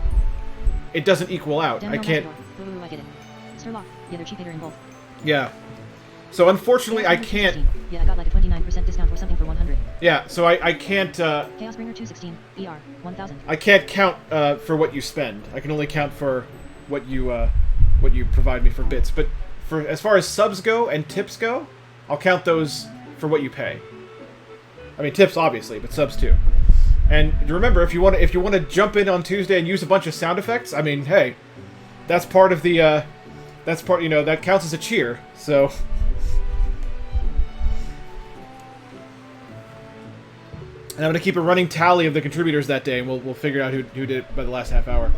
it doesn't equal out. I can't... I get it. Sturlock, yeah, they're cheaper in both. Yeah. So unfortunately, I can't... Yeah, I got like a 29% discount for something for 100. Yeah, so I can't... Chaos Bringer 216, ER, 1000. I can't count for what you spend. I can only count for what you provide me for bits. But for as far as subs go and tips go, I'll count those for what you pay. I mean, tips obviously, but subs too. And remember, if you want to jump in on Tuesday and use a bunch of sound effects, I mean, hey, that's part of the that counts as a cheer. So. And I'm going to keep a running tally of the contributors that day, and we'll figure out who did it by the last half hour.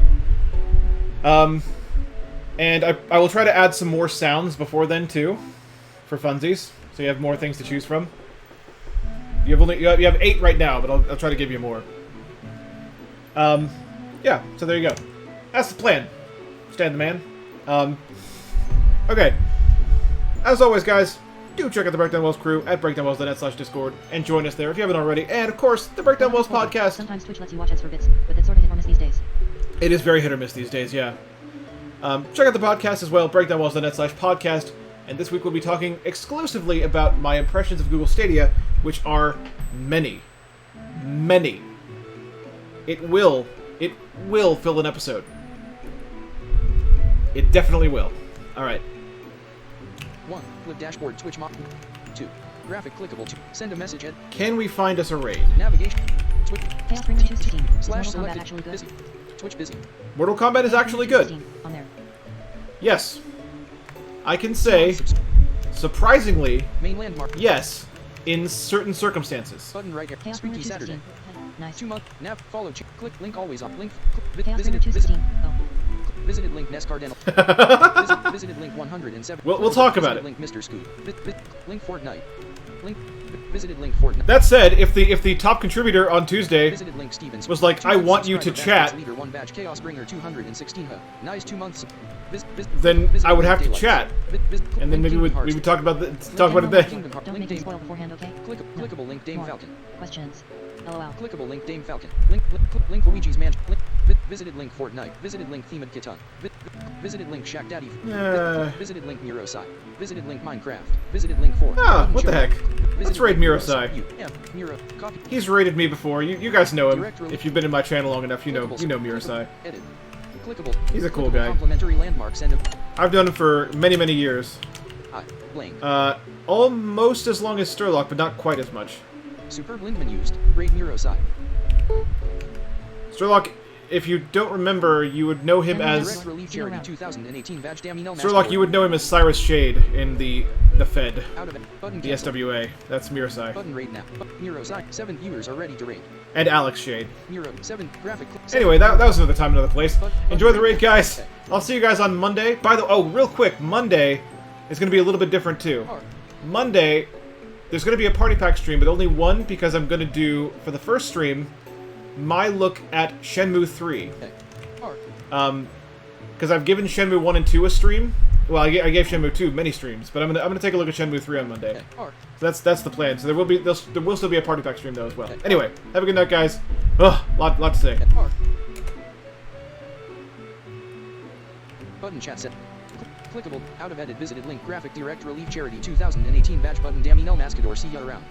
And I will try to add some more sounds before then, too, for funsies, so you have more things to choose from. You have 8 right now, but I'll try to give you more. Yeah, so there you go. That's the plan. Stan the man. Okay. As always, guys, do check out the Breakdown Wells crew at breakdownwells.net/Discord and join us there if you haven't already. And, of course, the Breakdown Wells podcast. Sometimes Twitch lets you watch ads for bits, but that's sort of hit or miss these days. It is very hit or miss these days, yeah. Check out the podcast as well, breakdownwells.net/podcast. And this week we'll be talking exclusively about my impressions of Google Stadia, which are many. Many. It will fill an episode. It definitely will. Alright. 1. Flip dashboard switch mod. 2. Graphic clickable. 2. Send a message at. Can we find us a raid? Navigation. Switch. Chaos Bringer 216. / Mortal Kombat selected. actually good? Busy. Twitch busy. Mortal Kombat is actually good. 216 on there. Yes. I can say, surprisingly, Main landmark. yes, in certain circumstances. Button right here. Chaos Bringer Freaky 216. Saturday. Nice. 2 month. Nav. Follow. Click. Link always on. Link. Chaos Bringer 216. Oh. Visited link Ness Cardinal. Visited link 107. We'll talk about Visited it. Link Mr. Scoot. Link Fortnite. Link. Visited link Fortnite. That said, if the top contributor on Tuesday Visited link Stevens was like, I want you to chat, Leader 1 batch Chaos Bringer 216. Nice 2 months. then I would have to chat, and then maybe we would talk about it then. Don't make me spoil beforehand, okay? Clickable link Dame More. Falcon. Questions. LOL. Clickable link Dame Falcon. Link Luigi's Mansion. Visited link Fortnite. Visited link Themed Kitan. Visited link Shack Daddy. Visited link Mirosai. Visited link Minecraft. Visited link 4. Ah, what the heck? Let's raid Mirosai. Miro. Copy. He's raided me before. You guys know him. Direct If you've been in my channel long enough, you know Mirosai. Edit. Clickable. He's a cool Clickable guy. Complimentary landmarks and I've done him for many, many years. blank. Almost as long as Sturlock, but not quite as much. Superblindman used. Great Mirosai. Sturlock, if you don't remember, you would know him as... Direct Relief Charity 2018 badge Damino Sturlock, you would know him as Cyrus Shade in the Fed, Out of it. Button the cancel. SWA. That's Mirosai. Button rate now. Mirosai. 7 viewers are ready to rate. And Alex Shade. Miro. 7 graphic. Anyway, that was another time, another place. Enjoy the raid, guys. I'll see you guys on Monday. By the real quick, Monday is going to be a little bit different too. Monday, there's going to be a party pack stream, but only one because I'm going to do for the first stream my look at Shenmue 3. Because I've given Shenmue 1 and 2 a stream. Well, I gave Shenmue 2 many streams, but I'm gonna take a look at Shenmue 3 on Monday. So that's the plan. So there will still be a party pack stream though as well. Anyway, have a good night, guys. Ugh, lot to say. Button chat set. Clickable. Out of edit visited link graphic direct relief charity 2018 badge button Dammy no Mascador see ya around.